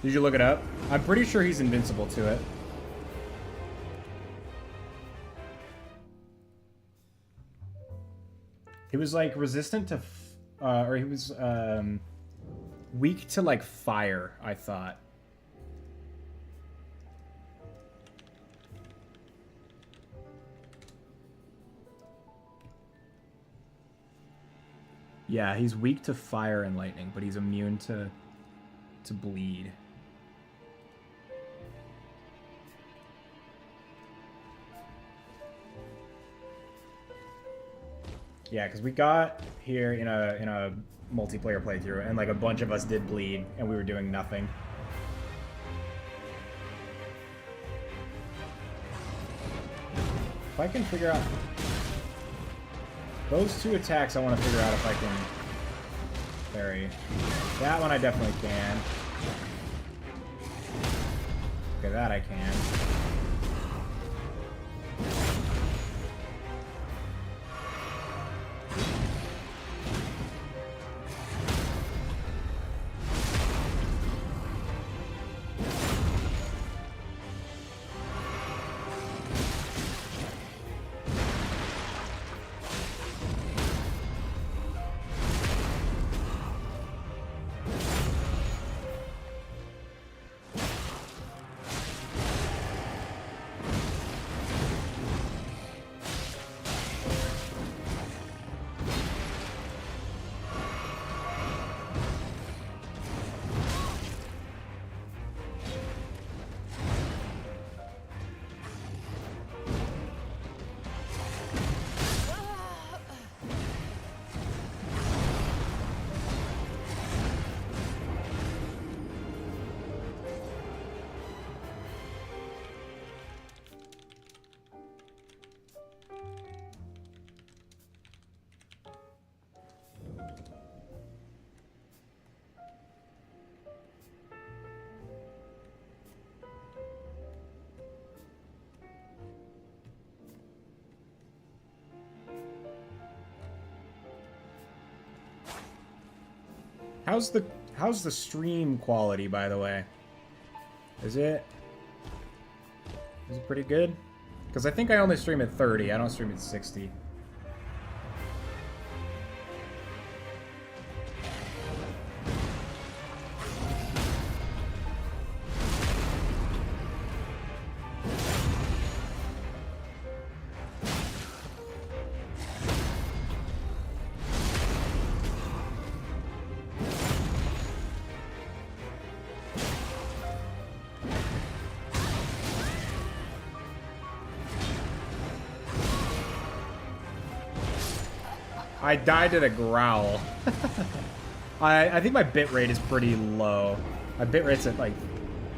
Did you look it up? I'm pretty sure he's invincible to it. He was like resistant to, or he was weak to like fire, I thought. Yeah, he's weak to fire and lightning, but he's immune to bleed. Yeah, because we got here in a multiplayer playthrough, and like a bunch of us did bleed, and we were doing nothing. If I can figure out those two attacks, I want to figure out if I can parry. That one I definitely can. Okay, that I can. How's the stream quality, by the way? Is it pretty good? Because I think I only stream at 30. I don't stream at 60. I died to the growl. I think my bitrate is pretty low. My bitrate's at like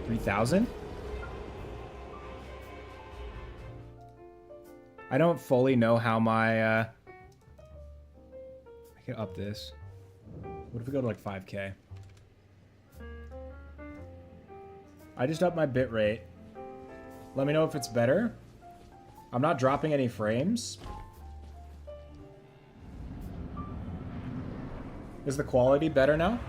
3,000. I don't fully know how my I can up this. What if we go to like 5K? I just upped my bitrate. Let me know if it's better. I'm not dropping any frames. Is the quality better now?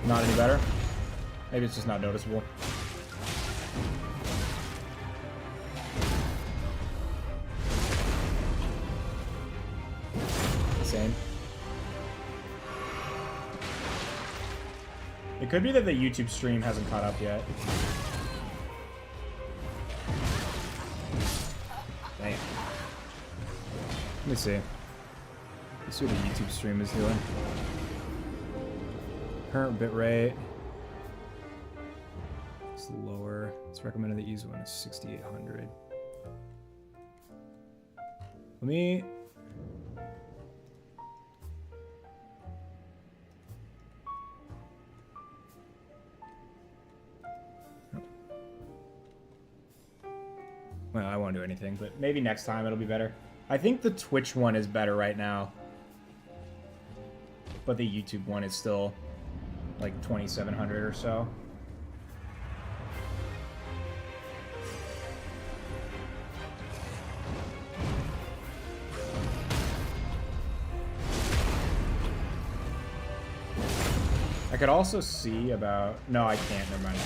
Not any better? Maybe it's just not noticeable. It could be that the YouTube stream hasn't caught up yet. Damn. Let me see. Let's see what the YouTube stream is doing. Current bitrate. It's lower. It's recommended that use one is 6,800. Let me... Well, I won't do anything, but maybe next time it'll be better. I think the Twitch one is better right now. But the YouTube one is still like 2,700 or so. I could also see about... No, I can't. Never mind.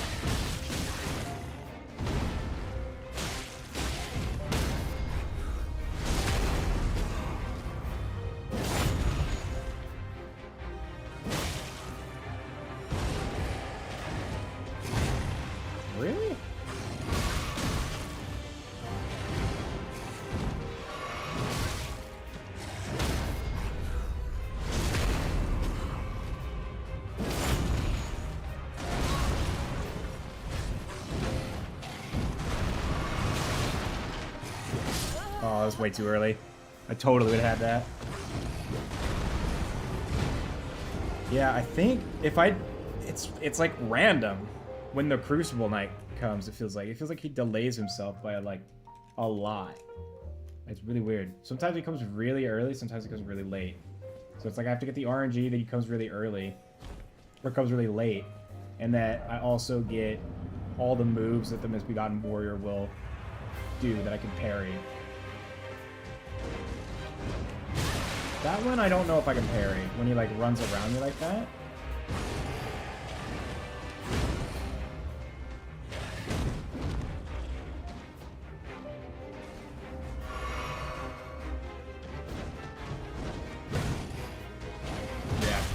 Really? Oh, that was way too early. I totally would have had that. Yeah, I think if I... It's like random. When the Crucible Night comes, it feels like he delays himself by like a lot. It's really weird. Sometimes he comes really early, sometimes he comes really late. So it's like I have to get the RNG that he comes really early, or comes really late, and that I also get all the moves that the Misbegotten Warrior will do that I can parry. That one I don't know if I can parry when he like runs around me like that.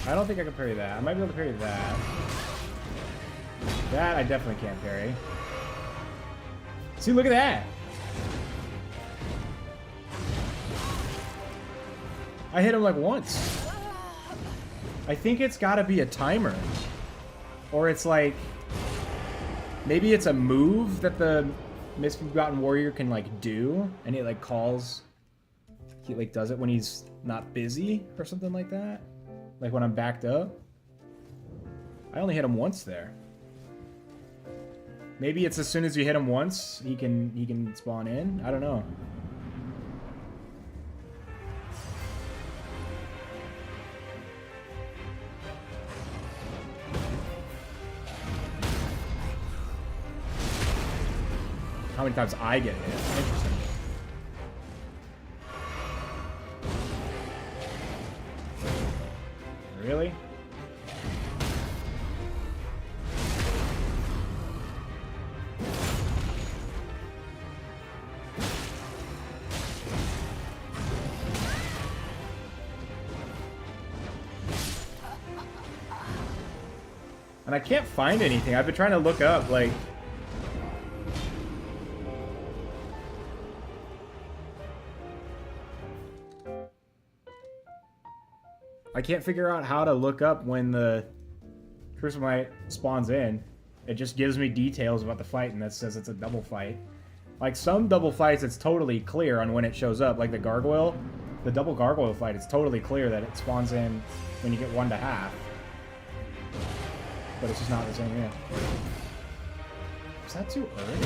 I don't think I can parry that. I might be able to parry that. That I definitely can't parry. See, look at that! I hit him like once. I think it's gotta be a timer. Or it's like... Maybe it's a move that the Misbegotten Warrior can like do, and it like calls... He like does it when he's not busy, or something like that. Like when I'm backed up. I only hit him once there. Maybe it's as soon as you hit him once, he can spawn in. I don't know. how many times I get hit. Interesting. Really? And I can't find anything. I've been trying to look up, like... I can't figure out how to look up when the Crucible Knight spawns in. It just gives me details about the fight, and that says it's a double fight. Like, some double fights, it's totally clear on when it shows up. Like the Gargoyle, the double Gargoyle fight, it's totally clear that it spawns in when you get 1 to half. But it's just not the same here. Is that too early?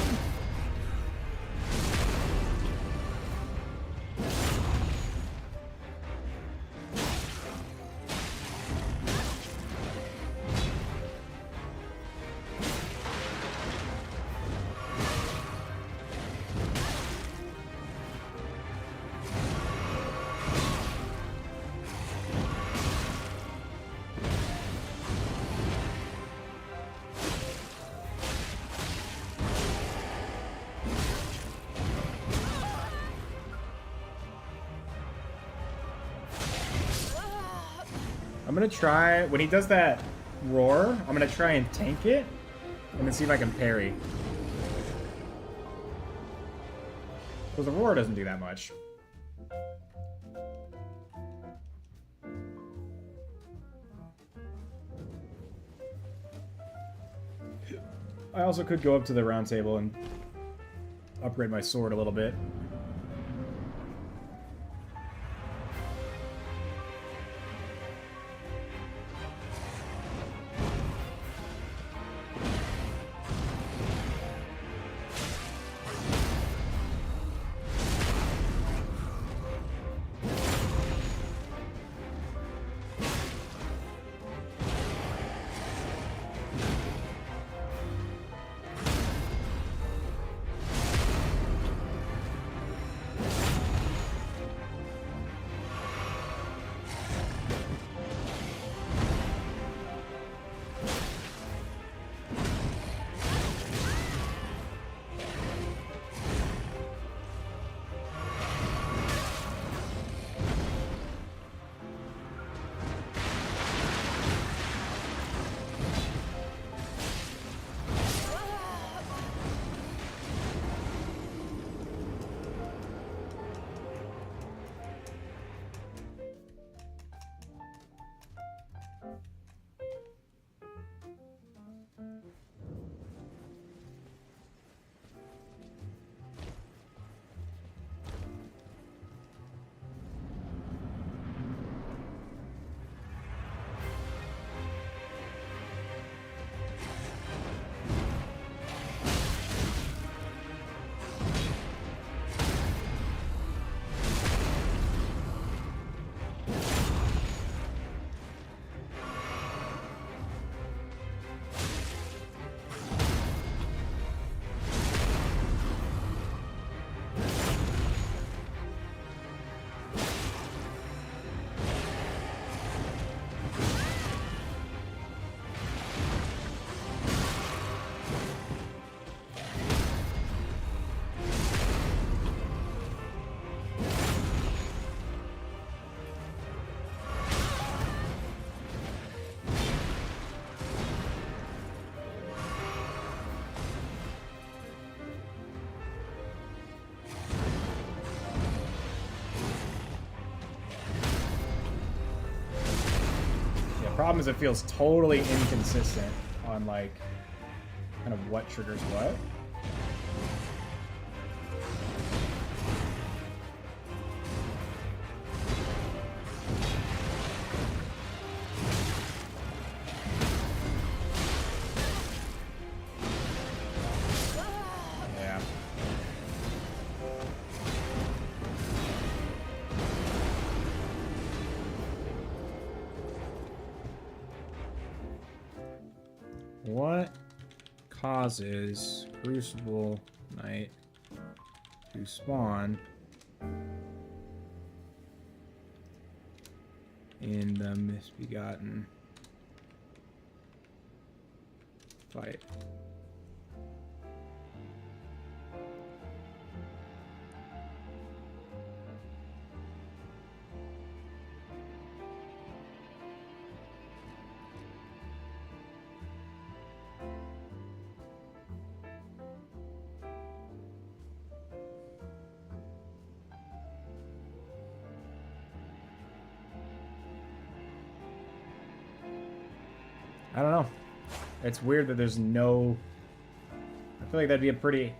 I'm gonna try, when he does that roar, I'm gonna try and tank it, and then see if I can parry. Because the roar doesn't do that much. I also could go up to the round table and upgrade my sword a little bit. Problem is it feels totally inconsistent on like kind of what triggers what. Yeah. What causes Crucible Knight to spawn in the misbegotten fight. I don't know. It's weird that there's no... I feel like that'd be a pretty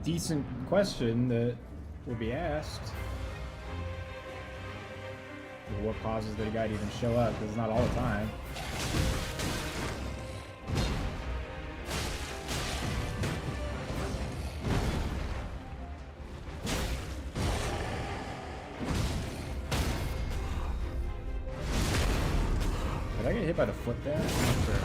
decent question that would be asked. What causes the guy to even show up? Because it's not all the time. Did I get hit by the foot there? I'm not sure.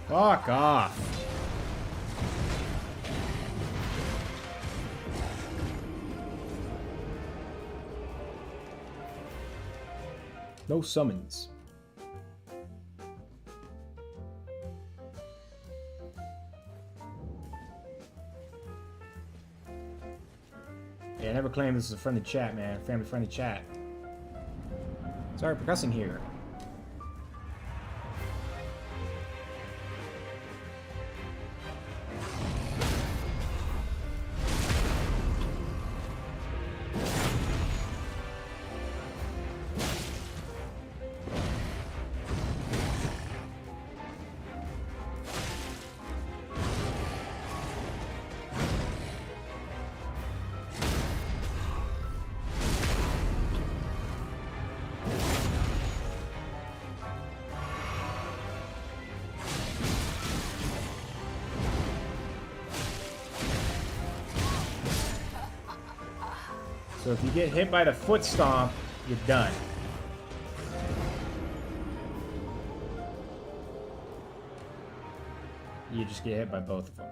Fuck off. No summons. Yeah, I never claimed this is a friendly chat, man. Family friendly chat. Sorry for cussing here. So if you get hit by the foot stomp, you're done. You just get hit by both of them.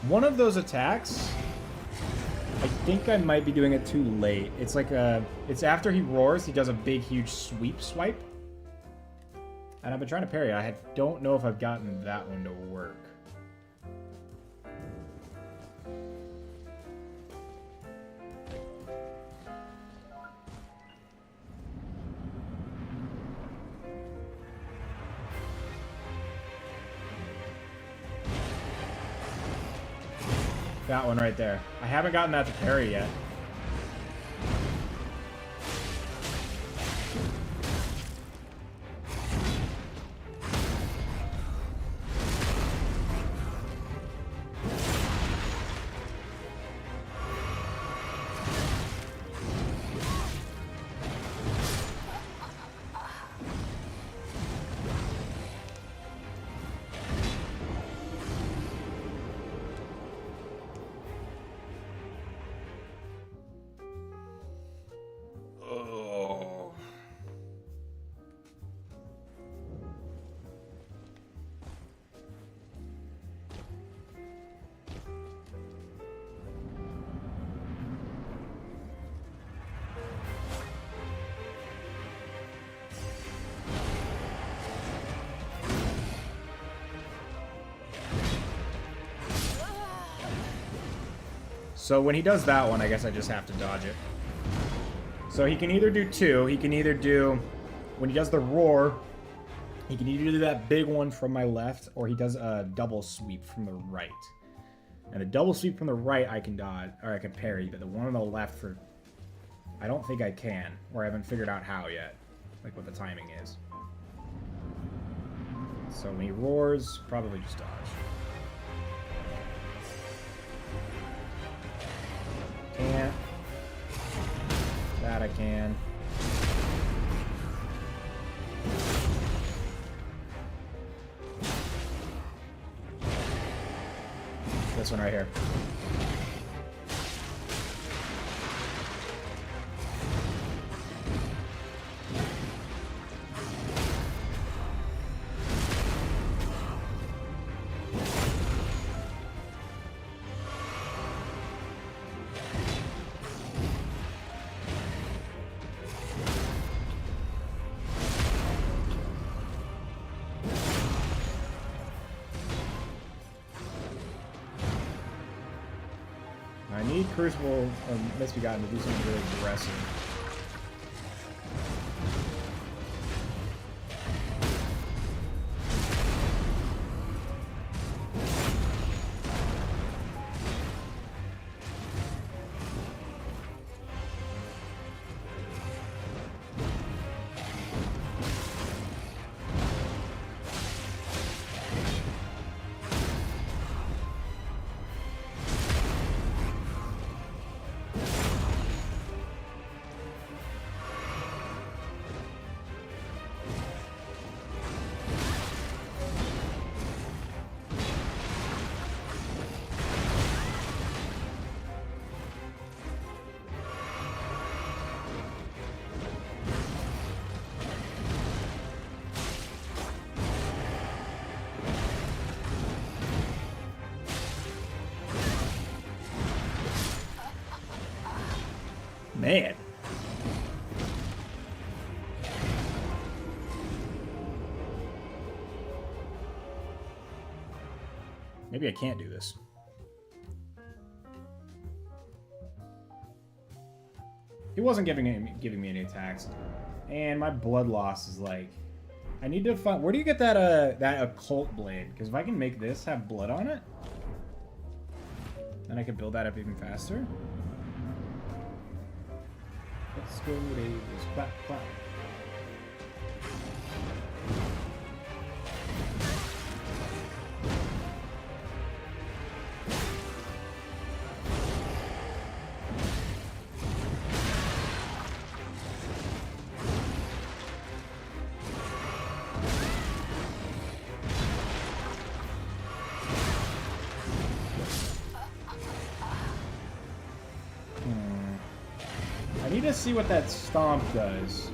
One of those attacks, I think I might be doing it too late. It's like it's after he roars, he does a big, huge swipe. And I've been trying to parry it. I don't know if I've gotten that one to work. That one right there. I haven't gotten that to parry yet. So when he does that one, I guess I just have to dodge it. So he can either do two. He can either do, when he does the roar, he can either do that big one from my left, or he does a double sweep from the right. And the double sweep from the right I can dodge, or I can parry, but the one on the left for, I don't think I can, or I haven't figured out how yet, like what the timing is. So when he roars, probably just dodge. Can't. That I can. This one right here. I need Crucible and Misbegotten to do something really aggressive. Man. Maybe I can't do this. He wasn't giving me any attacks. And my blood loss is like, I need to find, where do you get that that occult blade? Because if I can make this have blood on it, then I can build that up even faster. Let's go, Davis. Clap, clap. I need to see what that stomp does.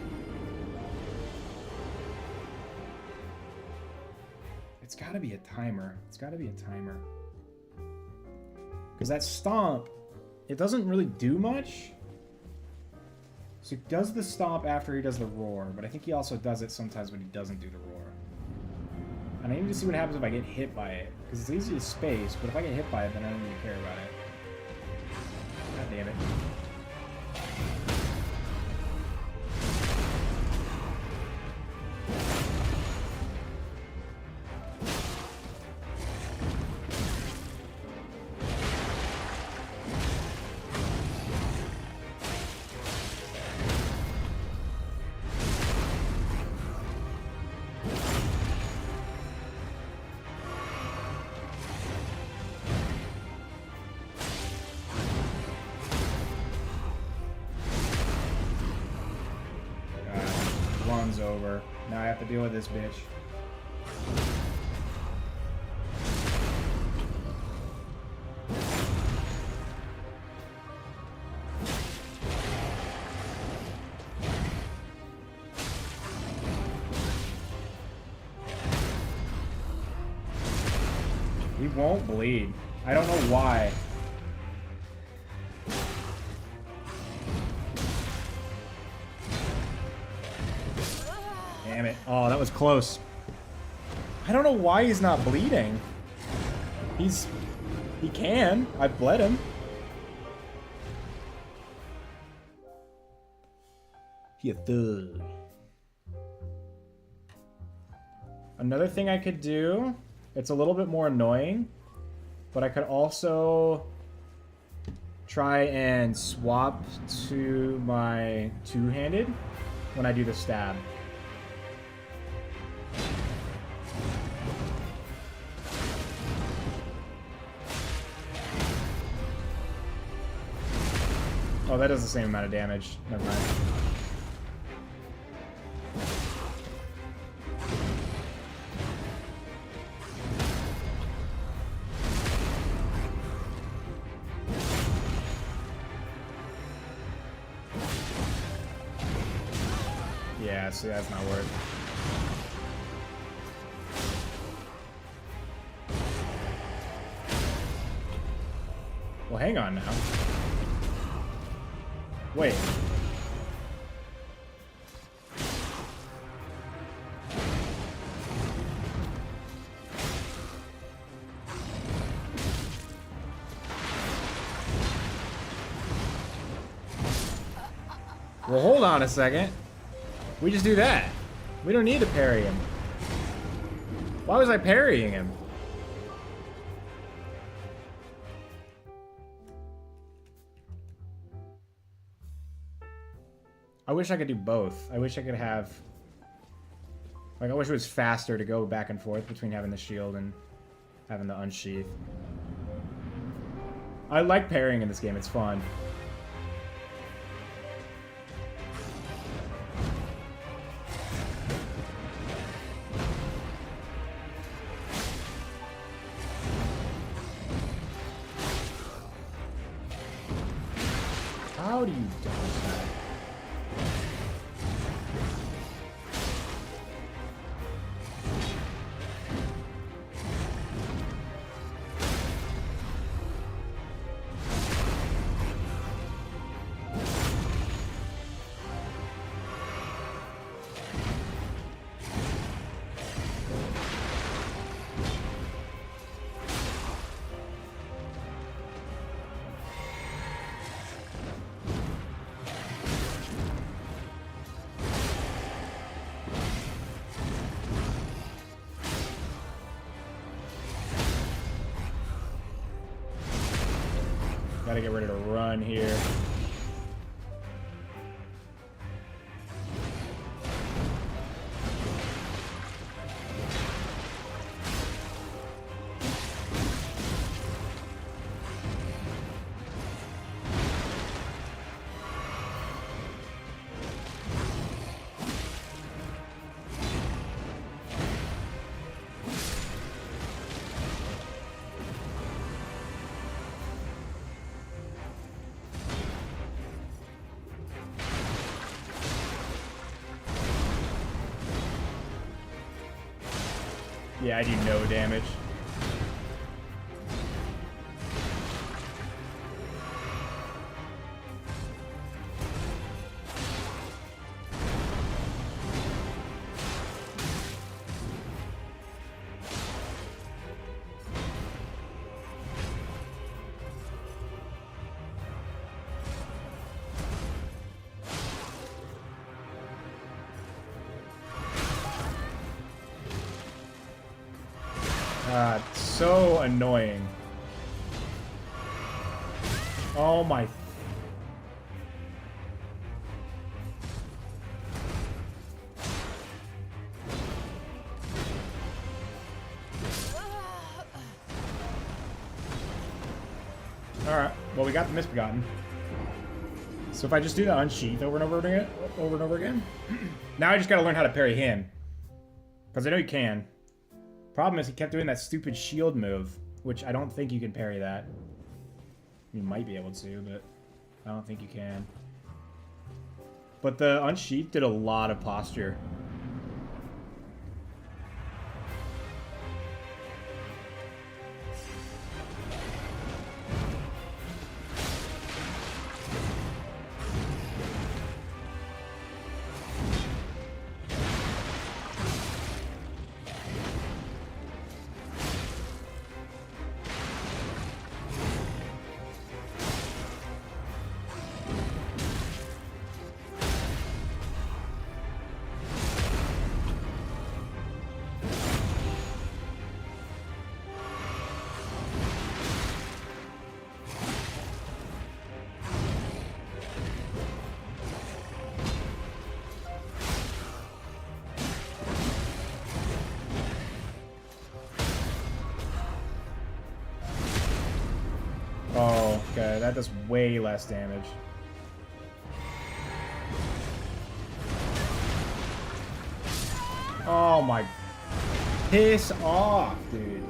It's gotta be a timer. It's gotta be a timer. Because that stomp, it doesn't really do much. So he does the stomp after he does the roar, but I think he also does it sometimes when he doesn't do the roar. And I need to see what happens if I get hit by it. Because it's easy to space, but if I get hit by it, then I don't really care about it. God damn it. Runs over. Now I have to deal with this bitch. He won't bleed. I don't know why. Damn it. Oh, that was close. I don't know why he's not bleeding. He can. I bled him. He a thug. Another thing I could do, it's a little bit more annoying, but I could also try and swap to my two-handed when I do the stab. Oh, that does the same amount of damage. Never mind. Yeah, see, that's not worth. Well, hang on now. Wait. Well, hold on a second. We just do that. We don't need to parry him. Why was I parrying him? I wish I could do both. I wish I could have... Like, I wish it was faster to go back and forth between having the shield and having the unsheath. I like parrying in this game. It's fun. How do you dodge that? Gotta get ready to run here. Yeah, I do no damage. So annoying. Oh my. Alright, well we got the Misbegotten. So if I just do the unsheath over and over again, now I just gotta learn how to parry him. Because I know you can. Problem is he kept doing that stupid shield move, which I don't think you can parry that. You might be able to, but I don't think you can. But the unsheath did a lot of posture. that does way less damage. Oh my... Piss off, dude.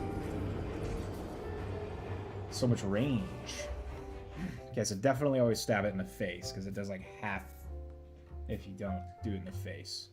So much range. Okay, so definitely always stab it in the face, because it does like half if you don't do it in the face.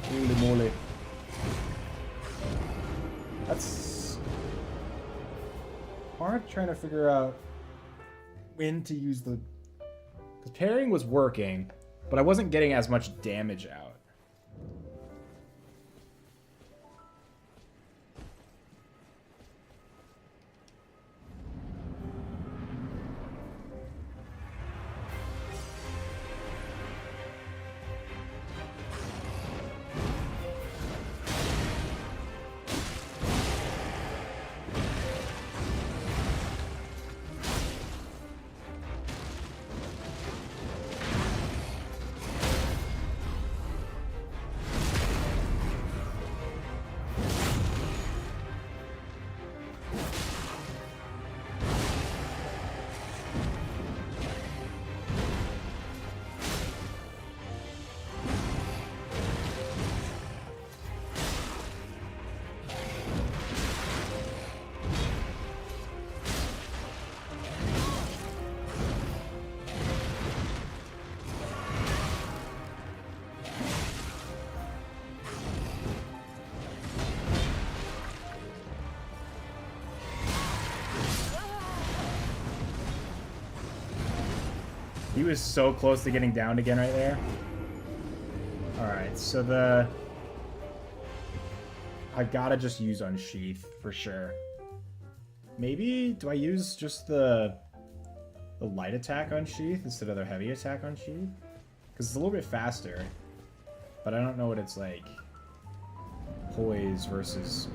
Holy moly. That's hard trying to figure out when to use the... Because parrying was working, but I wasn't getting as much damage out. He was so close to getting downed again right there. Alright, so the... I gotta just use Unsheath for sure. Maybe, do I use just the light attack Unsheath instead of the heavy attack Unsheath? Because it's a little bit faster. But I don't know what it's like. Poise versus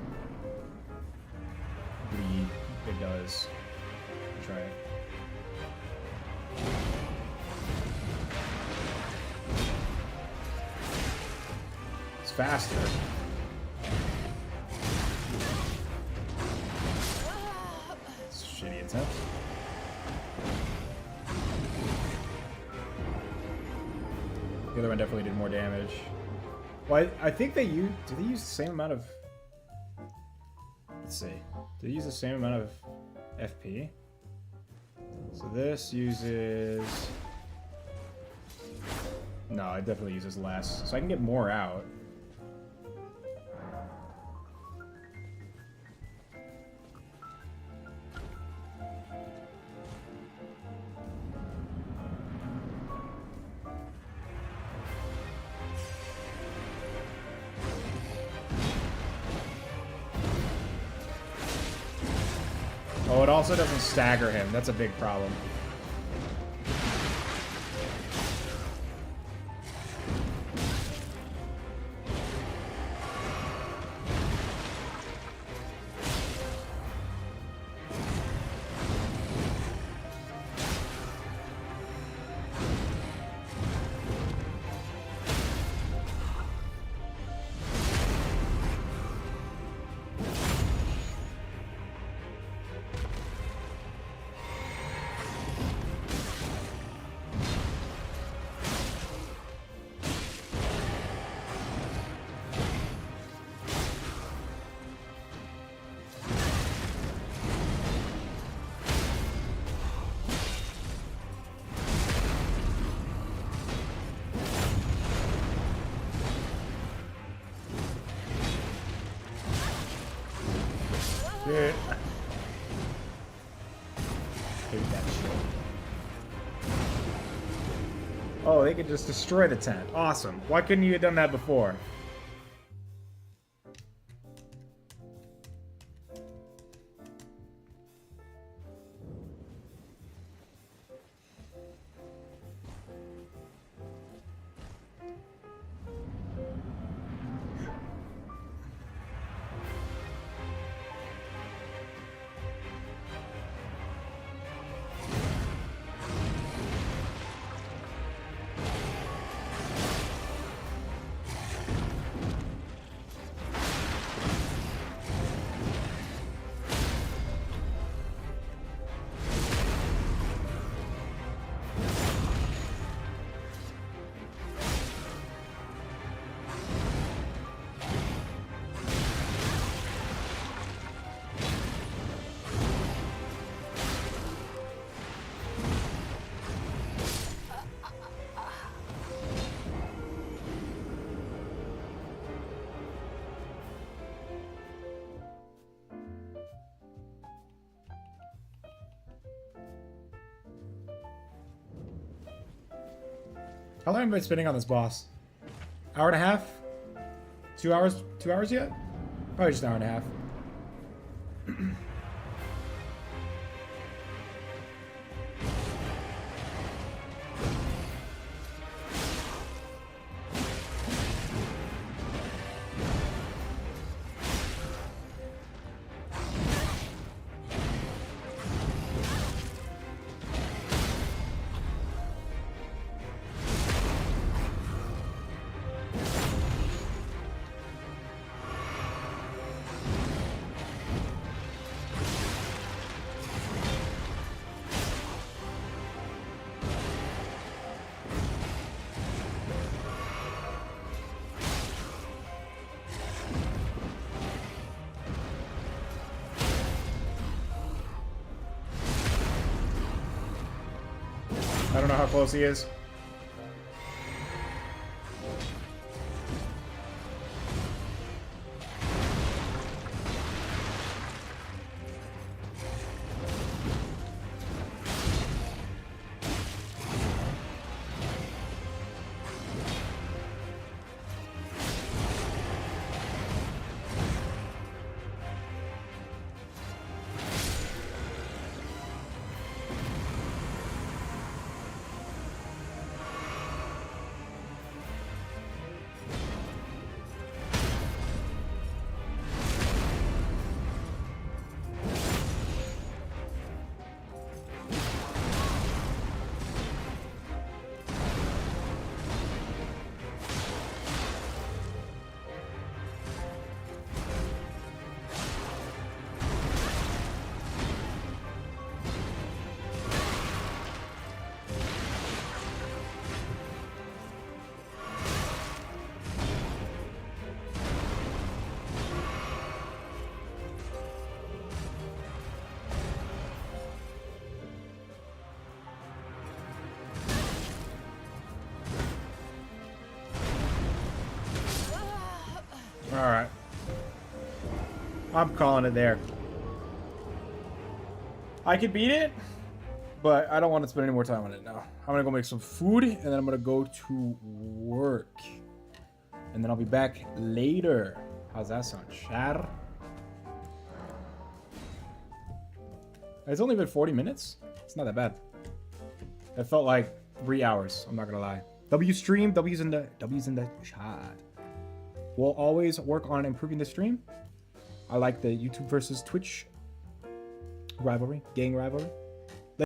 bleed it does. Try it. It's faster. It's a shitty attempt. The other one definitely did more damage. Well, I think they use... Do they use the same amount of... Let's see. Do they use the same amount of FP? So this uses... No, it definitely uses less. So I can get more out. Oh, it also doesn't stagger him. That's a big problem. Oh, they could just destroy the tent. Awesome. Why couldn't you have done that before? How long have I been spending on this boss? Hour and a half? 2 hours? 2 hours yet? Probably just an hour and a half. I don't know how close he is. Alright. I'm calling it there. I could beat it, but I don't want to spend any more time on it now. I'm gonna go make some food, and then I'm gonna go to work. And then I'll be back later. How's that sound, Chad? It's only been 40 minutes. It's not that bad. It felt like 3 hours, I'm not gonna lie. W stream, W's in the chat. We'll always work on improving the stream. I like the YouTube versus Twitch rivalry, gang rivalry.